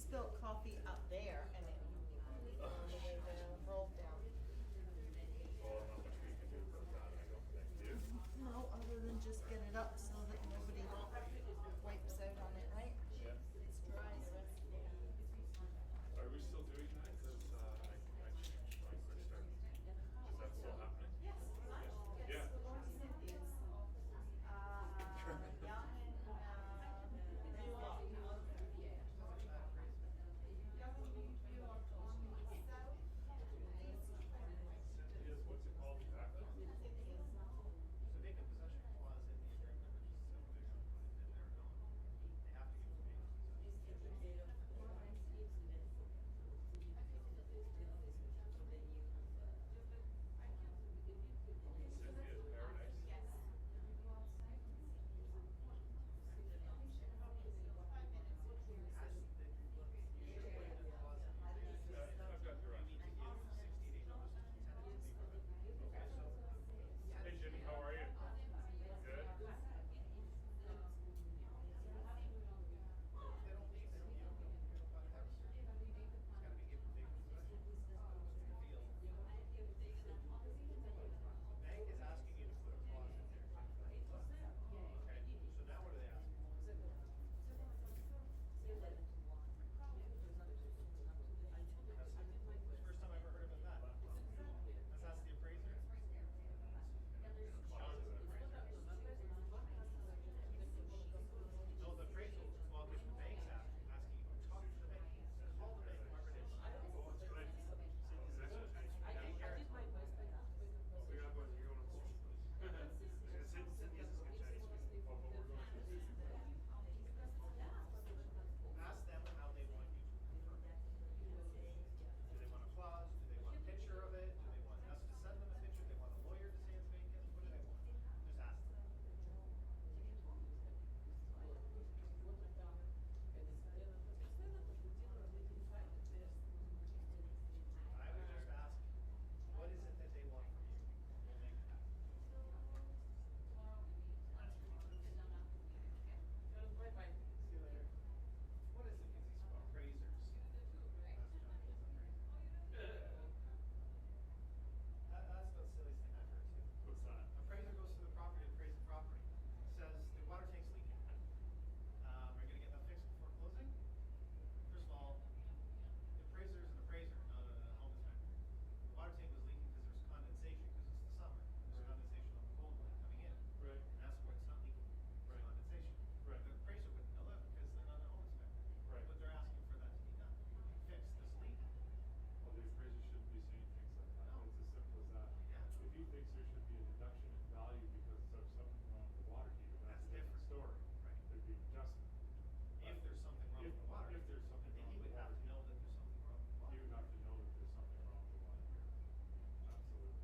spilled coffee up there and it all the way down, rolled down. Well, not much we can do about that, I don't think, do you? No, other than just get it up so that nobody wipes out on it, right? Yeah. It's dry, so it's. Are we still doing that? Cause, I changed my quick start. Is that still happening? Yes. Yeah. Cynthia's. Young and, Cynthia's, what's it called exactly? So vacant possession clause in the agreement, which is so big, I'm putting it in there, no, they have to give vacant possession. Cynthia's Paradise? I've got your You need to give 60-day notice to the tenant to leave with it. Okay, so. Hey Jimmy, how are you? Good? If they don't leave, they don't, you don't have a house. It's gotta be given vacant possession. Deal. The bank is asking you to put a clause in there. Okay, so now what are they asking? That's the first time I ever heard about that. Let's ask the appraiser. No, the appraisal, well, if the bank's asking you, talk to the bank, call the bank, whoever it is. Oh, it's good. I can't guarantee. Oh, we gotta go, you're going to Cynthia's is good Chinese food. Oh, but we're going to. Ask them how they want you to confirm it. Do they want a clause? Do they want a picture of it? Do they want us to send them a picture? Do they want a lawyer to say it's vacant? What do they want? Just ask them. I would just ask, what is it that they want from you? We'll make it happen. See you later. What is it with these appraisers? That's the silliest thing I've heard too. What's that? Appraiser goes to the property, appraises the property, says the water tank's leaking. Are you gonna get that fixed before closing? First of all, the appraiser is an appraiser, not a home inspector. The water tank was leaking because there's condensation, because it's the summer. There's condensation on the cold line coming in. Right. And that's why it's not leaking, it's Right. condensation. Right. The appraiser wouldn't know that because they're not a home inspector. Right. But they're asking for that to be done. Fix this leak. Well, the appraiser shouldn't be saying things like that. No. It's as simple as that. Yeah. If he thinks there should be a deduction in value because of something wrong with the water heater, that's a different story. Right. There'd be an adjustment. If there's something wrong with the water. If there's something then wrong he with would the have water to know that there's something wrong with the water. You would have to know that there's something wrong with the water heater. Absolutely.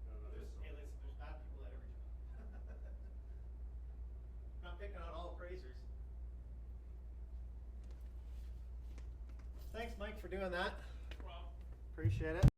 No, that is Hey, so. listen, there's bad people at every job. Not picking on all appraisers. Thanks, Mike, for doing that. Appreciate it.